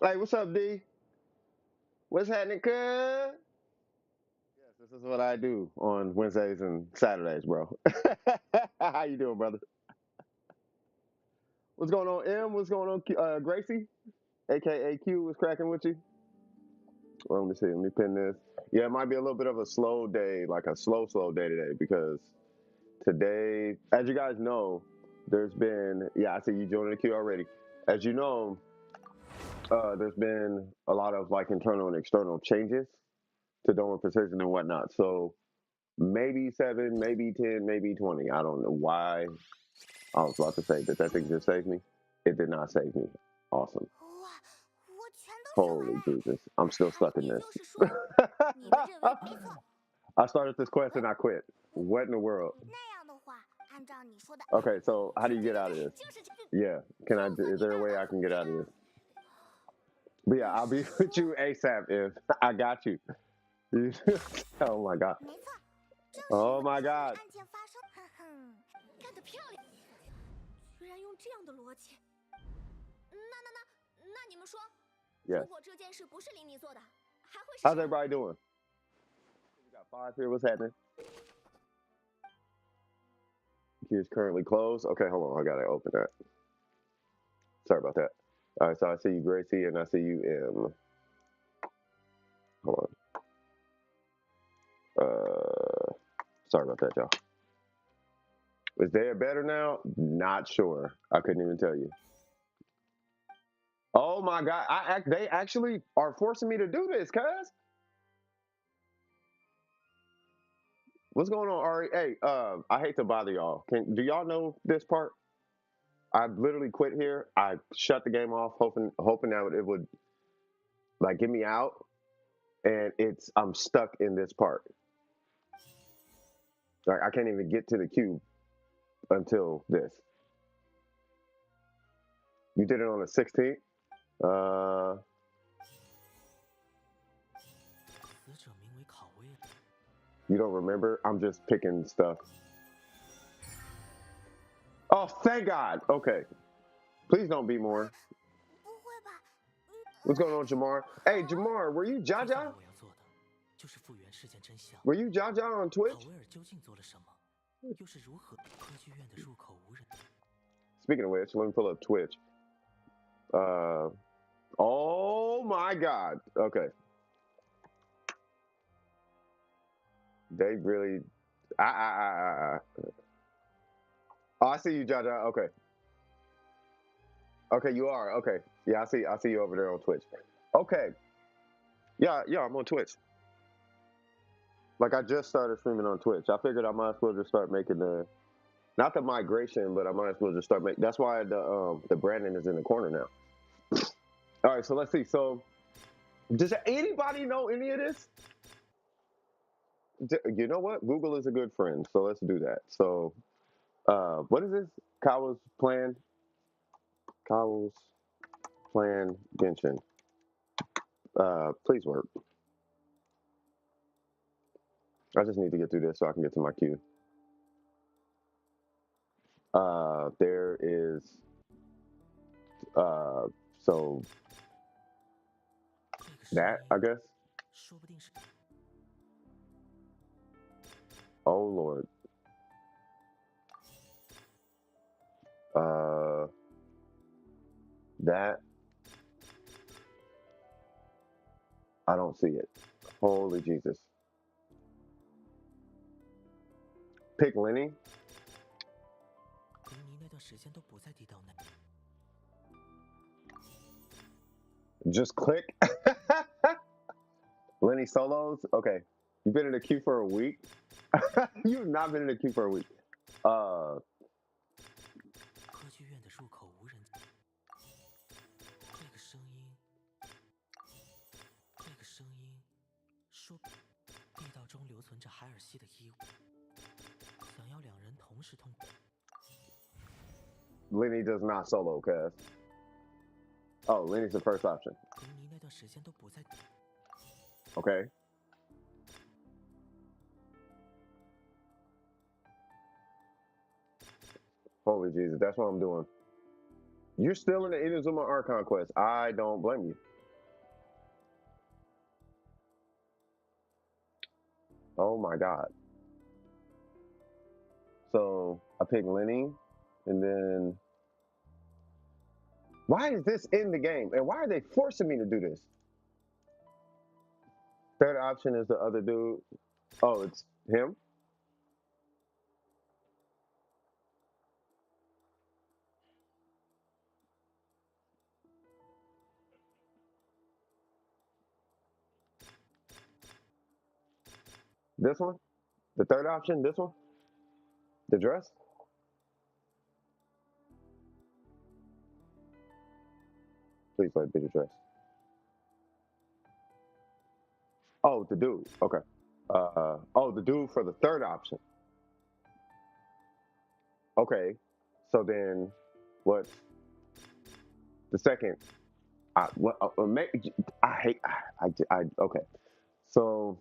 Hey, what's up, D? What's happening, cuz? Yes, this is what I do on Wednesdays and Saturdays, bro. How you doing, brother? What's going on, M? What's going on, Gracie? AKA Q, what's cracking with you? Well, let me see. Let me pin this. Yeah, it might be a little bit of a slow day, like a slow day today, because today, as you guys know, there's been, yeah, I see you joining the queue already. As you know, there's been a lot of like internal and external changes to Dome Precision and whatnot. So maybe 7, maybe 10, maybe 20. I don't know why. I was about to say, did that thing just save me? It did not save me. Awesome. Holy Jesus. I'm still stuck in this. I started this quest and I quit. What in the world? Okay, so how do you get out of this? Yeah. Is there a way I can get out of this? But yeah, I'll be with you ASAP if I got you. Oh my God. Oh my God. Yes. How's everybody doing? We got 5 here. What's happening? Queue is currently closed. Okay, hold on. I gotta open that. Sorry about that. All right, so I see you, Gracie, and I see you, M. Hold on. Sorry about that, y'all. Is they better now? Not sure. I couldn't even tell you. Oh my God! They actually are forcing me to do this, cuz. What's going on, Ari? Hey, I hate to bother y'all. Do y'all know this part? I literally quit here. I shut the game off, hoping that it would like get me out, and I'm stuck in this part. Like I can't even get to the cube until this. You did it on the 16th. You don't remember? I'm just picking stuff. Oh, thank God. Okay. Please don't be more. What's going on, Jamar? Hey, Jamar, were you Jaja? Were you Jaja on Twitch? Speaking of which, let me pull up Twitch. Oh my God. Okay. They really. Oh, I see you, Jaja. Okay. Okay, you are. Okay. Yeah, I see you over there on Twitch. Okay. Yeah, I'm on Twitch. Like I just started streaming on Twitch. I figured I might as well just start making not the migration, but I might as well just start making. That's why the branding is in the corner now. All right, so let's see. So, does anybody know any of this? You know what? Google is a good friend, so let's do that. So, what is this? Kawa's plan Genshin. Please work. I just need to get through this so I can get to my queue. There is so that I guess. Oh Lord. That I don't see it. Holy Jesus. Pick Lenny. Just click. Lenny solos. Okay. You've been in the queue for a week. You've not been in the queue for a week. Lenny does not solo, cuz. Oh, Lenny's the first option. Okay. Holy Jesus, that's what I'm doing. You're still in the Inazuma Archon quest. I don't blame you. Oh my god. So I picked Lenny, and then why is this in the game? And why are they forcing me to do this? Third option is the other dude. Oh, it's him? This one? The third option? This one? The dress? Please let it be the dress. Oh, the dude. Okay. Oh, the dude for the third option. Okay. So then, what's the second? I hate. Okay. So,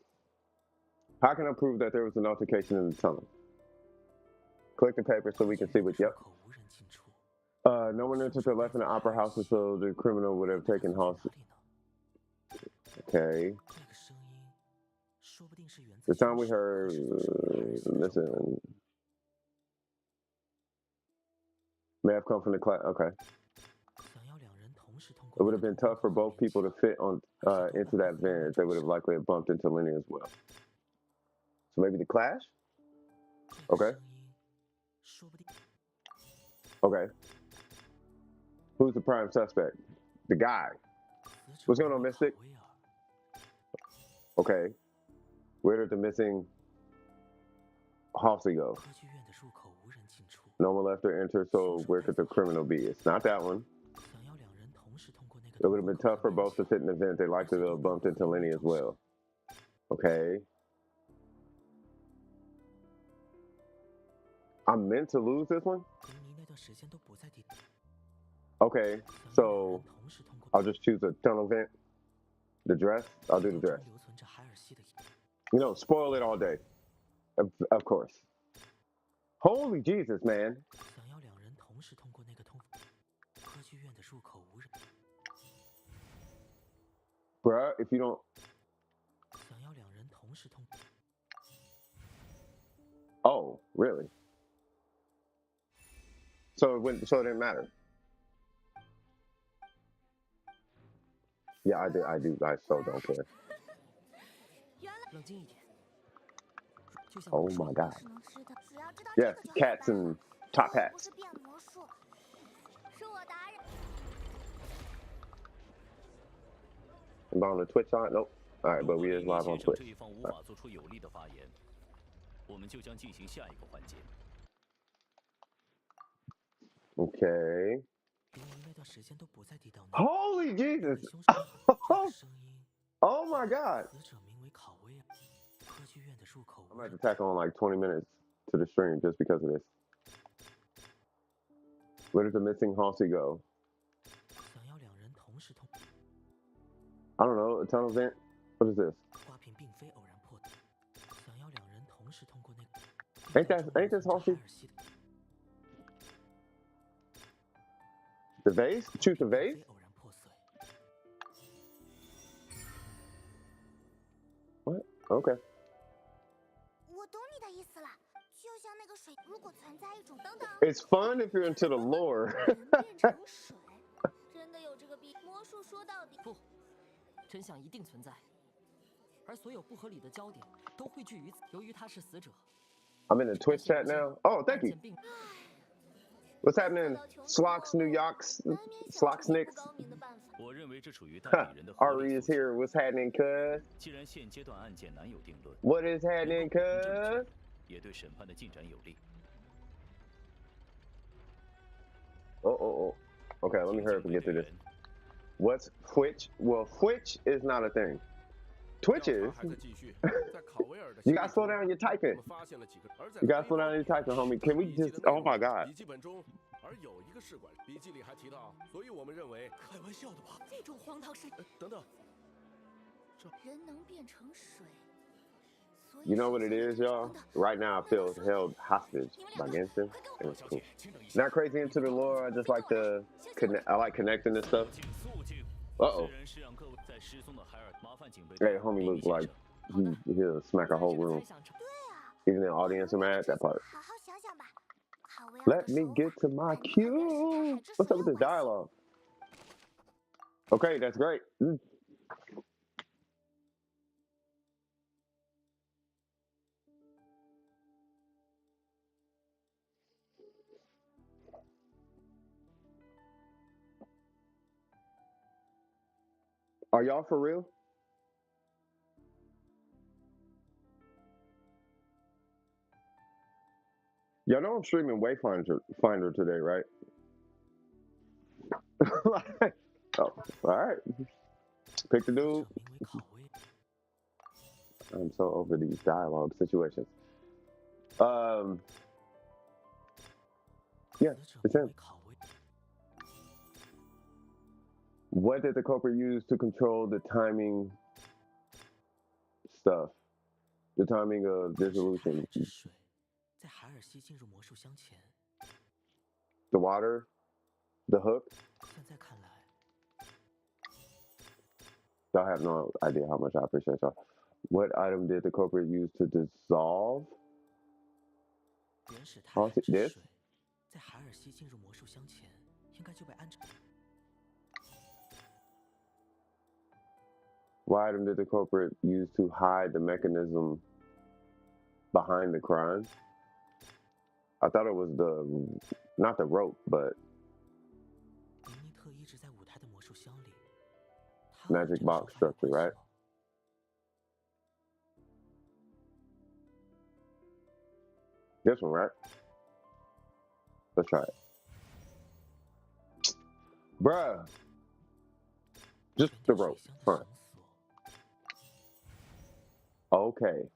how can I prove that there was an altercation in the tunnel? Click the paper so we can see what. Yep. No one entered the left in the opera house, so the criminal would have taken hostage. Okay. The sound we heard. Listen. May have come from the class. Okay. It would have been tough for both people to fit on into that van. They would have likely bumped into Lenny as well. So maybe the clash? Okay. Okay. Who's the prime suspect? The guy. What's going on, Mystic? Okay. Where did the missing Halsey go? No one left or entered, so where could the criminal be? It's not that one. It would have been tough for both to fit in the vent. They likely to have bumped into Lenny as well. Okay. I'm meant to lose this one? Okay, so I'll just choose a tunnel vent. The dress? I'll do the dress. You know, spoil it all day. Of course. Holy Jesus, man. Bruh, if you don't... Oh, really? So it didn't matter. Yeah, I so don't care. Oh my god. Yes, cats and top hats. Am I on the Twitch side? Nope. Alright, but we is live on Twitch. Okay. Holy Jesus! Oh my god! I might have to tack on like 20 minutes to the stream just because of this. Where does the missing Halsey go? I don't know. A tunnel vent? What is this? Ain't this Halsey? The vase? Choose the vase? What? Okay. It's fun if you're into the lore. 真相一定存在，而所有不合理的焦点都汇聚于此。由于他是死者 I'm in the Twitch chat now. Oh, thank you. What's happening? Slocks, New Yorks, Slocks Nicks. Ari is here. What's happening, cuz? What is happening, cuz? Oh. Okay, let me hurry up and get to this. What's Twitch? Well, Twitch is not a thing. Twitch is. You gotta slow down your typing. You gotta slow down your typing, homie. Can we just? Oh my god. You know what it is, y'all? Right now, I feel held hostage by Genshin. It was cool. Not crazy into the lore. I just like to connect. I like connecting this stuff. Uh-oh. Hey, homie looks like he'll smack a whole room. Even the audience are mad at that part. Let me get to my cue. What's up with this dialogue? Okay, that's great. Are y'all for real? Y'all know I'm streaming Wayfinder today, right? Oh, all right. Pick the dude. I'm so over these dialogue situations. Yeah, it's him. What did the culprit use to control the timing stuff? The timing of dissolution. The water? The hook? Y'all have no idea how much I appreciate y'all. What item did the culprit use to dissolve? Oh, this? What item did the culprit use to hide the mechanism behind the crime? I thought it was not the rope, but magic box structure, right? This one, right? Let's try it. Bruh. Just the rope. Fine. Okay.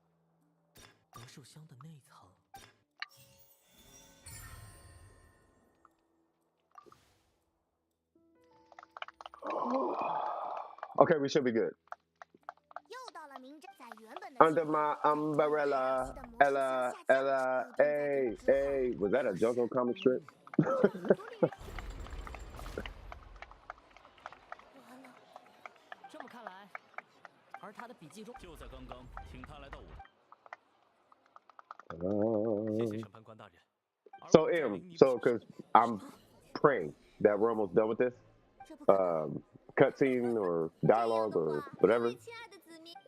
Okay, we should be good. Under my umbrella, Ella, hey. Was that a JoJo comic strip? 这么看来，而他的笔记中就在刚刚，请他来到我。谢谢审判官大人。So because I'm praying that we're almost done with this cutscene or dialogue or whatever.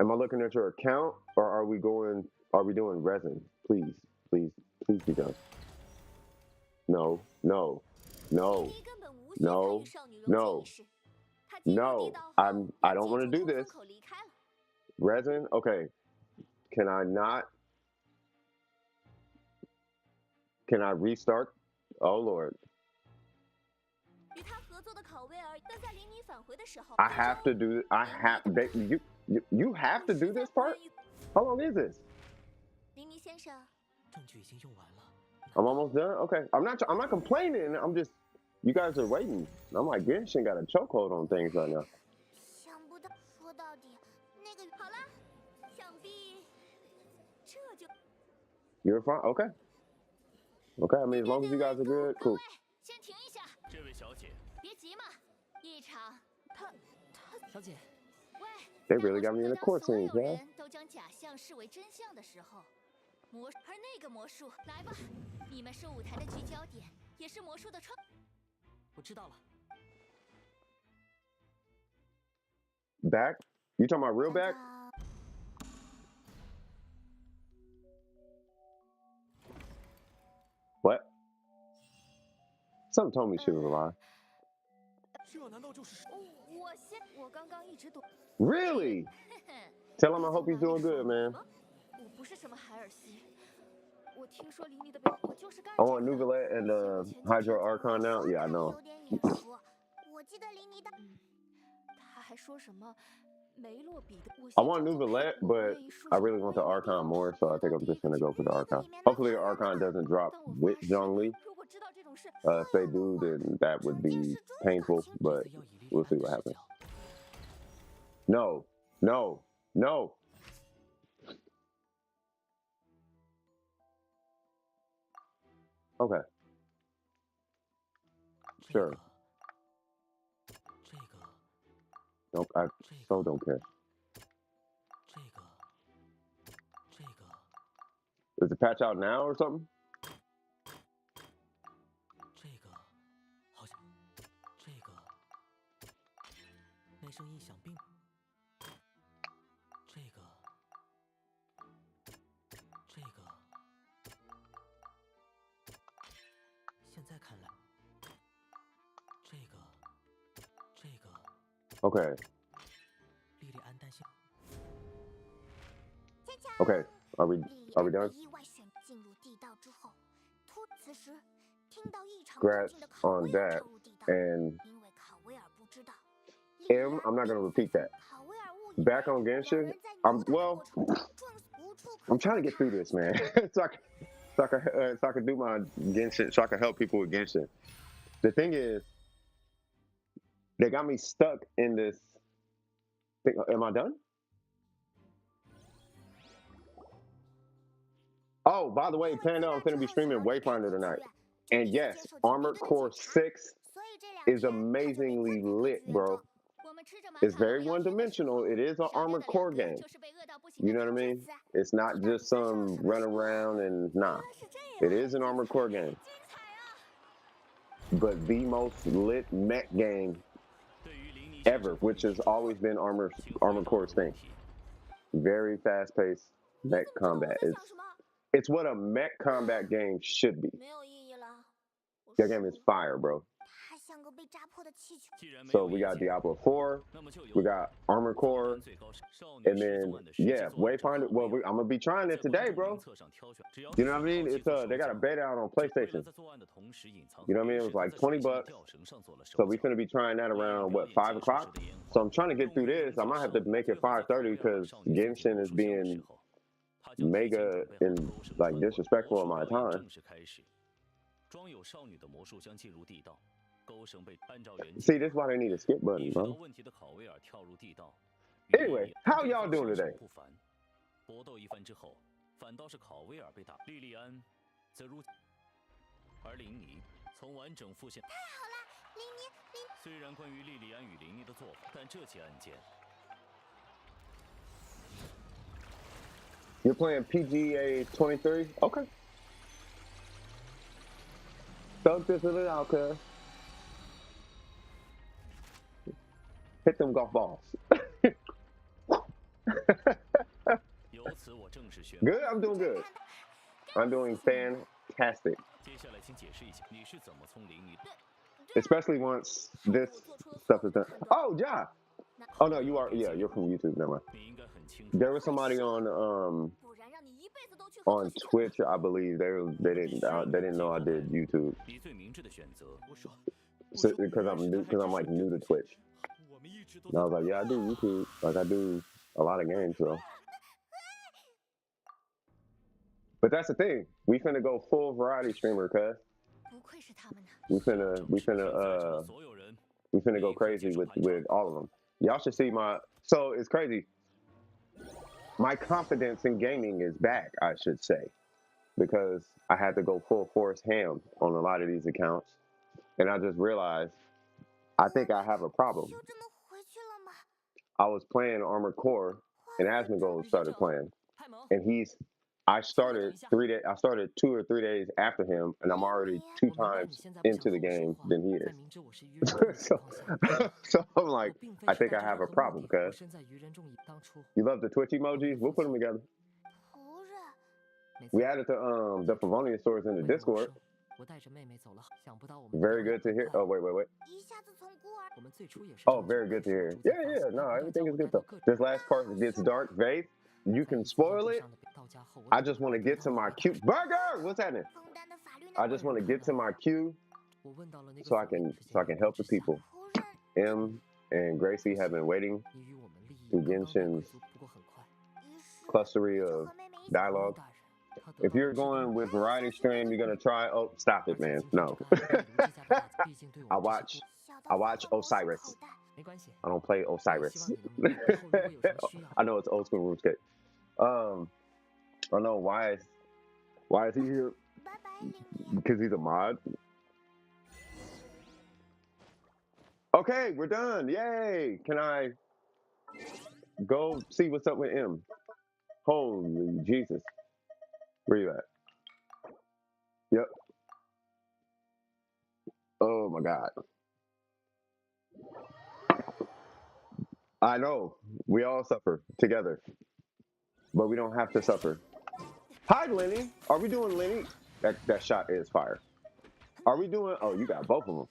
Am I looking at your account or are we doing resin? Please be done. No. I don't want to do this. Resin? Okay. Can I restart? Oh Lord. I have to do. You have to do this part. How long is this? I'm almost done. Okay. I'm not complaining. I'm just. You guys are waiting. I'm like Genshin got a chokehold on things right now. You're fine. Okay. Okay. I mean, as long as you guys are good, cool. They really got me in the court scene, yeah. 而那个魔术，来吧，你们是舞台的聚焦点，也是魔术的创。我知道了。Back? You talking about real back? What? Something told me she was alive. Really? Tell him I hope he's doing good, man. I want Nouvellette and Hydro Archon now. Yeah, I know. I want Nouvellette, but I really want the Archon more, so I think I'm just gonna go for the Archon. Hopefully the Archon doesn't drop with Zhongli. If they do, then that would be painful, but we'll see what happens. No. Okay. Sure. Nope, I so don't care. Is the patch out now or something? 这个好像，这个那声音响并，这个，现在看来，这个 Okay. 莉莉安担心。 Okay. Are we done? Congrats on that. And M, I'm not gonna repeat that. Back on Genshin, I'm trying to get through this, man. so I can do my Genshin, so I can help people with Genshin. The thing is, they got me stuck in this thing. Am I done? Oh, by the way, Panda, I'm gonna be streaming Wayfinder tonight. And yes, Armored Core 6 is amazingly lit, bro. It's very one-dimensional. It is an Armored Core game. You know what I mean? It's not just some run around and nah. It is an Armored Core game. But the most lit mech game ever, which has always been Armored Core's thing. Very fast-paced mech combat. It's what a mech combat game should be. That game is fire, bro. So we got Diablo 4, we got Armored Core, and then yeah, Wayfinder. Well, I'm gonna be trying it today, bro. You know what I mean? It's they got a beta out on PlayStation. You know what I mean? It was like $20. So we finna be trying that around what, 5 o'clock? So I'm trying to get through this. I might have to make it 5:30 because Genshin is being mega and like disrespectful of my time. See, this is why they need a skip button, bro. Anyway, how y'all doing today? You're playing PGA 23? Okay. Thug this little out, cuz. Hit them golf balls. Good, I'm doing good. I'm doing fantastic. Especially once this stuff is done. Oh, yeah. Oh no, you are. Yeah, you're from YouTube. Never mind. There was somebody on Twitch, I believe. They didn't know I did YouTube. So, because I'm like new to Twitch. And I was like, yeah, I do YouTube. Like I do a lot of games, so. But that's the thing. We finna go full variety streamer, cuz. We finna go crazy with all of them. Y'all should see so it's crazy. My confidence in gaming is back, I should say, because I had to go full force ham on a lot of these accounts. And I just realized, I think I have a problem. I was playing Armored Core and Asmongold started playing. And I started 2 or 3 days after him, and I'm already 2 times into the game than he is. so I'm like, I think I have a problem, cuz. You love the Twitch emojis? We'll put them together. We added the Favonius stores in the Discord. Very good to hear. Oh, wait. Oh, very good to hear. Yeah, no, everything is good though. This last part gets dark. Vape, you can spoil it. I just want to get to my queue. Burger, what's happening? I just want to get to my queue so I can help the people. M and Gracie have been waiting through Genshin's clustery of dialogue. If you're going with variety stream, you're gonna try. Oh, stop it, man! No. I watch Osiris. I don't play Osiris. I know it's old school RuneScape. I don't know why is he here? Because he's a mod. Okay, we're done. Yay! Can I go see what's up with M? Holy Jesus. Where you at? Yep. Oh my God. I know. We all suffer together, but we don't have to suffer. Hi, Lenny. Are we doing Lenny? That shot is fire. Are we doing? Oh, you got both of them.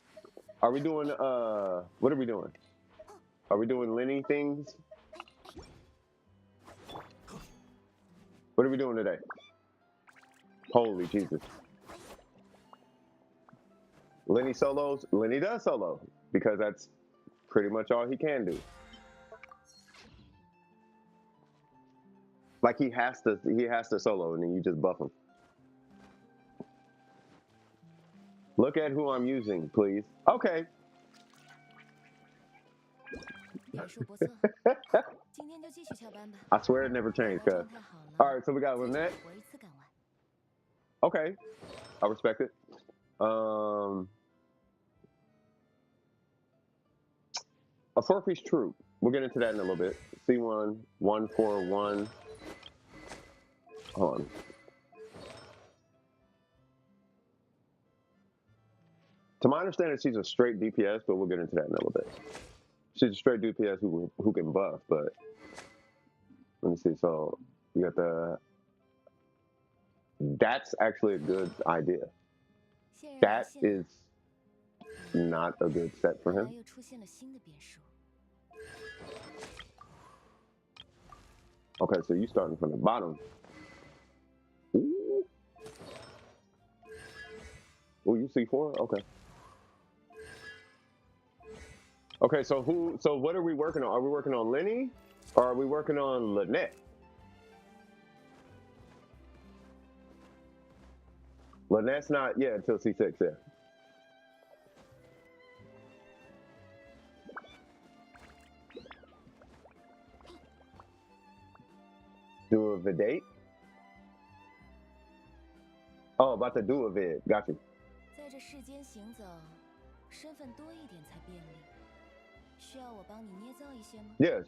Are we doing? What are we doing? Are we doing Lenny things? What are we doing today? Holy Jesus. Lenny solos. Lenny does solo because that's pretty much all he can do. Like he has to solo, and then you just buff him. Look at who I'm using, please. Okay. 表述不错，今天就继续翘班吧。 I swear it never changed, cuz. 状态好了， All right, so we got 自己 Lynette. 活一次赶完。 Okay, I respect it. A four-piece troop. We'll get into that in a little bit. C1, 141. Hold on. To my understanding, she's a straight DPS, but we'll get into that in a little bit. She's a straight DPS who can buff, but let me see. So you got the. That's actually a good idea. 谢人 That 来信， is not a good set for 后来 him. 又出现了新的变数。 Okay, so you starting from the bottom. Ooh. Oh, you C4? Okay. Okay, so what are we working on? Are we working on Lenny or are we working on Lynette? Lynette's not, yeah, until C6, yeah. Do a vidate? Oh, about to do a vid. Got you. 在这世间行走，身份多一点才便利。需要我帮你捏造一些吗？ Yeah,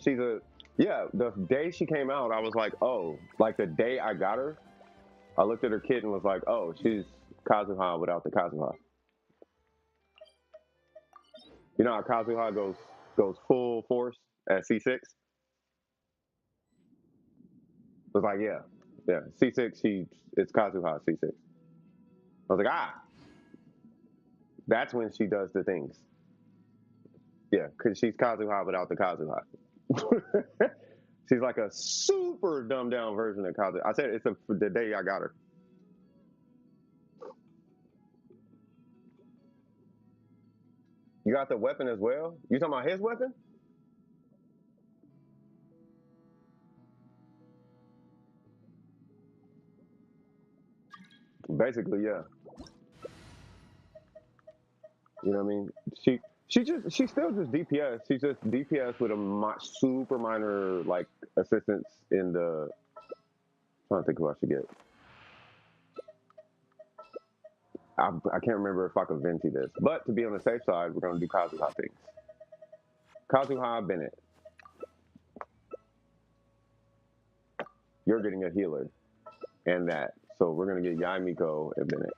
yeah, the day she came out, I was like, oh, like the day I got her, I looked at her kit and was like, oh, she's Kazuha without the Kazuha. You know how Kazuha goes full force at C6? It was like, yeah, C6, it's Kazuha C6. I was like, that's when she does the things. Yeah, because she's Kazuha without the Kazuha. She's like a super dumbed down version of Kazuha. I said it's the day I got her. You got the weapon as well? You talking about his weapon? Basically, yeah. You know what I mean? She's still just DPS. She's just DPS with a super minor like assistance in the. I'm trying to think who I should get. I can't remember if I could venti this, but to be on the safe side, we're gonna do Kazuha things. Kazuha Bennett. You're getting a healer, and that. So we're gonna get Yai Miko and Bennett.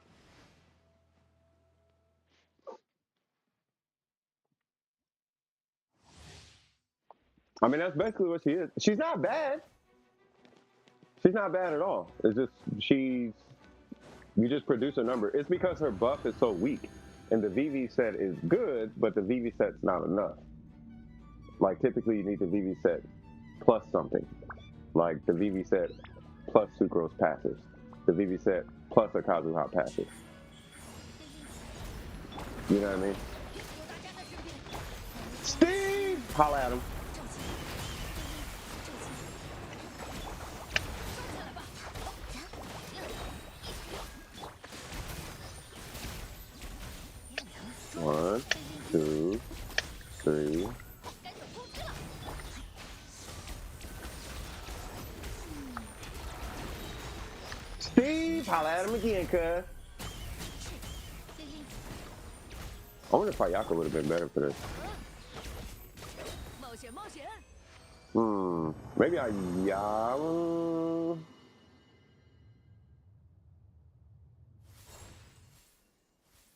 I mean, that's basically what she is. She's not bad. She's not bad at all. It's just you just produce a number. It's because her buff is so weak, and the VV set is good, but the VV set's not enough. Like typically, you need the VV set plus something, like the VV set plus Sucrose passive, the VV set plus a Kazuha passive. You know what I mean? Steve, holla at him. One, two, three. Steve, holla at him again, cuz. I wonder if Ayaka would have been better for this. Maybe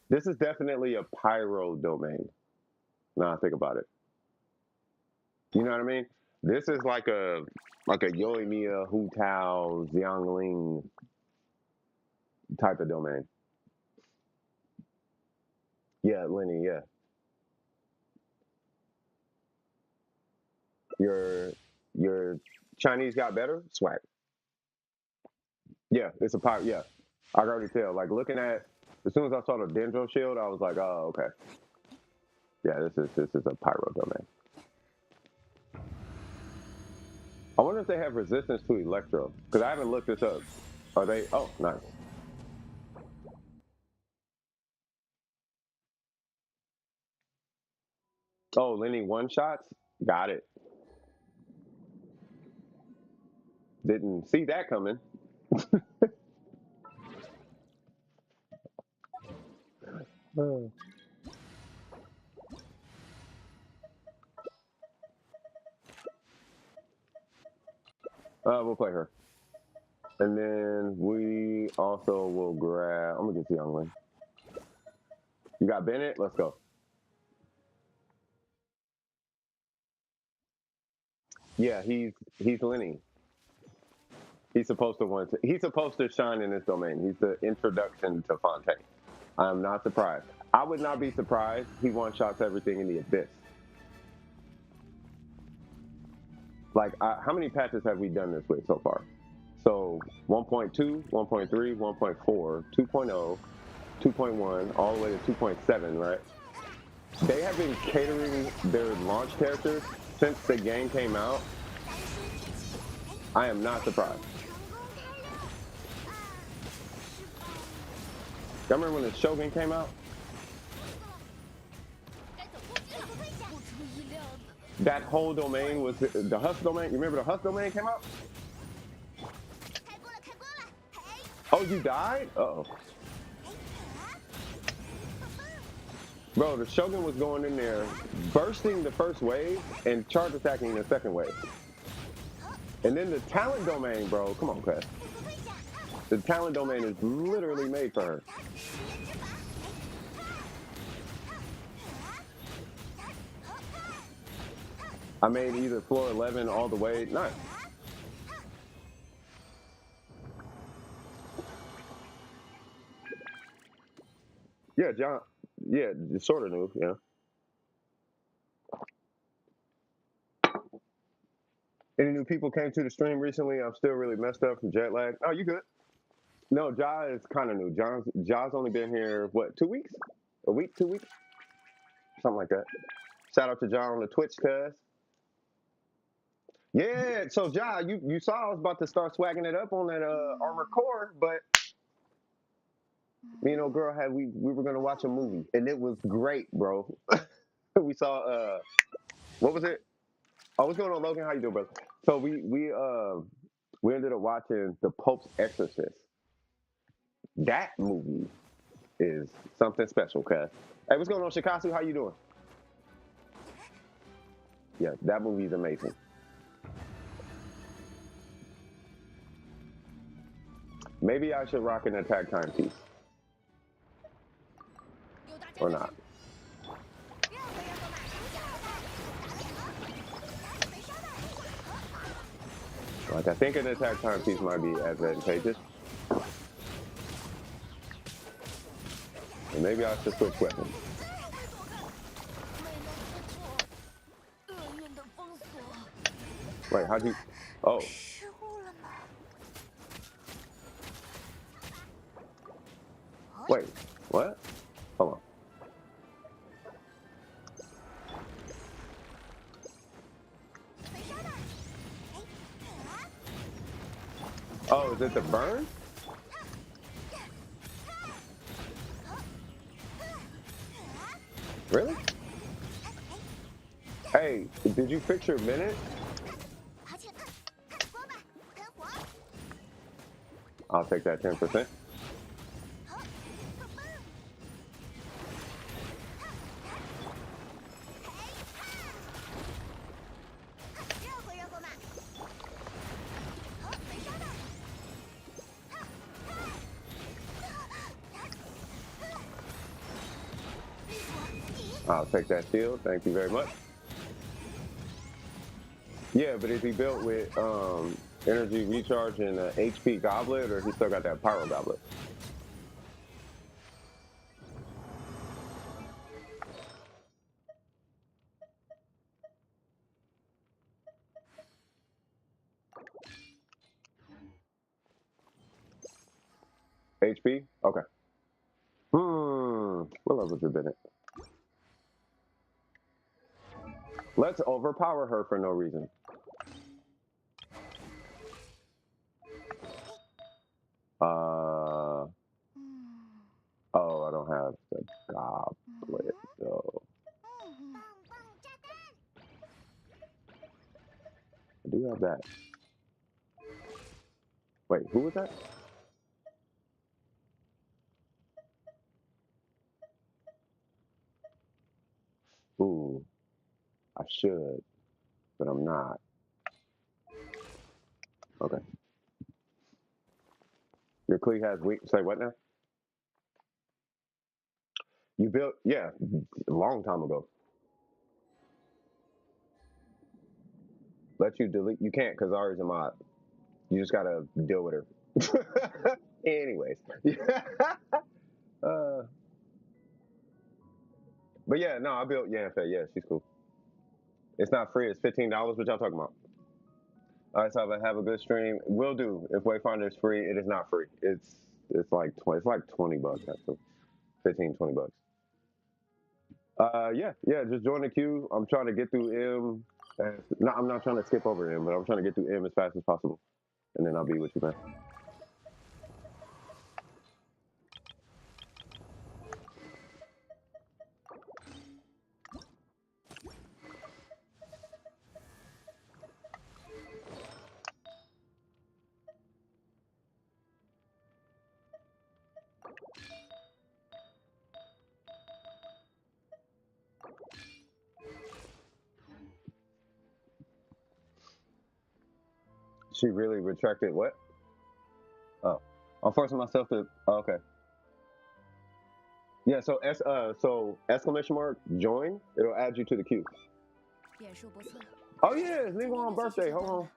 This is definitely a pyro domain. Now I think about it. You know what I mean? This is like a Yoimiya, Hu Tao, Xiangling type of domain. Yeah, Lenny, yeah. Your Chinese got better? Swag. Yeah, it's a pyro. Yeah, I can already tell. Like looking at, as soon as I saw the Dendro shield, I was like, oh, okay. Yeah, this is a pyro domain. I wonder if they have resistance to electro, because I haven't looked this up. Are they? Oh, nice. Oh, Lenny one shots? Got it. Didn't see that coming. We'll play her. And then we also will grab, I'm gonna get the young one. You got Bennett? Let's go. Yeah, he's Lenny. He's supposed to shine in this domain. He's the introduction to Fontaine. I'm not surprised. I would not be surprised he one shots everything in the abyss. Like, how many patches have we done this with so far? So 1.2, 1.3, 1.4, 2.0, 2.1, all the way to 2.7, right? They have been catering their launch characters since the game came out. I am not surprised. Y'all remember when the Shogun came out? That whole domain was the Husk domain. You remember the Husk domain came out? Oh, you died? Uh-oh. Bro, the Shogun was going in there, bursting the first wave and charge attacking the second wave. And then the talent domain, bro, come on, Chris. The talent domain is literally made for her. I made either floor 11 all the way. Nice. Yeah, John. Yeah, sort of new. Yeah. Any new people came to the stream recently? I'm still really messed up from jet lag. Oh, you good? No, Ja is kind of new. Ja's only been here, what, 2 weeks? A week, 2 weeks? Something like that. Shout out to Ja on the Twitch, cuz. Yeah, so Ja, you saw I was about to start swagging it up on that Armor Core, but me and old girl we were gonna watch a movie, and it was great, bro. We saw what was it? Oh, what's going on, Logan? How you doing, brother? So we ended up watching The Pope's Exorcist. That movie is something special, cuz. Hey, what's going on, Shikasu? How you doing? Yeah, that movie is amazing. Maybe I should rock an attack timepiece. Or not. Like, I think an attack timepiece might be advantageous. And maybe I should switch weapons. Wait, how'd you... Oh. Wait, what? Hold on. Oh, is it the burn? Really? Hey, did you fix your minute? I'll take that 10%. I'll take that shield. Thank you very much. Yeah, but is he built with energy recharge and a HP goblet, or he still got that pyro goblet? HP? Okay. What level you been at? Let's overpower her for no reason. Oh, I don't have the goblet though. I do have that. Wait, who was that? Ooh, I should, but I'm not. Okay. Your Klee has weak. Say what now? You built, yeah, a long time ago. Let you delete. You can't because Ari's a mod. You just gotta deal with her. Anyways. uh, but yeah, no, I built Yanfei. Yeah, she's cool. It's not free. It's $15. What y'all talking about? All right, so have a good stream. Will do. If Wayfinder is free, it is not free. It's like 20. It's like $20 actually. 15, $20. Yeah. Just join the queue. I'm trying to get through M. No, I'm not trying to skip over M, but I'm trying to get through M as fast as possible, and then I'll be with you, man. She really retracted what? Oh, I'm forcing myself to. Oh, okay. Yeah. So exclamation mark join. It'll add you to the queue. Oh yeah, it's Ningguang's birthday. Hold on.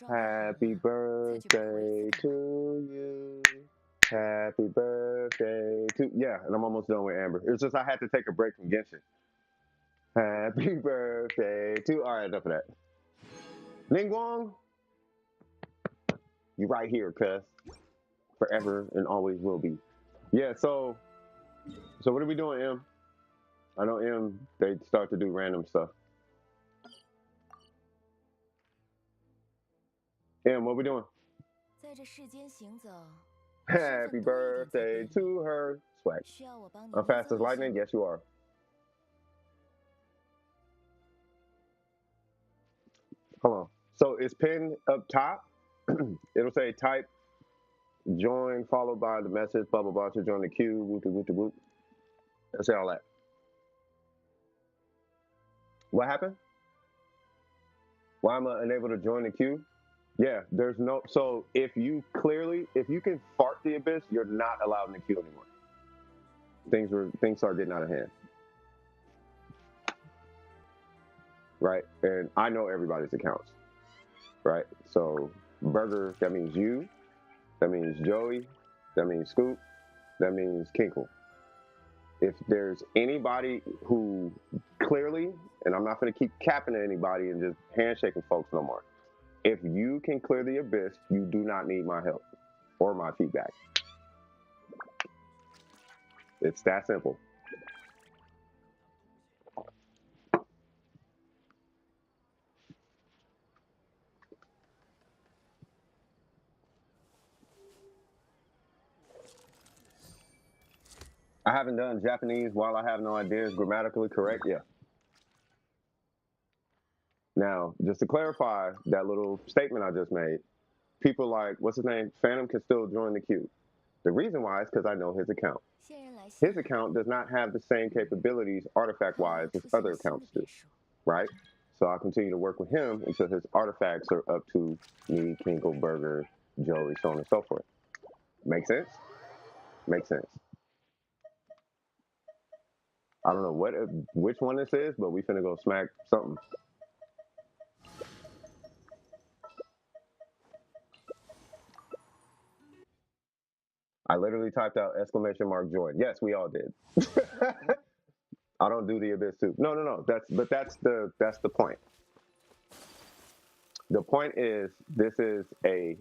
Happy birthday to you. Happy birthday to yeah, and I'm almost done with Amber. It's just I had to take a break from Genshin. Happy birthday to. All right, enough of that. Ningguang, you right here, cuz forever and always will be. Yeah. So what are we doing, M? I know M. They start to do random stuff. M, what we doing? Happy birthday to her. Swag. I'm fast as lightning. Yes, you are. Hold on. So it's pinned up top. It'll say type join followed by the message blah blah blah to join the queue. Whoop whoop whoop. Let's say all that. What happened? Why am I unable to join the queue? Yeah, there's no. So if you can fart the abyss, you're not allowed in the queue anymore. Things start getting out of hand. Right? And I know everybody's accounts, right? So Burger, that means you, that means Joey, that means Scoop, that means Kinkle. If there's anybody who clearly, and I'm not going to keep capping at anybody and just handshaking folks no more. If you can clear the abyss, you do not need my help or my feedback. It's that simple. I haven't done Japanese while I have no idea is grammatically correct. Yeah. Now, just to clarify that little statement I just made, people like, what's his name? Phantom can still join the queue. The reason why is because I know his account. His account does not have the same capabilities artifact-wise as other accounts do, right? So I'll continue to work with him until his artifacts are up to me, Kinkle, Burger, Joey, so on and so forth. Make sense? Makes sense. I don't know which one this is, but we finna go smack something. I literally typed out exclamation mark join. Yes, we all did. I don't do the abyss too. No, no, no. That's the point. The point is this is a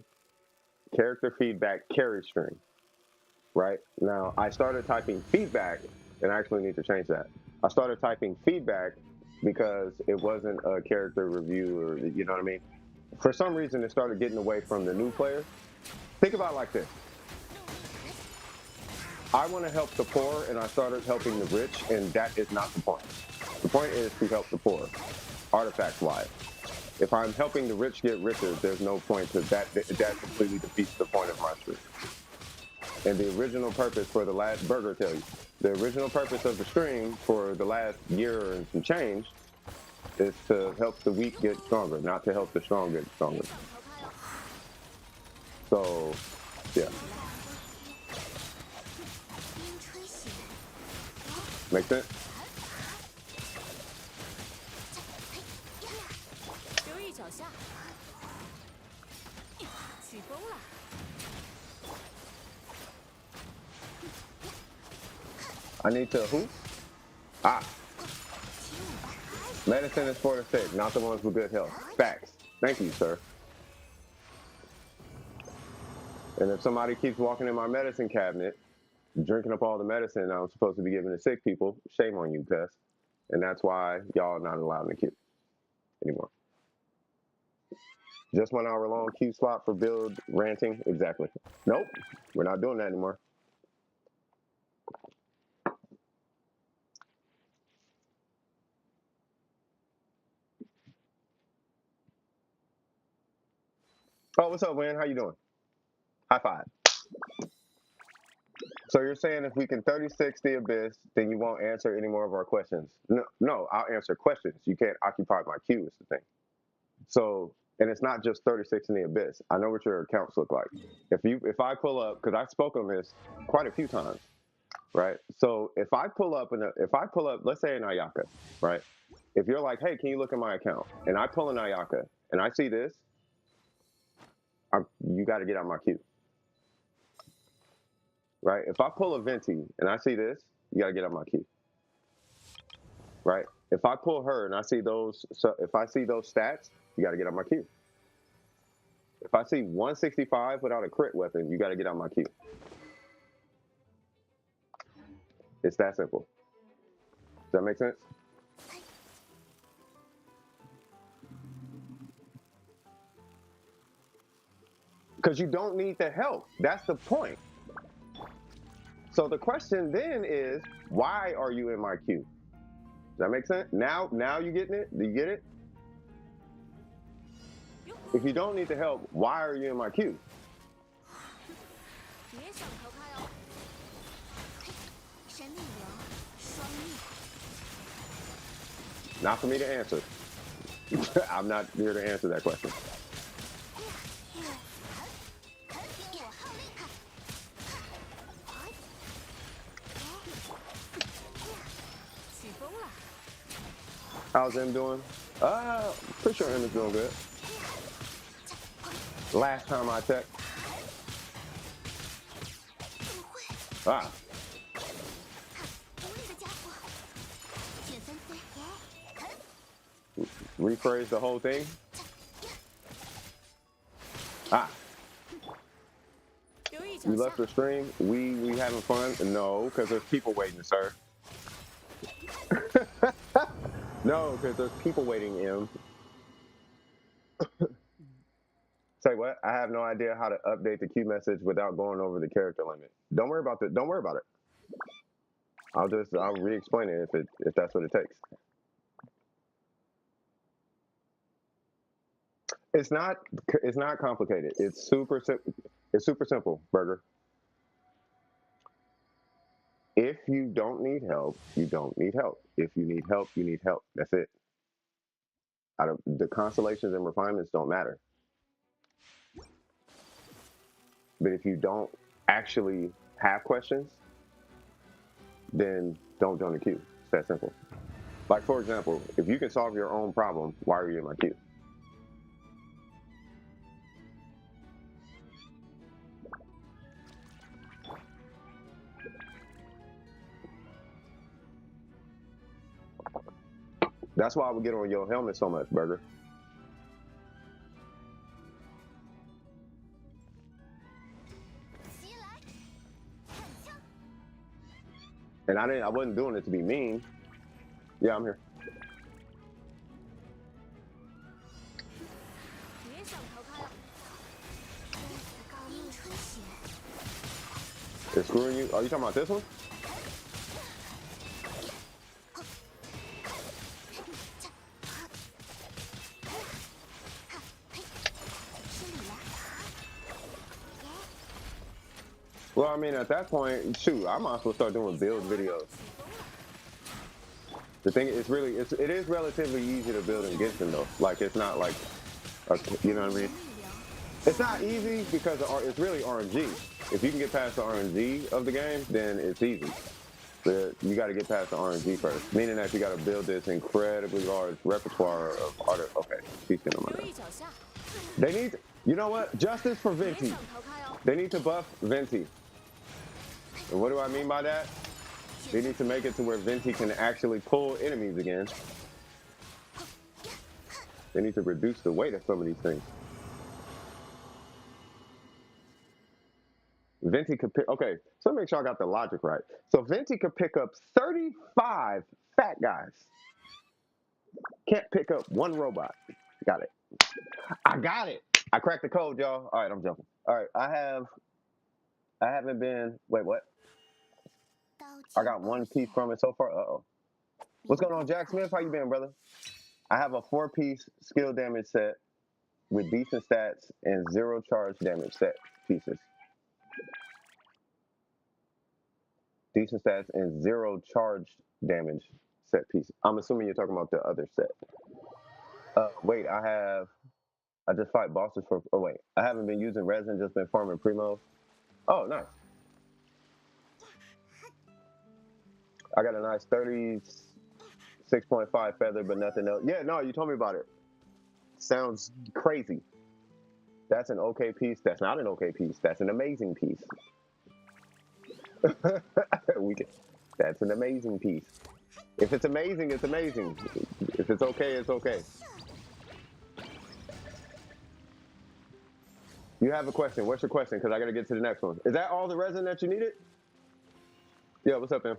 character feedback carry string, right? Now I started typing feedback, and I actually need to change that. I started typing feedback because it wasn't a character review, or you know what I mean. For some reason, it started getting away from the new player. Think about it like this. I want to help the poor, and I started helping the rich, and that is not the point. The point is to help the poor, artifact-wise. If I'm helping the rich get richer, there's no point to that. That completely defeats the point of my stream. And the original purpose for the last burger tell you, the original purpose of the stream for the last year and some change is to help the weak get stronger, not to help the strong get stronger. So, yeah. Make sense? I need to who? Ah. Medicine is for the sick, not the ones with good health. Facts. Thank you, sir. And if somebody keeps walking in my medicine cabinet, drinking up all the medicine I'm supposed to be giving to sick people, shame on you, cuz. And that's why y'all are not allowed in the queue anymore. Just 1 hour long queue slot for build ranting? Exactly. Nope, we're not doing that anymore. Oh, what's up, Wayne? How you doing? High five. So you're saying if we can 36 the abyss, then you won't answer any more of our questions? No, no, I'll answer questions. You can't occupy my queue is the thing. So, and it's not just 36 in the abyss. I know what your accounts look like. If I pull up, because I've spoken on this quite a few times, right? So if I pull up, let's say an Ayaka, right? If you're like, hey, can you look at my account? And I pull an Ayaka and I see this, you got to get out my queue, right? If I pull a Venti and I see this, you got to get out my queue, right? If I pull her and I see those, so if I see those stats, you got to get out my queue. If I see 165 without a crit weapon, you got to get out my queue. It's that simple. Does that make sense? Because you don't need the help. That's the point. So the question then is, why are you in my queue? Does that make sense? Now you getting it? Do you get it? If you don't need the help, why are you in my queue? Not for me to answer. I'm not here to answer that question. How's M doing? Pretty sure M is doing good. Last time I checked. Rephrase the whole thing. You left the stream. We having fun? No, because there's people waiting, sir. No, because there's people waiting, M. Say what? I have no idea how to update the queue message without going over the character limit. Don't worry about that. Don't worry about it. I'll re-explain it if that's what it takes. It's not complicated. It's super simple, Burger. If you don't need help, you don't need help. If you need help, you need help. That's it. The constellations and refinements don't matter. But if you don't actually have questions, then don't join the queue. It's that simple. Like, for example, if you can solve your own problem, why are you in my queue? That's why I would get on your helmet so much, Burger. And I wasn't doing it to be mean. Yeah, I'm here. It's screwing you. Are you talking about this one? Well, I mean, at that point, shoot, I might as well start doing build videos. The thing is, it is relatively easy to build in Genshin though. Like, it's not like, you know what I mean? It's not easy because it's really RNG. If you can get past the RNG of the game, then it's easy. But you got to get past the RNG first, meaning that you got to build this incredibly large repertoire of art. Okay, she's getting on my nerves. They need, you know what? Justice for Venti. They need to buff Venti. And what do I mean by that? They need to make it to where Venti can actually pull enemies again. They need to reduce the weight of some of these things. Venti could pick, okay, so make sure I got the logic right. So Venti could pick up 35 fat guys. Can't pick up one robot. Got it. I got it. I cracked the code, y'all. All right, I'm jumping. All right, I haven't been, wait, what? I got one piece from it so far. Uh-oh. What's going on, Jack Smith? How you been, brother? I have a 4-piece skill damage set with decent stats and 0 charge damage set pieces. Decent stats and 0 charged damage set pieces. I'm assuming you're talking about the other set. Wait, I just fight bosses for, oh wait, I haven't been using resin, just been farming primo. Oh, nice. I got a nice 36.5 feather, but nothing else. Yeah, no, you told me about it. Sounds crazy. That's an okay piece. That's not an okay piece. That's an amazing piece. That's an amazing piece. If it's amazing, it's amazing. If it's okay, it's okay. You have a question. What's your question? Because I got to get to the next one. Is that all the resin that you needed? Yeah, what's up, man?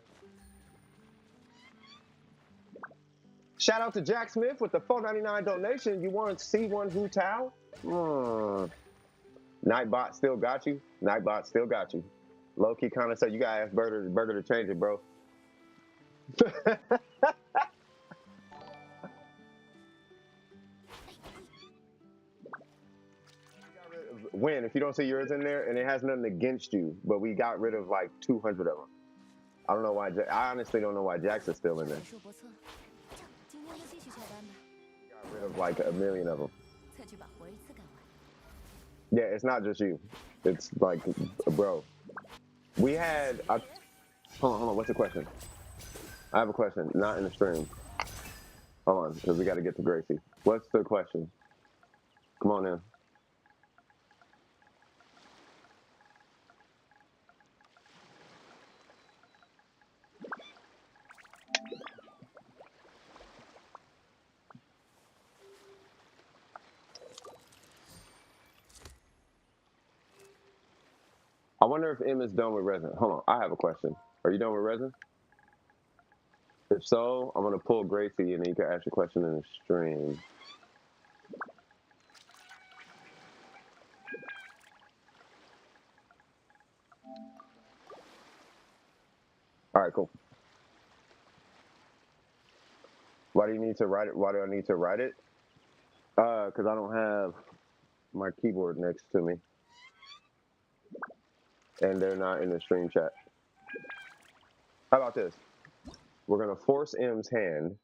Shout out to Jack Smith with the $4.99 donation. You want to see one Hu Tao? Nightbot still got you. Nightbot still got you. Low-key kind of said you got to ask Burger to change it, bro. Win if you don't see yours in there, and it has nothing against you, but we got rid of like 200 of them. I don't know why. I honestly don't know why Jackson's still in there. Got rid of like 1 million of them. Yeah, it's not just you. It's like, bro. We had. Hold on. What's the question? I have a question. Not in the stream. Hold on, because we got to get to Gracie. What's the question? Come on in. I wonder if M is done with resin. Hold on, I have a question. Are you done with resin? If so, I'm gonna pull Gracie and then you can ask your question in the stream. All right, cool. Why do you need to write it? Why do I need to write it? Because I don't have my keyboard next to me. And they're not in the stream chat. How about this? We're gonna force M's hand.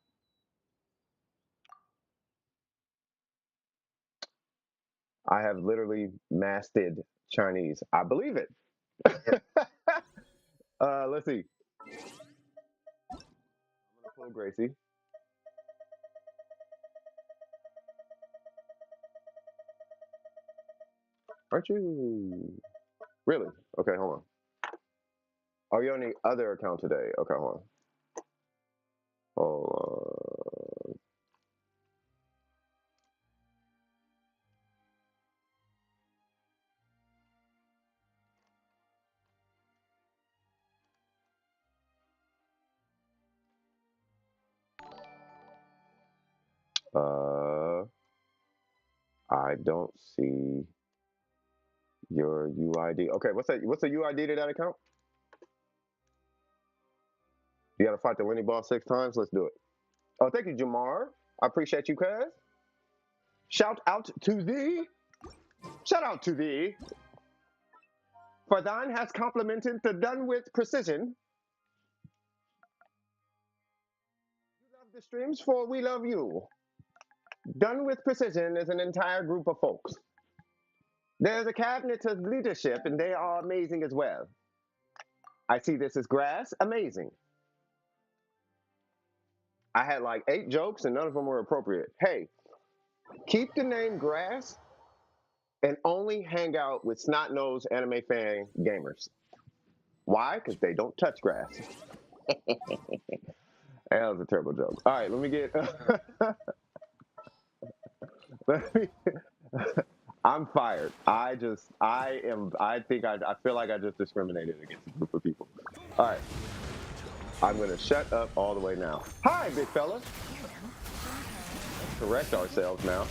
I have literally mastered Chinese. I believe it. Let's see. I'm Gracie. Aren't you? Really? Okay, hold on. Are you on the other account today? Okay, hold on. Hold on. I don't see your UID. Okay, what's that? What's the UID to that account? You gotta fight the Lenny boss 6 times. Let's do it. Oh, thank you, Jamar. I appreciate you, cuz. Shout out to thee. Shout out to thee. For thine has complimented the done with precision. You love the streams, for we love you. Done with precision is an entire group of folks. There's a cabinet of leadership, and they are amazing as well. I see this as grass. Amazing. I had like 8 jokes, and none of them were appropriate. Hey, keep the name grass and only hang out with snot-nosed anime fan gamers. Why? Because they don't touch grass. That was a terrible joke. All right, let me get. let me, I'm fired. I feel like I just discriminated against a group of people. All right. I'm going to shut up all the way now. Hi, big fella. Let's correct ourselves now.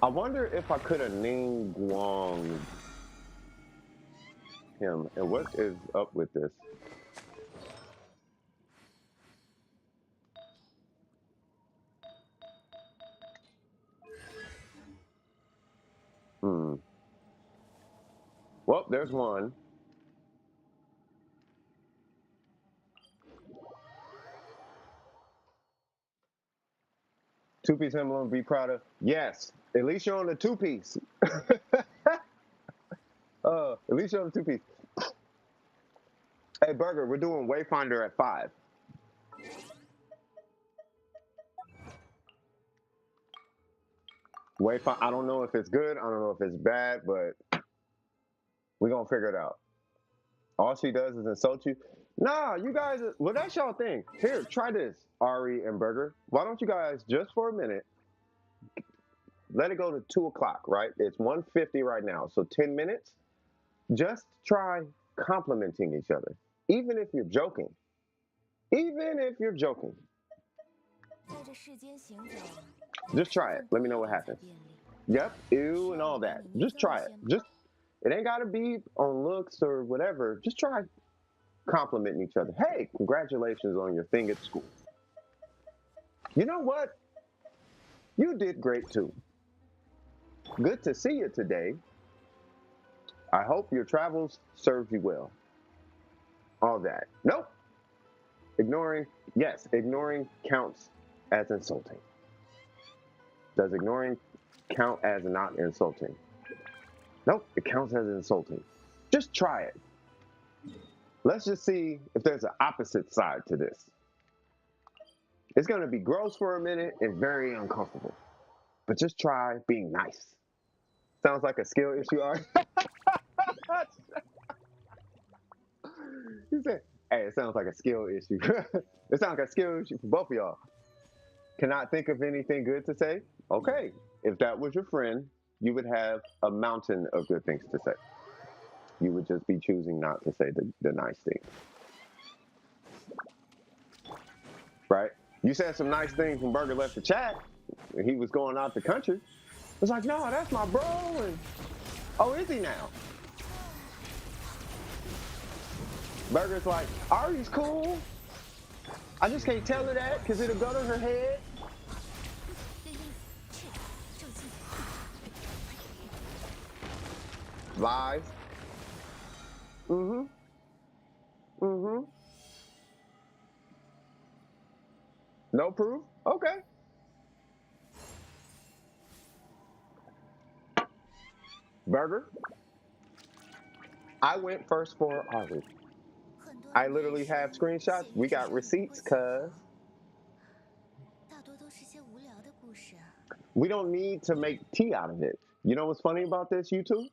I wonder if I could have Ning Guang him. And what is up with this? Well, there's one. Two-piece emblem, be proud of. Yes, at least you're on the two-piece. At least you're on the two-piece. Hey, Burger, we're doing Wayfinder at 5. Wayfinder, I don't know if it's good. I don't know if it's bad, but we're going to figure it out. All she does is insult you. Nah, you guys, well, that's y'all thing. Here, try this, Ari and Burger. Why don't you guys, just for a minute, let it go to 2 o'clock, right? It's 1:50 right now, so 10 minutes. Just try complimenting each other, even if you're joking. Even if you're joking. Just try it. Let me know what happens. Yep, ew, and all that. Just try it. It ain't gotta be on looks or whatever. Just try complimenting each other. Hey, congratulations on your thing at school. You know what? You did great too. Good to see you today. I hope your travels served you well. All that. Nope. Ignoring counts as insulting. Does ignoring count as not insulting? Nope, it counts as insulting. Just try it. Let's just see if there's an opposite side to this. It's going to be gross for a minute and very uncomfortable. But just try being nice. Sounds like a skill issue, Art. He said, hey, it sounds like a skill issue. It sounds like a skill issue for both of y'all. Cannot think of anything good to say? Okay. If that was your friend, you would have a mountain of good things to say. You would just be choosing not to say the nice things. Right? You said some nice things when Burger left the chat and he was going out the country. It's like, no, that's my bro. And oh, is he now? Burger's like, Ari's cool. I just can't tell her that because it'll go to her head. Lies. Mm-hmm. Mm-hmm. No proof? Okay. Burger, I went first for Ari. I literally have screenshots. We got receipts, cuz. We don't need to make tea out of it. You know what's funny about this, YouTube?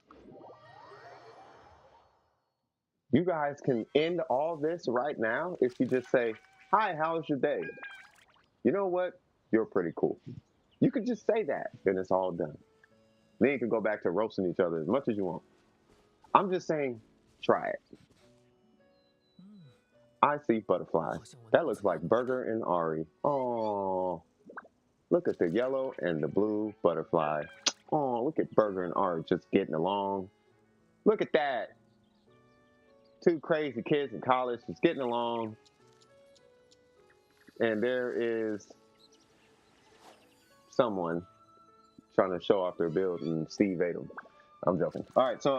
You guys can end all this right now if you just say, hi, how's your day? You know what? You're pretty cool. You could just say that, then it's all done. Then you can go back to roasting each other as much as you want. I'm just saying, try it. I see butterflies. That looks like Burger and Ari. Oh, look at the yellow and the blue butterfly. Oh, look at Burger and Ari just getting along. Look at that. Two crazy kids in college just getting along. And there is someone trying to show off their build and Steve ate them. I'm joking. All right, so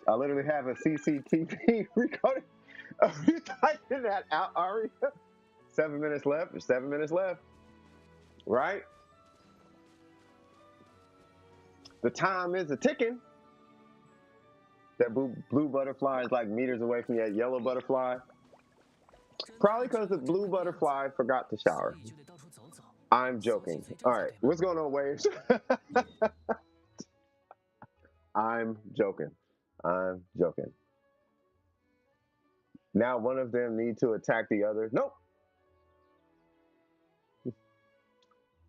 I literally have a CCTV recording. Are you typing that out, Ari? 7 minutes left. There's 7 minutes left. Right? The time is a ticking. That blue butterfly is like meters away from that yellow butterfly. Probably because the blue butterfly forgot to shower. I'm joking. All right, what's going on, Waves? I'm joking. I'm joking. Now one of them need to attack the other. Nope.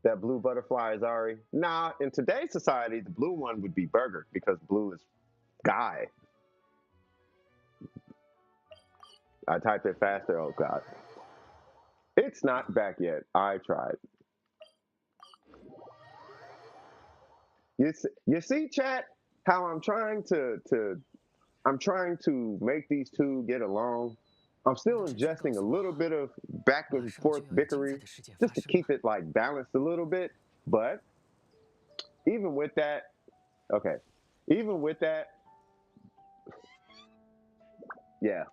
That blue butterfly is Ari. Nah, in today's society, the blue one would be Burger because blue is guy. I typed it faster. Oh, God. It's not back yet. I tried. You see, chat, how I'm trying to make these two get along. I'm still ingesting a little bit of back and forth bickering just to keep it like balanced a little bit. But even with that, okay, even with that, yeah.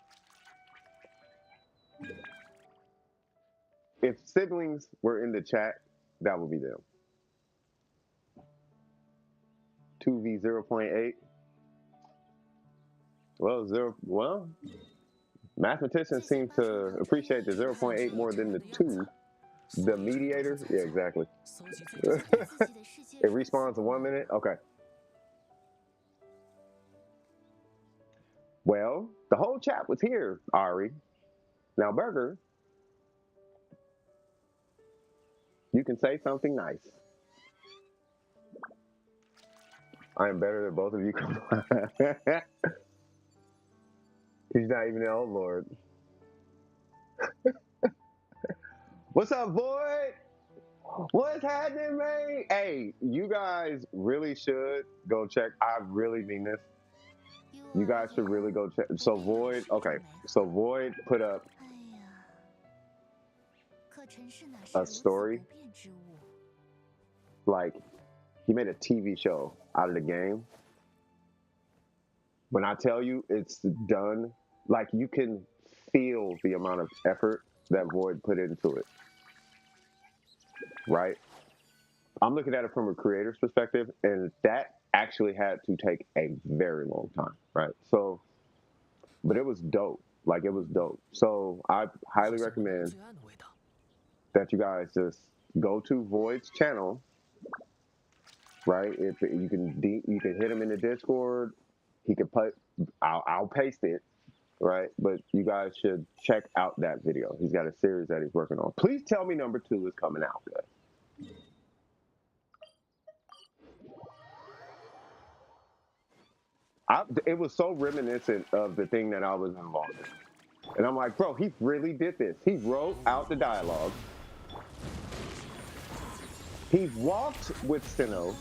If siblings were in the chat, that would be them. 2v 0.8. Well, mathematicians seem to appreciate the 0.8 more than the 2. The mediator? Yeah, exactly. It respawns in 1 minute? Okay. Well, the whole chat was here, Ari. Now, Burger, you can say something nice. I am better than both of you combined. He's not even an old lord. What's up, Void? What's happening, man? Hey, you guys really should go check. I really mean this. You guys should really go check. So Void, okay. So Void put up a story. Like, he made a TV show out of the game. When I tell you it's done, like you can feel the amount of effort that Void put into it. Right? I'm looking at it from a creator's perspective, and that actually had to take a very long time, right? So, but it was dope. Like, it was dope. So I highly recommend that you guys just go to Void's channel, right? If you can hit him in the Discord. He can put. I'll paste it, right? But you guys should check out that video. He's got a series that he's working on. Please tell me number 2 is coming out, guys. It was so reminiscent of the thing that I was involved in. And I'm like, bro, he really did this. He wrote out the dialogue. He walked with Sinnoh.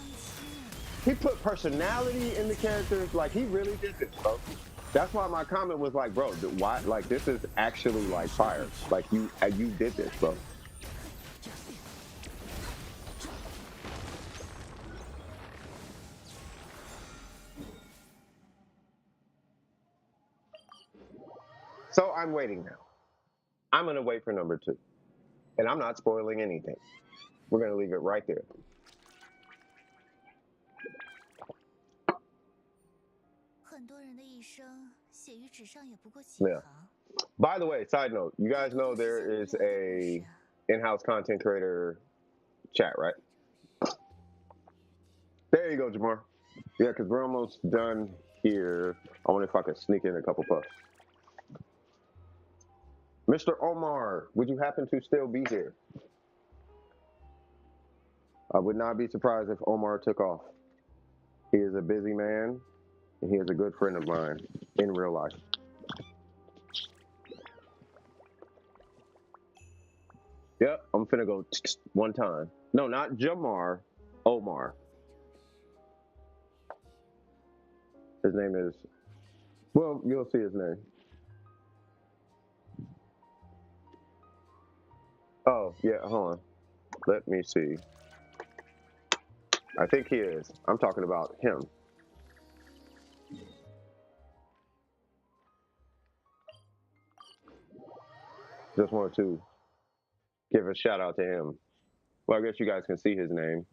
He put personality in the characters. Like, he really did this, bro. That's why my comment was like, bro, why? Like, this is actually like fire. Like, you did this, bro. So I'm waiting now. I'm gonna wait for number 2, and I'm not spoiling anything. We're gonna leave it right there. Yeah. By the way, side note, you guys know there is a in-house content creator chat, right? There you go, Jamar. Yeah, because we're almost done here. I wonder if I could sneak in a couple puffs. Mr. Omar, would you happen to still be here? I would not be surprised if Omar took off. He is a busy man, and he is a good friend of mine in real life. Yep, I'm finna go one time. No, not Jamar, Omar. His name is, well, you'll see his name. Oh, yeah, hold on. Let me see. I think he is. I'm talking about him. Just wanted to give a shout out to him. Well, I guess you guys can see his name.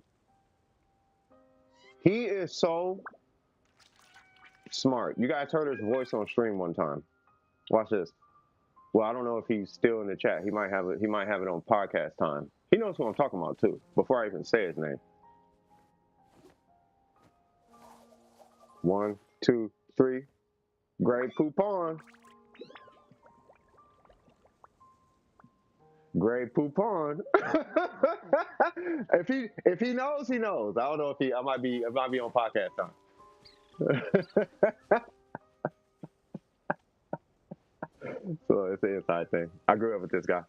He is so smart. You guys heard his voice on stream one time. Watch this. Well, I don't know if he's still in the chat. He might have it. He might have it on podcast time. He knows who I'm talking about too. Before I even say his name. 1, 2, 3. Grey Poupon. Grey Poupon. if he knows, he knows. I don't know if I might be on podcast time. So it's an inside thing. I grew up with this guy.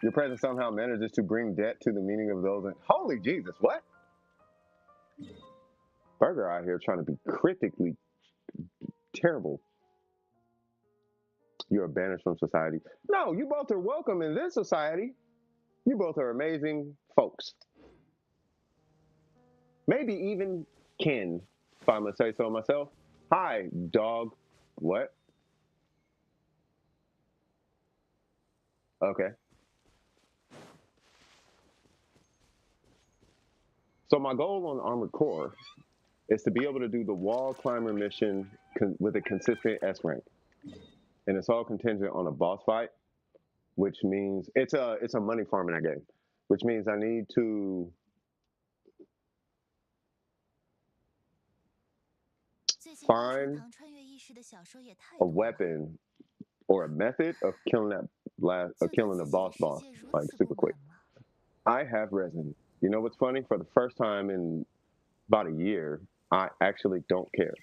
Your presence somehow manages to bring debt to the meaning of those. Holy Jesus, what? Burger out here trying to be critically terrible. You're banished from society. No, you both are welcome in this society. You both are amazing folks. Maybe even kin, if I'm gonna say so myself. Hi, dog. What? Okay. So my goal on Armored Core is to be able to do the wall climber mission with a consistent S rank. And it's all contingent on a boss fight, which means it's a money farm in that game, which means I need to find a weapon or a method of killing the boss like super quick. I have resin. You know what's funny? For the first time in about a year, I actually don't care,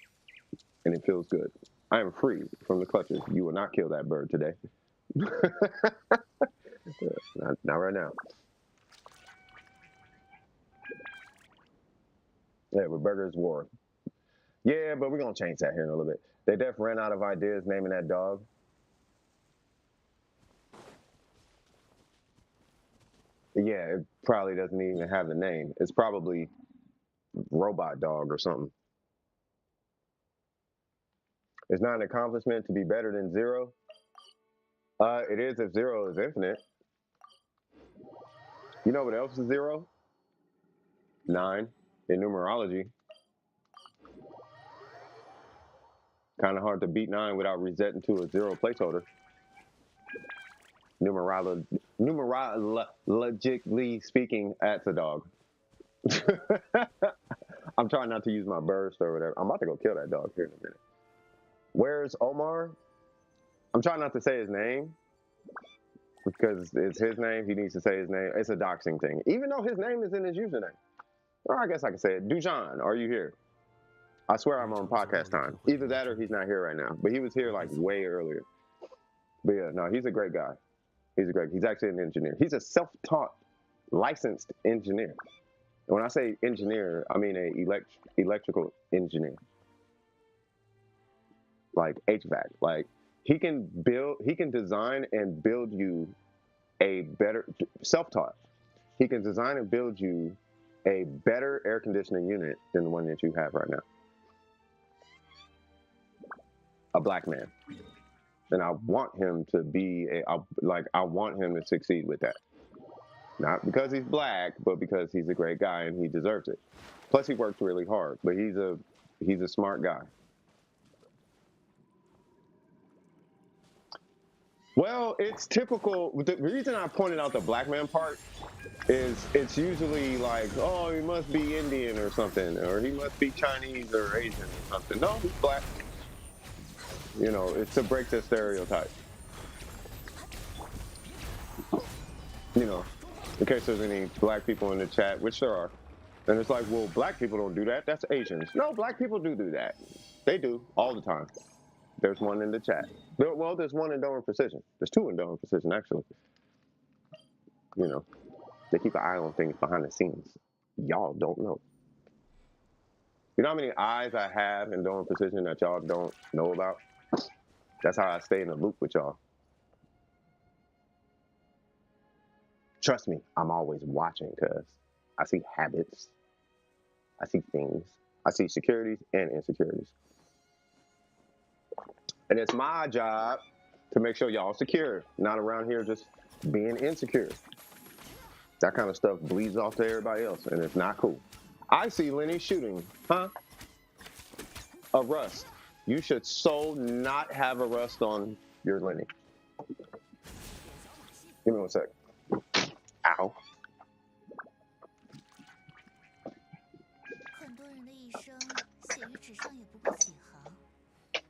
and it feels good. I am free from the clutches. You will not kill that bird today. not right now. Yeah, with Burger's War. Yeah, but we're gonna change that here in a little bit. They definitely ran out of ideas naming that dog. Yeah, it probably doesn't even have a name. It's probably Robot Dog or something. It's not an accomplishment to be better than 0. It is if 0 is infinite. You know what else is 0? 9 in numerology. Kind of hard to beat 9 without resetting to a 0 placeholder. Numerologically speaking, that's a dog. I'm trying not to use my burst or whatever. I'm about to go kill that dog here in a minute. Where's Omar? I'm trying not to say his name because it's his name. He needs to say his name. It's a doxing thing, even though his name is in his username. Or I guess I can say it. Dujan, are you here? I swear I'm on podcast time. Either that or he's not here right now. But he was here like way earlier. But yeah, no, he's a great guy. He's actually an engineer. He's a self-taught, licensed engineer. And when I say engineer, I mean a electrical engineer. Like HVAC. Like he can design and build you a better, self-taught. He can design and build you a better air conditioning unit than the one that you have right now. A black man. And I want him to be I want him to succeed with that. Not because he's black, but because he's a great guy and he deserves it. Plus, he worked really hard, but he's a smart guy. Well, it's typical. The reason I pointed out the black man part is it's usually like, oh, he must be Indian or something, or he must be Chinese or Asian or something. No, he's black. You know, it's to break the stereotype. You know, in case there's any black people in the chat, which there are. And it's like, well, black people don't do that. That's Asians. No, black people do that. They do all the time. There's one in the chat. Well, there's one in Doing Precision. There's two in Doing Precision, actually. You know, they keep an eye on things behind the scenes. Y'all don't know. You know how many eyes I have in Doing Precision that y'all don't know about? That's how I stay in the loop with y'all. Trust me, I'm always watching because I see habits. I see things. I see securities and insecurities. And it's my job to make sure y'all secure, not around here just being insecure. That kind of stuff bleeds off to everybody else, and it's not cool. I see Lenny shooting, huh? A rust. You should so not have a rust on your Lenny. Give me 1 sec. Ow. 很多人的一生写于纸上也不过几行，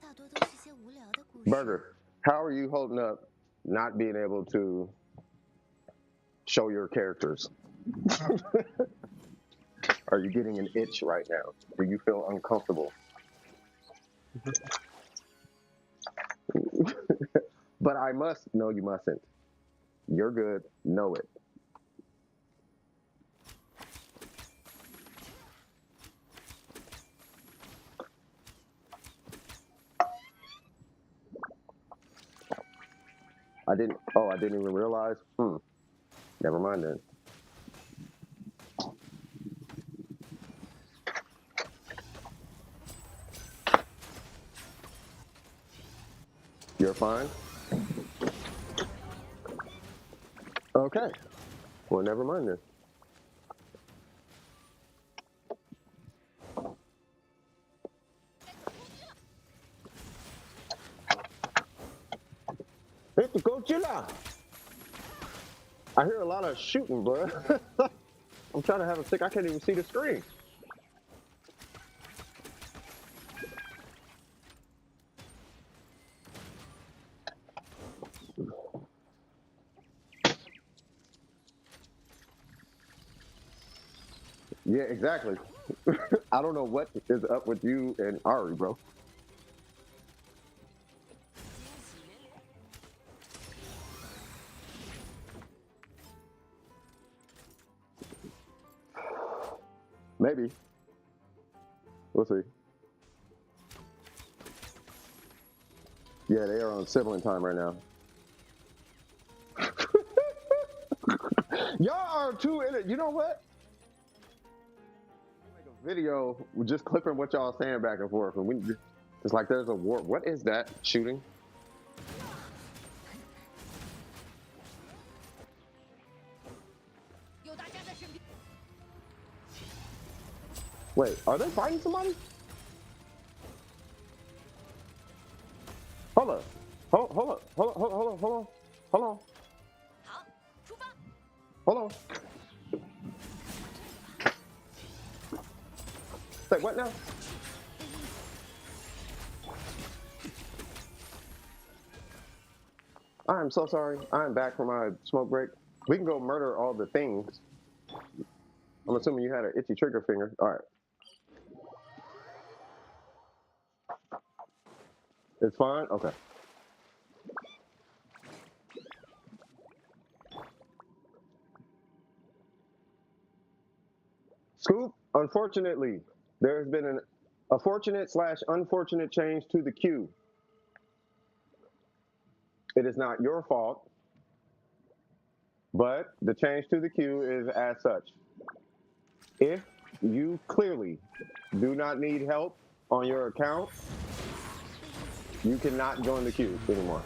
大多都是些无聊的故事。 Burger, how are you holding up not being able to show your characters? Are you getting an itch right now? Do you feel uncomfortable? But I must. No, you mustn't. You're good. Know it. I didn't even realize. Never mind then. You're fine? Okay. Well, never mind then. It's the Godzilla. I hear a lot of shooting, bro. I'm trying to have a stick. I can't even see the screen. Yeah, exactly. I don't know what is up with you and Ari, bro. Maybe. We'll see. Yeah, they are on sibling time right now. Y'all are too in it. You know what? Make a video with just clipping what y'all saying back and forth, and we it's like there's a war. What is that shooting? Wait, are they fighting somebody? Hold up. Hold on. Hold on. Say what now? I'm so sorry. I'm back from my smoke break. We can go murder all the things. I'm assuming you had an itchy trigger finger. All right. It's fine? Okay. Scoop, unfortunately, there has been a fortunate/unfortunate change to the queue. It is not your fault, but the change to the queue is as such. If you clearly do not need help on your account, you cannot join the queue anymore.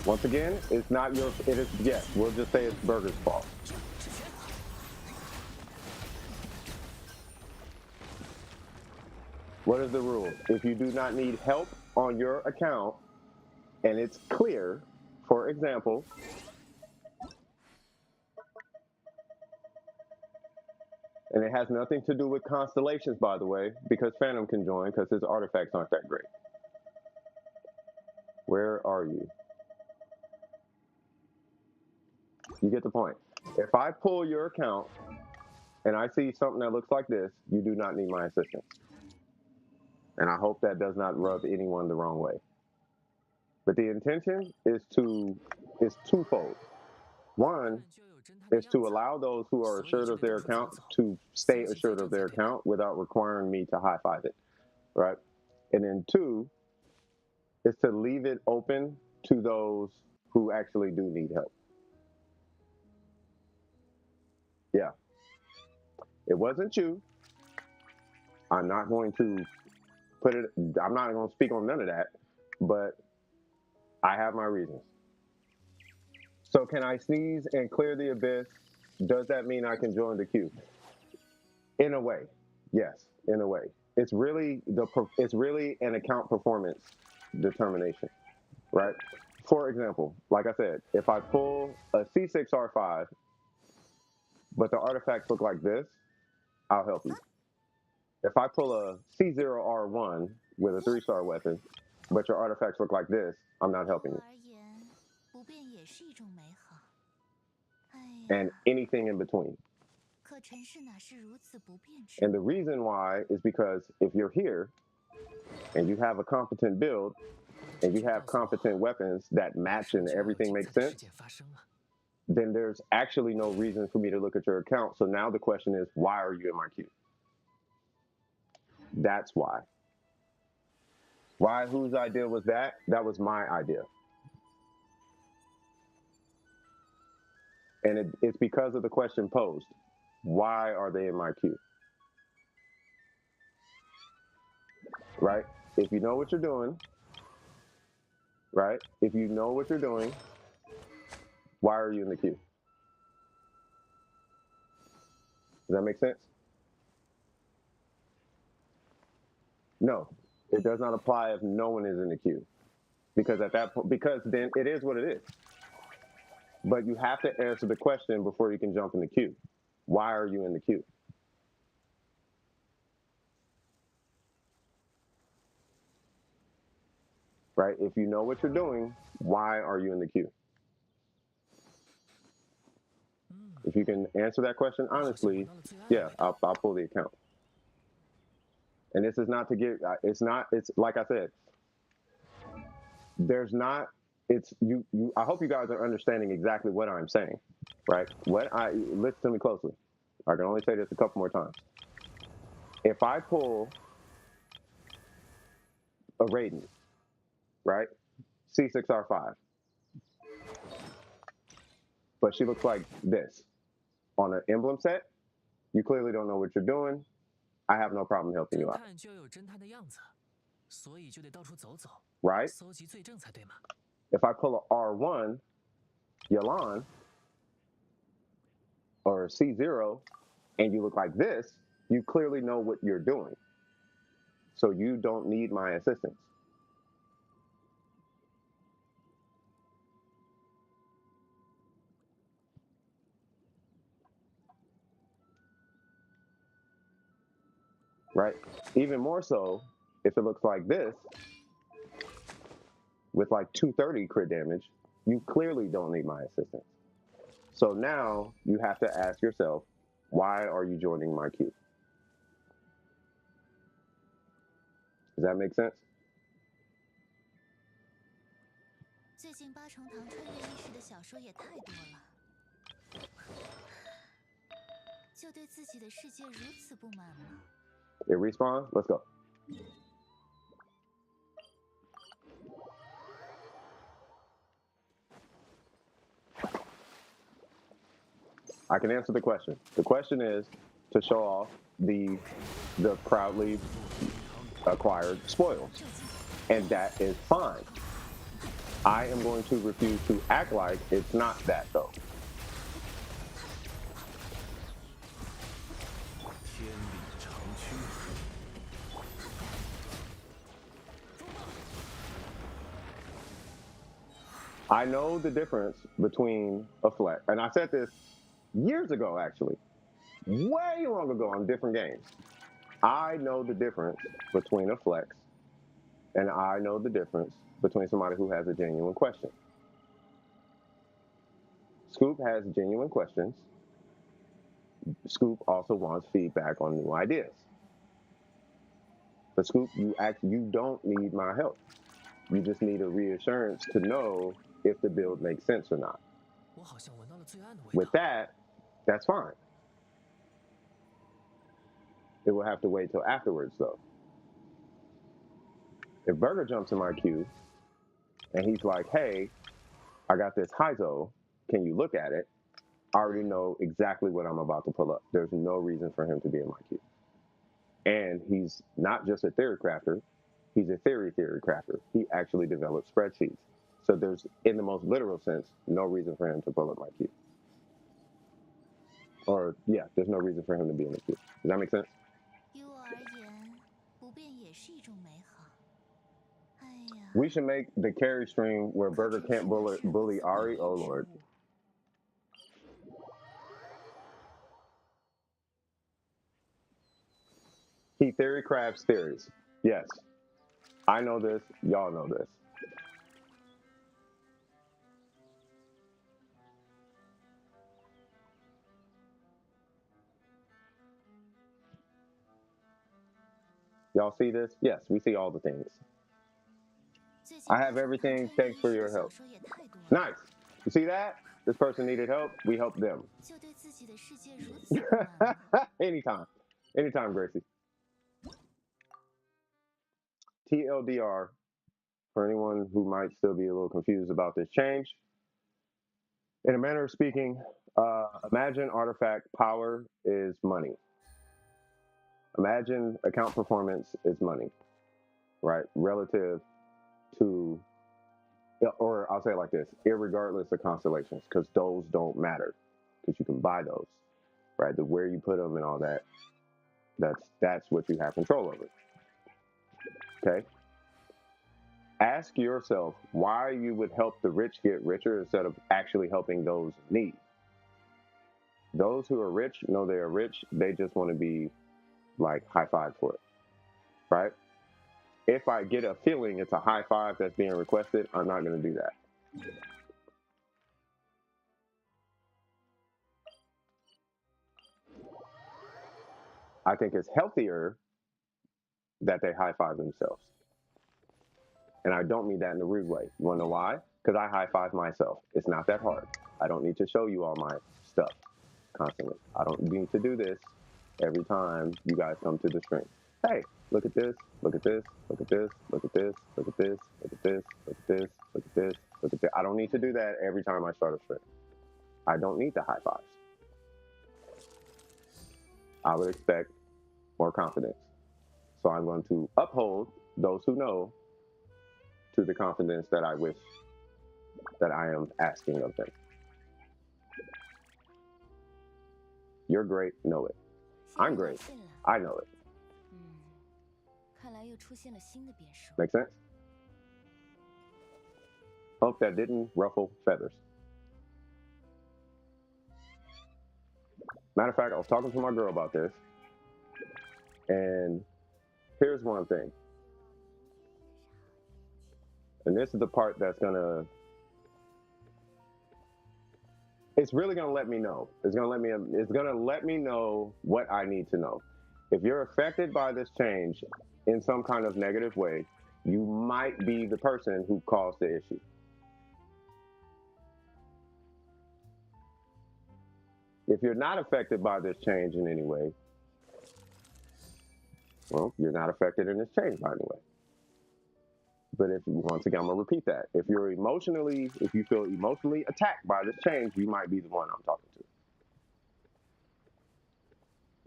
Once again, it's not your. It is yes. We'll just say it's Burger's fault. What is the rule? If you do not need help on your account, and it's clear, for example, and it has nothing to do with constellations, by the way, because Phantom can join because his artifacts aren't that great. Where are you? You get the point. If I pull your account and I see something that looks like this, you do not need my assistance. And I hope that does not rub anyone the wrong way. But the intention is twofold. One is to allow those who are assured of their account to stay assured of their account without requiring me to high-five it, right? And then two is to leave it open to those who actually do need help. Yeah. It wasn't you. I'm not going to I'm not going to speak on none of that, but I have my reasons. So can I sneeze and clear the abyss? Does that mean I can join the queue? In a way, yes, in a way. It's really an account performance determination, right? For example, like I said, if I pull a C6R5, but the artifacts look like this, I'll help you. If I pull a C0R1 with a 3-star weapon, but your artifacts look like this, I'm not helping you. And anything in between. And the reason why is because if you're here and you have a competent build and you have competent weapons that match and everything makes sense, then there's actually no reason for me to look at your account. So now the question is, why are you in my queue? That's why. Why, whose idea was that? That was my idea. And it's because of the question posed. Why are they in my queue? Right? If you know what you're doing, right? If you know what you're doing, why are you in the queue? Does that make sense? No, it does not apply if no one is in the queue. Because at that point, because then it is what it is. But you have to answer the question before you can jump in the queue. Why are you in the queue? Right? If you know what you're doing, why are you in the queue? If you can answer that question honestly, yeah, I'll pull the account. And this is not to get, it's like I said, there's not, I hope you guys are understanding exactly what I'm saying, right? Listen to me closely. I can only say this a couple more times. If I pull a Raiden, right? C6R5, but she looks like this on an emblem set, you clearly don't know what you're doing. I have no problem helping you out. Right? If I pull a R1, Yalan, or a C0, and you look like this, you clearly know what you're doing. So you don't need my assistance. Right? Even more so, if it looks like this, with like 230 crit damage, you clearly don't need my assistance. So now you have to ask yourself, why are you joining my queue? Does that make sense? 最近八重堂穿越历史的小说也太多了，就对自己的世界如此不满吗？ It respawns? Let's go. I can answer the question. The question is to show off the proudly acquired spoils. And that is fine. I am going to refuse to act like it's not that, though. 天理长驱。 I know the difference between a flex, and I said this years ago, actually, way long ago on different games. I know the difference between a flex, and I know the difference between somebody who has a genuine question. Scoop has genuine questions. Scoop also wants feedback on new ideas. But Scoop, you don't need my help. You just need a reassurance to know if the build makes sense or not. 我好像闻到了罪案的味 With 道。 that, that's fine. It will have to wait till afterwards, though. If Burger jumps in my queue and he's like, hey, I got this Hyzo, can you look at it? I already know exactly what I'm about to pull up. There's no reason for him to be in my queue. And he's not just a theory crafter, he's a theory crafter. He actually develops spreadsheets. So there's, in the most literal sense, no reason for him to pull up my queue. Or, yeah, there's no reason for him to be in the queue. Does that make sense? 于我而言，不变也是一种美好。哎呀， We should make the carry stream where Burger can't bully Ari. Oh, Lord. He theory crafts theories. Yes. I know this. Y'all know this. Y'all see this? Yes, we see all the things. 最近 I have 各种 everything. 谈 Thanks 穿 for 越 your 艺术小 help. 说也太多了， Nice. You see that? This person needed help. We helped them. 就对自己的世界如此不满吗？ Anytime. Anytime, Gracie. TLDR, for anyone who might still be a little confused about this change. In a manner of speaking, imagine artifact power is money. Imagine account performance is money, right? Relative to, or I'll say it like this, irregardless of constellations, because those don't matter, because you can buy those, right? The where you put them and all that, that's what you have control over. Okay? Ask yourself why you would help the rich get richer instead of actually helping those in need. Those who are rich know they are rich. They just want to be like high five for it, right? If I get a feeling it's a high five that's being requested, I'm not going to do that. I think it's healthier that they high five themselves. And I don't mean that in a rude way. You want to know why? Because I high five myself. It's not that hard. I don't need to show you all my stuff constantly. I don't need to do this every time you guys come to the stream. Hey, look at this, look at this, look at this, look at this, look at this, look at this, look at this, look at this, look at this. I don't need to do that every time I start a stream. I don't need the high fives. I would expect more confidence. So I'm going to uphold those who know to the confidence that I wish that I am asking of them. You're great, know it. 现 I'm 在 great, 信了， I know it. 看来又出现了新的变数。 Make sense? Hope that didn't ruffle feathers. Matter of fact, I was talking to my girl about this, and here's one thing. And this is the part that's gonna, it's really gonna let me know. It's gonna let me know what I need to know. If you're affected by this change in some kind of negative way, you might be the person who caused the issue. If you're not affected by this change in any way, well, you're not affected in this change by any way. But if, once again, I'm gonna repeat that. If you feel emotionally attacked by this change, you might be the one I'm talking to.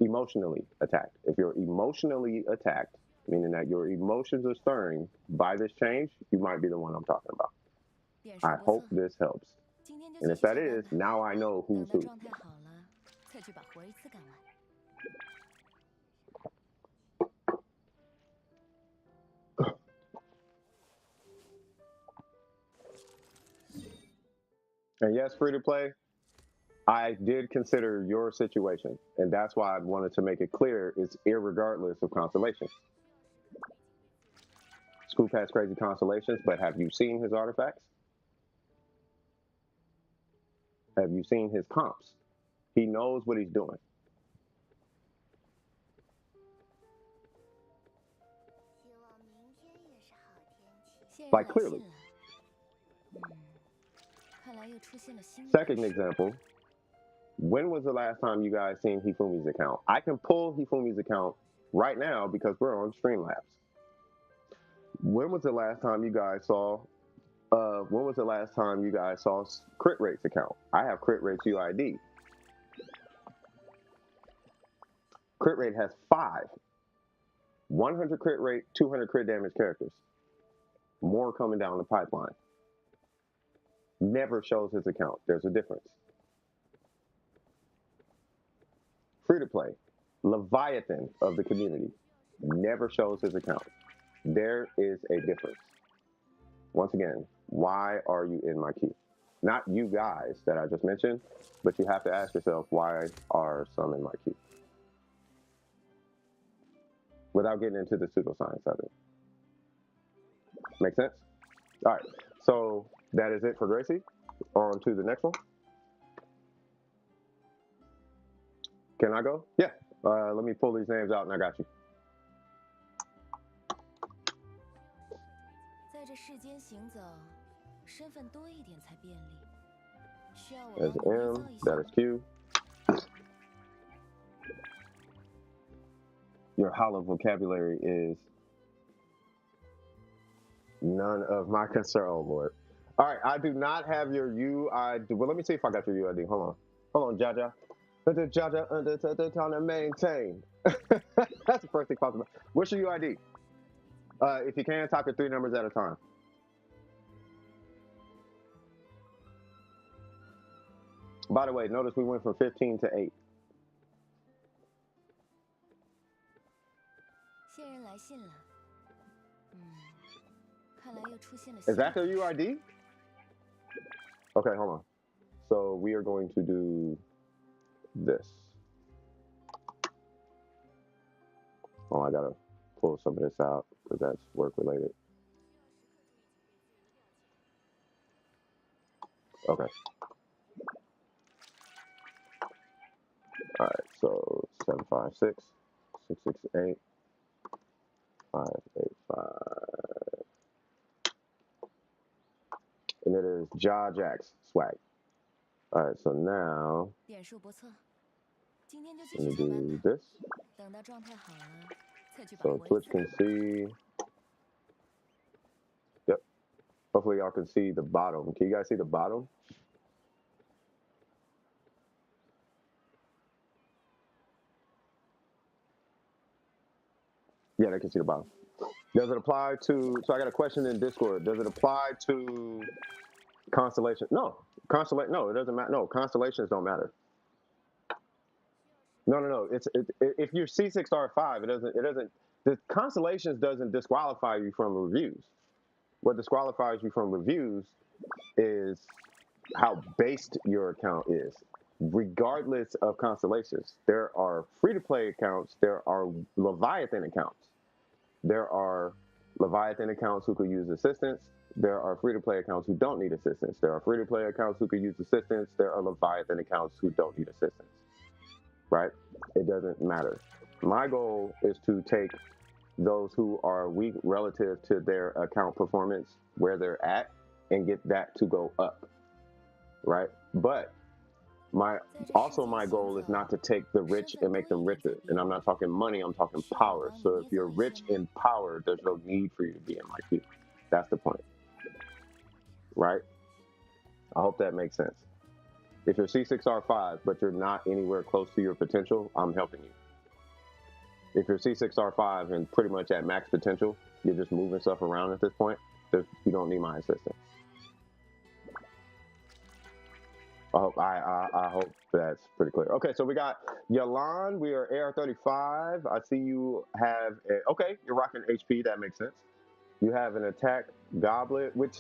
Emotionally attacked. If you're emotionally attacked, meaning that your emotions are stirring by this change, you might be the one I'm talking about. 点数 I 不 hope 错， this helps. 今天就 And 继 if 续 that 上班 is, 吧。 now I know 等 who's 到 who. 状态好了，再去把活儿一次干完。And yes, free to play, I did consider your situation. And that's why I wanted to make it clear it's irregardless of constellations. Scoop has crazy constellations, but have you seen his artifacts? Have you seen his comps? He knows what he's doing. Like clearly. 看来又出现了新的 Second example, when was the last time you guys seen Hifumi's account? I can pull Hifumi's account right now because we're on Streamlabs. When was the last time you guys saw Crit Rate's account? I have Crit Rate's UID. Crit Rate has 5. 100 crit rate, 200 crit damage characters. More coming down the pipeline. Never shows his account. There's a difference. Free to play. Leviathan of the community. Never shows his account. There is a difference. Once again, why are you in my queue? Not you guys that I just mentioned, but you have to ask yourself, why are some in my queue? Without getting into the pseudoscience of it. Make sense? All right, so that is it for Gracie. On to the next one. Can I go? Yeah. Let me pull these names out and I got you. 在这世间行走，身份多一点才便利。需要我 That's 帮你微 M, 造一下 that 吗 is Q. Your hollow vocabulary is none of my concern. Oh, Lord. All right, I do not have your UID. Well, let me see if I got your UID. Hold on, Jaja. Jaja, trying to maintain. That's the first thing possible. What's your UID? If you can, type it 3 numbers at a time. By the way, notice we went from 15 to 8. 线人来信了。看来又出现了 Is 新 that 的 their 故事 UID? Okay, hold on. So we are going to do this. Oh, I gotta pull some of this out because that's work related. Okay. All right, so 756 668 585. And it is Ja Jax swag. All right, so now 点数不错，今天就继 let 续 me 上班 do 吧。 this. 等到状态好了，再去把 So 活儿一 Twitch 次 can 干完。 see. Yep. Hopefully y'all can see the bottom. Can you guys see the bottom? Yeah, they can see the bottom. Does it apply to, so I got a question in Discord. Does it apply to constellation? No. No, it doesn't matter. No, constellations don't matter. No. If you're C6R5, the constellations doesn't disqualify you from reviews. What disqualifies you from reviews is how based your account is. Regardless of constellations, there are free-to-play accounts, there are Leviathan accounts. There are Leviathan accounts who could use assistance. There are free-to-play accounts who don't need assistance. There are free-to-play accounts who could use assistance. There are Leviathan accounts who don't need assistance. Right? It doesn't matter. My goal is to take those who are weak relative to their account performance, where they're at, and get that to go up. Right? But my goal is not to take the rich and make them richer. And I'm not talking money, I'm talking power. So if you're rich in power, there's no need for you to be in my queue. That's the point. Right? I hope that makes sense. If you're C6R5, but you're not anywhere close to your potential, I'm helping you. If you're C6R5 and pretty much at max potential, you're just moving stuff around at this point, you don't need my assistance. I hope that's pretty clear. Okay, so we got Yalan. We are AR35. I see you have okay. You're rocking HP. That makes sense. You have an attack goblet, which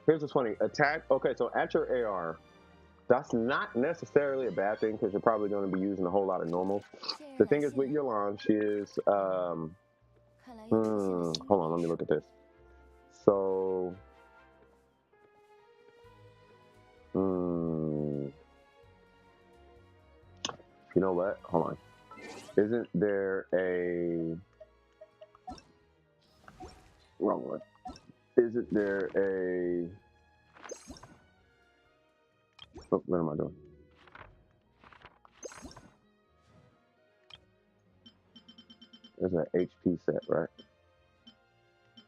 here's what's funny. Attack. Okay, so at your AR, that's not necessarily a bad thing because you're probably going to be using a whole lot of normals. The thing is with Yalan, she is. Hold on, let me look at this. So, you know what? Hold on. Isn't there a wrong one? Isn't there a? Oh, what am I doing? There's an HP set, right?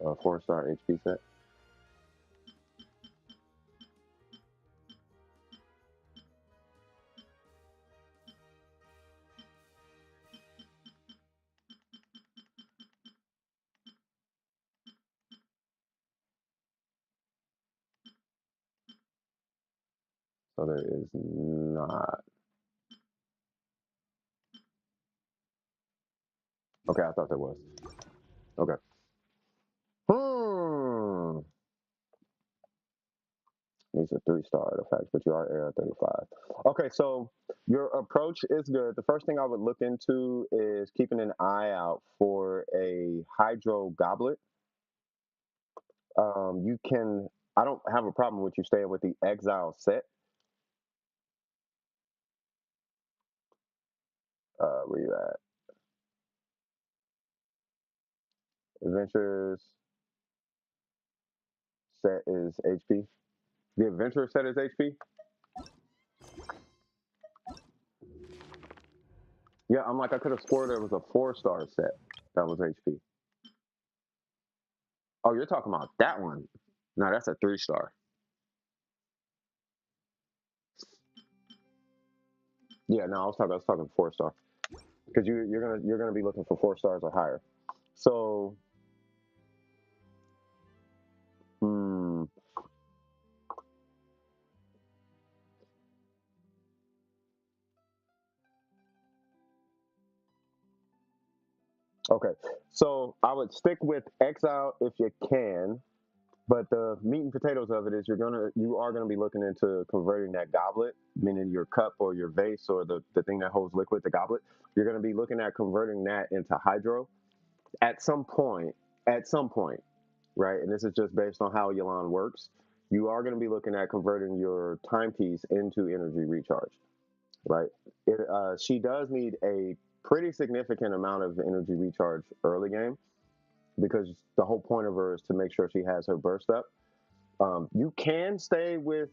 A 4-star HP set. So there is not. Okay, I thought there was. Okay. Hmm. These are 3-star artifacts, but you are AR35. Okay, so your approach is good. The first thing I would look into is keeping an eye out for a hydro goblet. You can. I don't have a problem with you staying with the exile set. Where you at? Adventures set is HP. The adventurer set is HP. Yeah, I'm like I could have swore there was a 4-star set that was HP. Oh, you're talking about that one? No, that's a 3-star. Yeah, no, I was talking 4-star because you're gonna be looking for 4 stars or higher. So, hmm, okay. So I would stick with exile if you can, but the meat and potatoes of it is you are gonna be looking into converting that goblet, meaning your cup or your vase or the thing that holds liquid, the goblet. You're gonna be looking at converting that into hydro at some point. At some point, right? And this is just based on how Yalan works. You are going to be looking at converting your timepiece into energy recharge, right? She does need a pretty significant amount of energy recharge early game because the whole point of her is to make sure she has her burst up. You can stay with,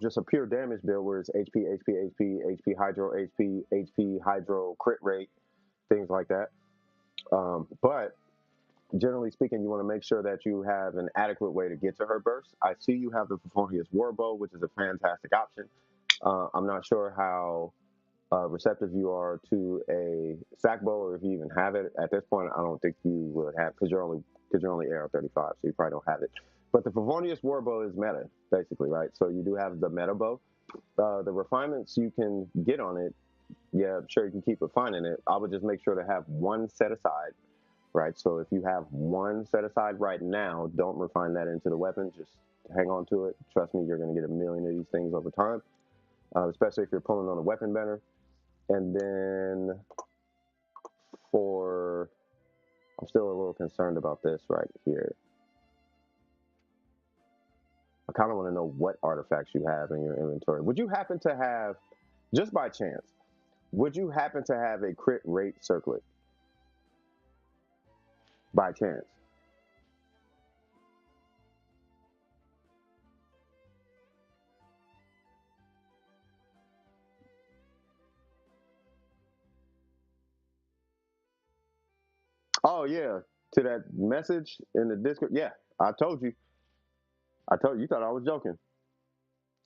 just a pure damage build where it's HP, HP, HP, HP Hydro, HP, HP Hydro crit rate, things like that. But generally speaking, you want to make sure that you have an adequate way to get to her burst. I see you have the Performius Warbow, which is a fantastic option. I'm not sure how receptive you are to a sack bow, or if you even have it at this point. I don't think you would have because you're only AR35, so you probably don't have it. But the Performius Warbow is meta, basically, right? So you do have the meta bow. The refinements you can get on it, yeah, sure you can keep refining it. I would just make sure to have one set aside, right? So if you have one set aside right now, don't refine that into the weapon. Just hang on to it. Trust me, you're going to get a million of these things over time, especially if you're pulling on a weapon banner. And then I'm still a little concerned about this right here. I kind of want to know what artifacts you have in your inventory. Would you happen to have, just by chance, would you happen to have a crit rate circlet by chance? Oh yeah, to that message in the Discord. Yeah, I told you. I told you. You thought I was joking.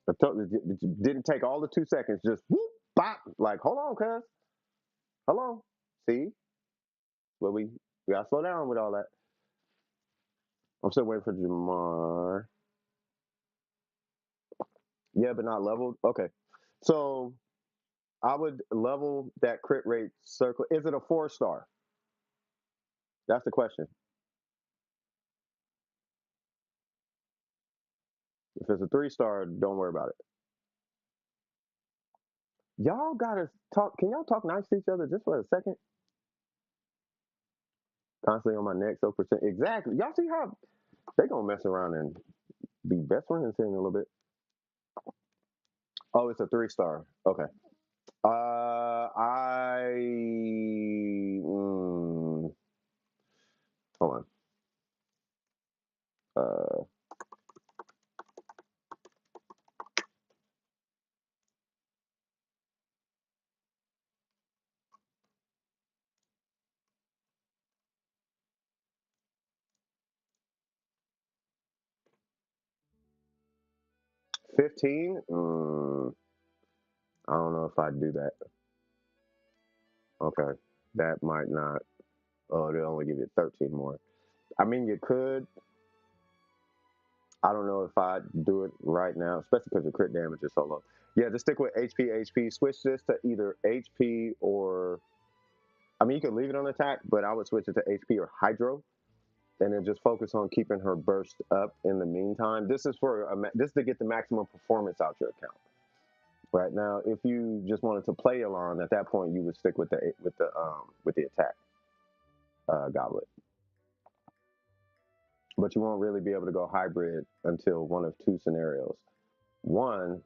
I told you. It didn't take all the 2 seconds. Just whoop, bop. Like, hold on, cuz. Hello. See, well, we gotta slow down with all that. I'm still waiting for Jamar. Yeah, but not leveled. Okay, so I would level that crit rate circle. Is it a 4-star? That's the question. If it's a 3-star, don't worry about it. Y'all gotta talk. Can y'all talk nice to each other just for a second? Constantly on my neck, so percent. Exactly. Y'all see how they gonna mess around and be best friends in a little bit. Oh, it's a 3-star. Okay. I hold on. 15. I don't know if I'd do that. Okay, that might not. Oh, they'll only give you 13 more. I mean, you could. I don't know if I'd do it right now, especially because your crit damage is so low. Yeah, just stick with HP. Switch this to either HP or. I mean, you could leave it on attack, but I would switch it to HP or Hydro, and then just focus on keeping her burst up in the meantime. This is this is to get the maximum performance out your account. Right now, if you just wanted to play Elon, at that point you would stick with the attack goblet. But you won't really be able to go hybrid until one of two scenarios. One,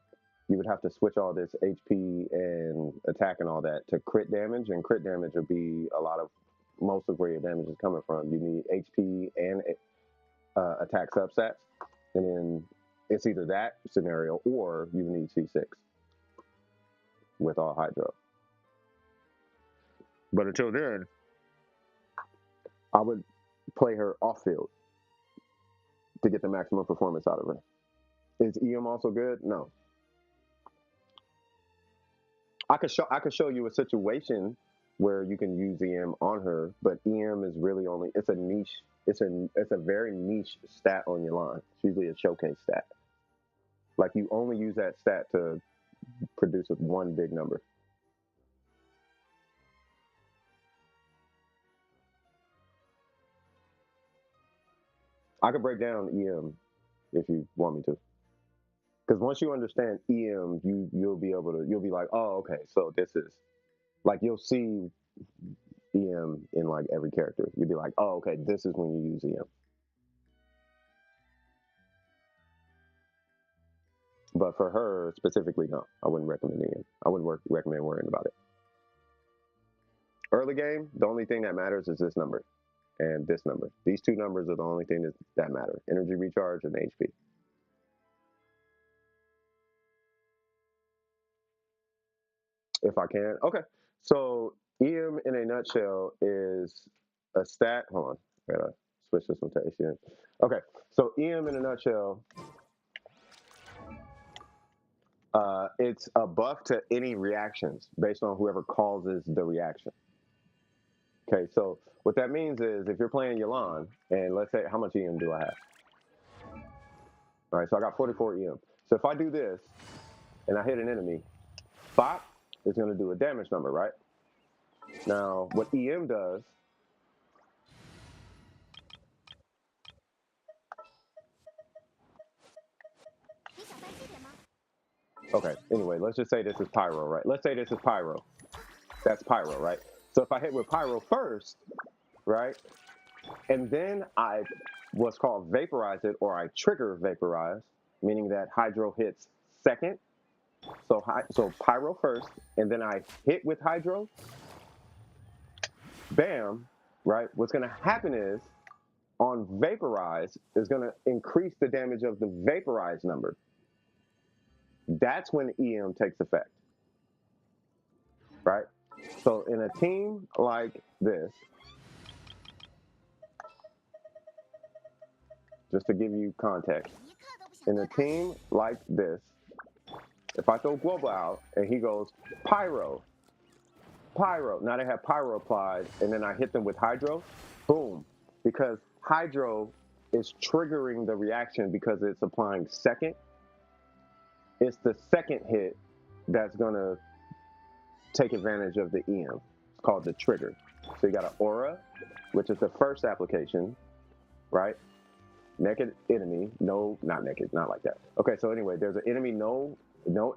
you would have to switch all this HP and attack and all that to crit damage, and crit damage would be most of where your damage is coming from. You need HP and attack substats, and then it's either that scenario or you need C6 with all Hydro. But until then, I would play her off field to get the maximum performance out of her. Is EM also good? No. I could show you a situation where you can use EM on her, but EM is really only it's a niche. It's a very niche stat on your line. It's usually a showcase stat. Like you only use that stat to produce one big number. I could break down EM if you want me to. Because once you understand EM, you'll be like, oh, okay, so this is like you'll see EM in like every character. You'll be like, oh, okay, this is when you use EM. But for her specifically, no, I wouldn't recommend EM. I wouldn't recommend worrying about it. Early game, the only thing that matters is this number and this number. These two numbers are the only thing that matter: energy recharge and HP. If I can. Okay. So EM in a nutshell is a stat. Hold on. I gotta switch this one to HCN. Okay. So EM in a nutshell, it's a buff to any reactions based on whoever causes the reaction. Okay. So what that means is if you're playing Yelan, and let's say, how much EM do I have? All right. So I got 44 EM. So if I do this and I hit an enemy, Bop is going to do a damage number, right? Now, what EM does. Okay, anyway, let's just say this is Pyro, right? Let's say this is Pyro. That's Pyro, right? So if I hit with Pyro first, right? And then I what's called vaporize it, or I trigger vaporize, meaning that Hydro hits second. So Pyro first, and then I hit with Hydro. Bam, right? What's going to happen is on vaporize is going to increase the damage of the vaporize number. That's when EM takes effect, right? So in a team like this, just to give you context, in a team like this, if I throw Global out and he goes Pyro, now they have Pyro applied, and then I hit them with Hydro, boom, because Hydro is triggering the reaction because it's applying second. it's the second hit that's gonna take advantage of the EM. It's called the trigger. So you got an aura, which is the first application, right? Naked enemy, no, not naked, not like that. Okay, so anyway, there's an enemy, no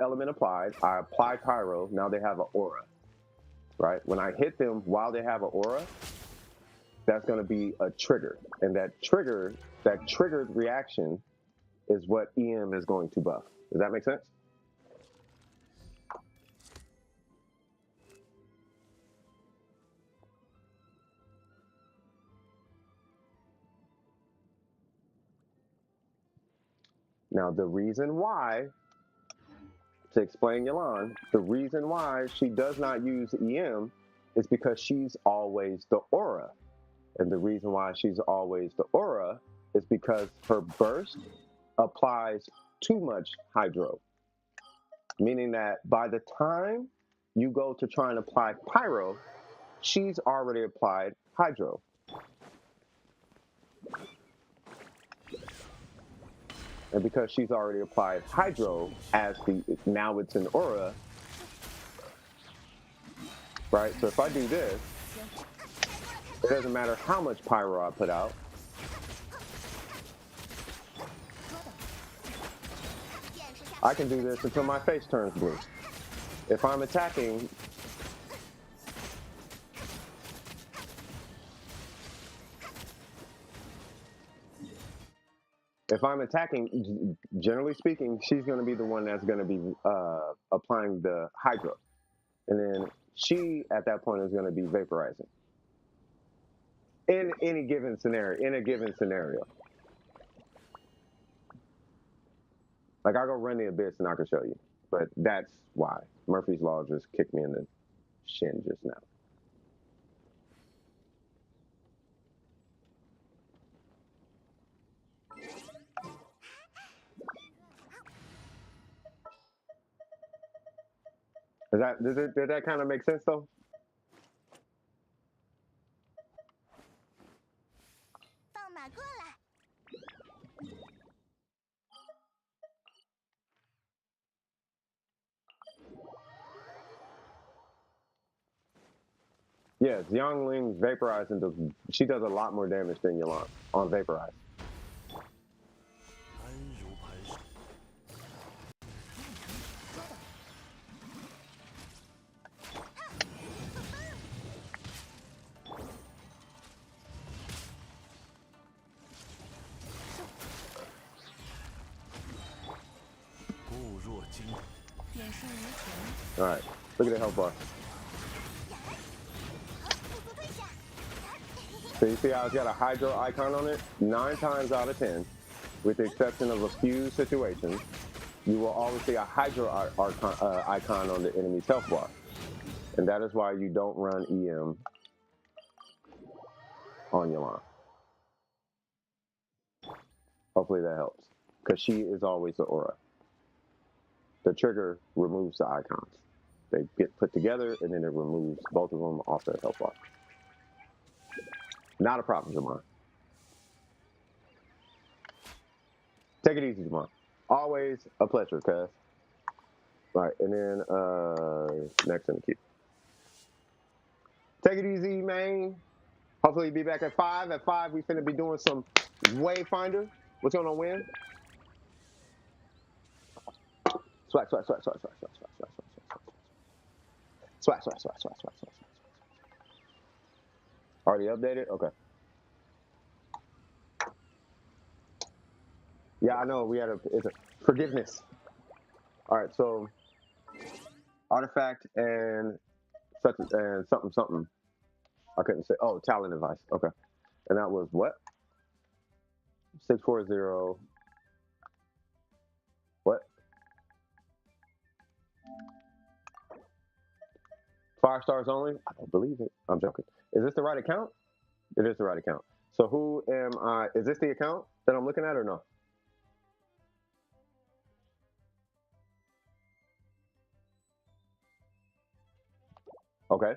element applied. I apply pyro, now they have an aura, right? When I hit them while they have an aura, that's going to be a trigger, and that triggered reaction is what EM is going to buff. Does that make sense? Now, the reason why, to explain Yalan, the reason why she does not use EM is because she's always the aura. And the reason why she's always the aura is because her burst applies too much hydro. Meaning that by the time you go to try and apply pyro, she's already applied hydro. And because she's already applied hydro now it's an aura, right? So if I do this, it doesn't matter how much pyro I put out. I can do this until my face turns blue. If I'm attacking, generally speaking, she's going to be the one that's going to be applying the hydro. And then she, at that point, is going to be vaporizing. In a given scenario. Like, I'll go run the abyss and I can show you. But that's why. Murphy's Law just kicked me in the shin just now. Did that kind of make sense, though? Yeah, Xiangling vaporizing she does a lot more damage than Yalan on vaporize. All right, look at the health bar. So you see how it's got a hydro icon on it? 9 times out of 10, with the exception of a few situations, you will always see a hydro icon on the enemy's health bar. And that is why you don't run EM on Yalan. Hopefully that helps. Because she is always the aura. The trigger removes the icons. They get put together and then it removes both of them off their health bar. Not a problem, Jamon. Take it easy, Jamon. Always a pleasure, cuz. All right, and then next in the queue. Take it easy, man. Hopefully be back at 5. At 5, we finna be doing some Wayfinder. What's going on, Win? Swag, swag, swag, swag, swag, swag, swag, swag, swag, swag, swag, swag, swag, swag, swag, swag. Already updated? Okay. Yeah, I know. It's a forgiveness. All right, so artifact and something. I couldn't say. Oh, talent advice. Okay, and that was what? 640. What? 5 stars only? I don't believe it. I'm joking. Is this the right account? It is the right account. So who am I? Is this the account that I'm looking at or no? Okay.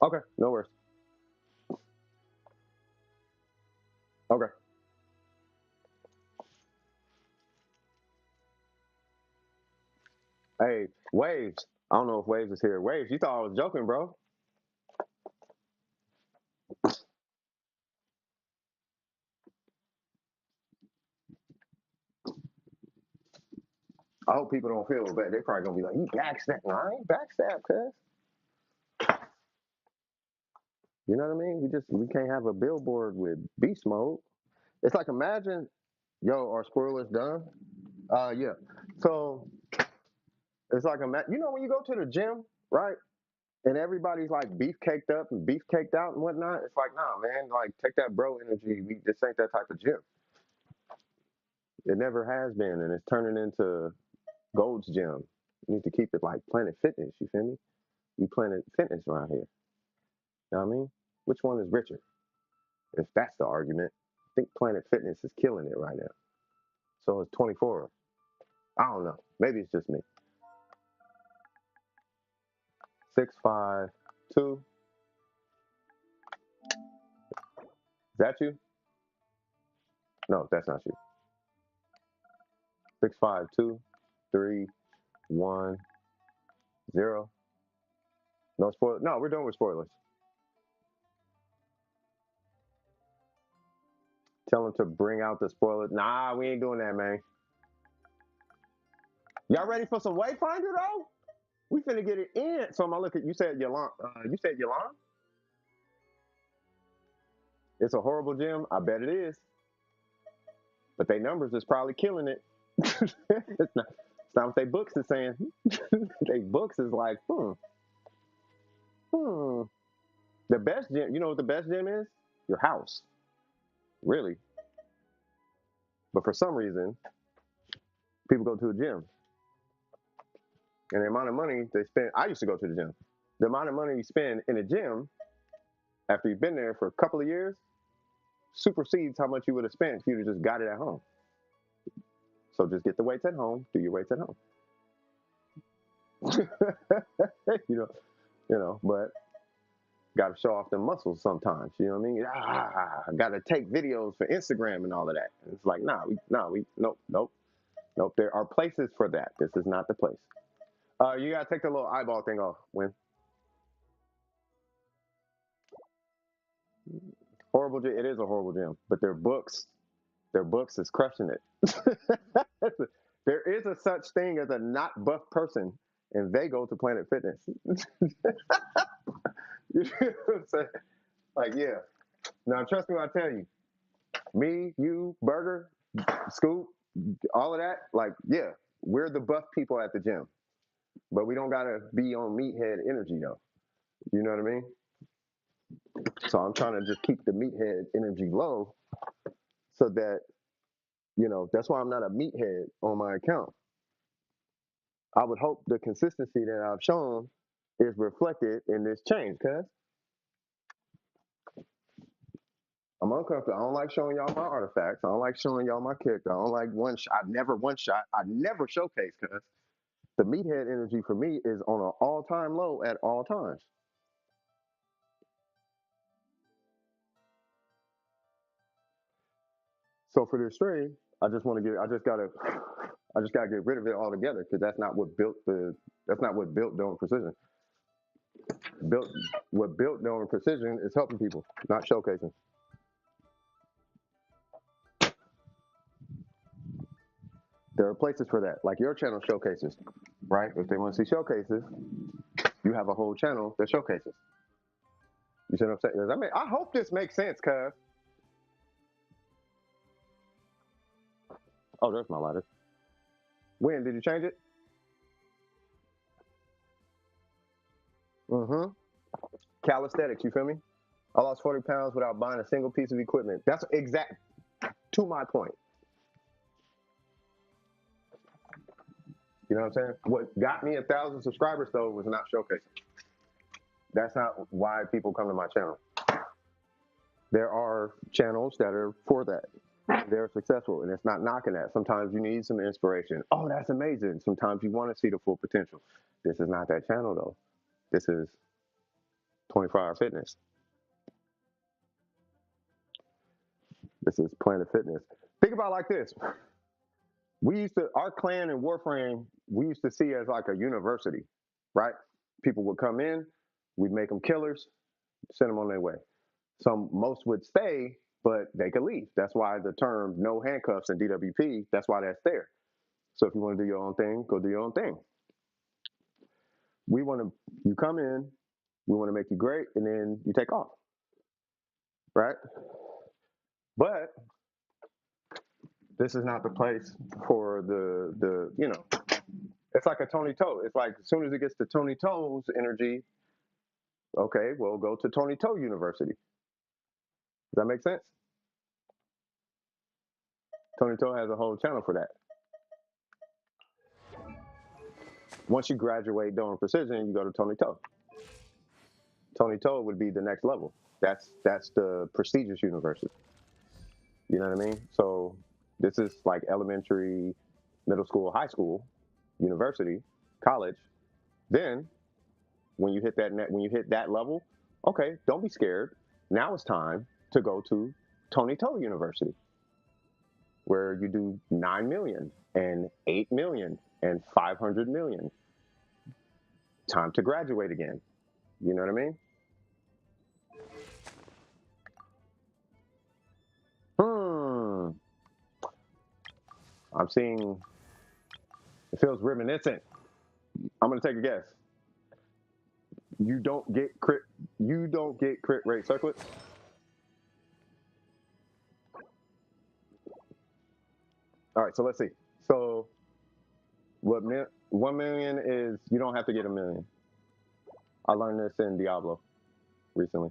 Okay, no worries. Okay. Hey, Waves. I don't know if Waves is here. Waves, you thought I was joking, bro. I hope people don't feel bad. They probably gonna be like, you backstab. No, I ain't backstab, cuz. You know what I mean? We can't have a billboard with beast mode. It's like imagine, yo, are spoilers done? Yeah. So it's like you know when you go to the gym, right? And everybody's like beef caked up and beef caked out and whatnot. It's like, nah, man, like take that bro energy. This ain't that type of gym. It never has been, and it's turning into Gold's Gym. You need to keep it like Planet Fitness. You feel me? We Planet Fitness around here. You know what I mean? Which one is richer? If that's the argument, I think Planet Fitness is killing it right now. So it's 24. I don't know. Maybe it's just me. 652. Is that you? No, that's not you. 652 310. No spoil. No, we're done with spoilers. Tell them to bring out the spoilers. Nah, we ain't doing that, man. Y'all ready for some Wayfinder though? We finna get it in. So I'm gonna look at. You said Yalan. You said Yalan. It's a horrible gym. I bet it is. But they numbers is probably killing it. It's not what they books is saying. They books is like, hmm. The best gym, you know what the best gym is? Your house. Really. But for some reason, people go to a gym. And the amount of money they spend, I used to go to the gym. The amount of money you spend in a gym after you've been there for a couple of years supersedes how much you would have spent if you'd have just got it at home. So just get the weights at home, do your weights at home. But got to show off the muscles sometimes. You know what I mean? Got to take videos for Instagram and all of that. And it's like, nope. There are places for that. This is not the place. You got to take the little eyeball thing off. When horrible gym, it is a horrible gym, but their books is crushing it. There is a such thing as a not buff person, and they go to Planet Fitness. You know what I'm saying? Like, yeah. Now, trust me when I tell you, me, you, Burger, Scoop, all of that, like, yeah, we're the buff people at the gym, but we don't gotta be on meathead energy though. You know what I mean? So I'm trying to just keep the meathead energy low, so that that's why I'm not a meathead on my account. I would hope the consistency that I've shown is reflected in this change, cuz I'm uncomfortable. I don't like showing y'all my artifacts. I don't like showing y'all my character. I don't like one shot. I never one shot. I never showcase, cuz the meathead energy for me is on an all-time low at all times. So for this stream, I just gotta get rid of it altogether because that's not what built doing precision. Built what built doing precision is helping people, not showcasing. There are places for that, like your channel showcases, right? If they want to see showcases, you have a whole channel that showcases. You see what I'm saying? I hope this makes sense, cuz. Oh, there's my lighter. When did you change it? Mm-hmm. Calisthenics, you feel me? I lost 40 pounds without buying a single piece of equipment. That's exact to my point. You know what I'm saying? What got me 1,000 subscribers though was not showcasing. That's not why people come to my channel. There are channels that are for that. They're successful, and it's not knocking that. Sometimes you need some inspiration. Oh, that's amazing. Sometimes you want to see the full potential. This is not that channel though. This is 24-hour fitness. This is Planet Fitness. Think about it like this. Our clan in Warframe, we used to see as like a university, right? People would come in, we'd make them killers, send them on their way. Most would stay, but they could leave. That's why the term no handcuffs in DWP, that's why that's there. So if you want to do your own thing, go do your own thing. You come in, we want to make you great, and then you take off, right? But this is not the place for the it's like a Tony Toe. It's like as soon as it gets to Tony Toe's energy, okay, well, go to Tony Toe University. Does that make sense? Tony Toe has a whole channel for that. Once you graduate doing precision, you go to Tony Toe. Tony Toe would be the next level. That's the prestigious university. You know what I mean? So this is like elementary, middle school, high school, university, college. Then when you hit that level, okay, don't be scared. Now it's time to go to Tony Toe University, where you do 9 million and 8 million and 500 million. Time to graduate again. You know what I mean? I'm seeing, it feels reminiscent. I'm gonna take a guess. You don't get crit rate circlets? All right, so let's see. So what 1 million is, you don't have to get a million. I learned this in Diablo recently.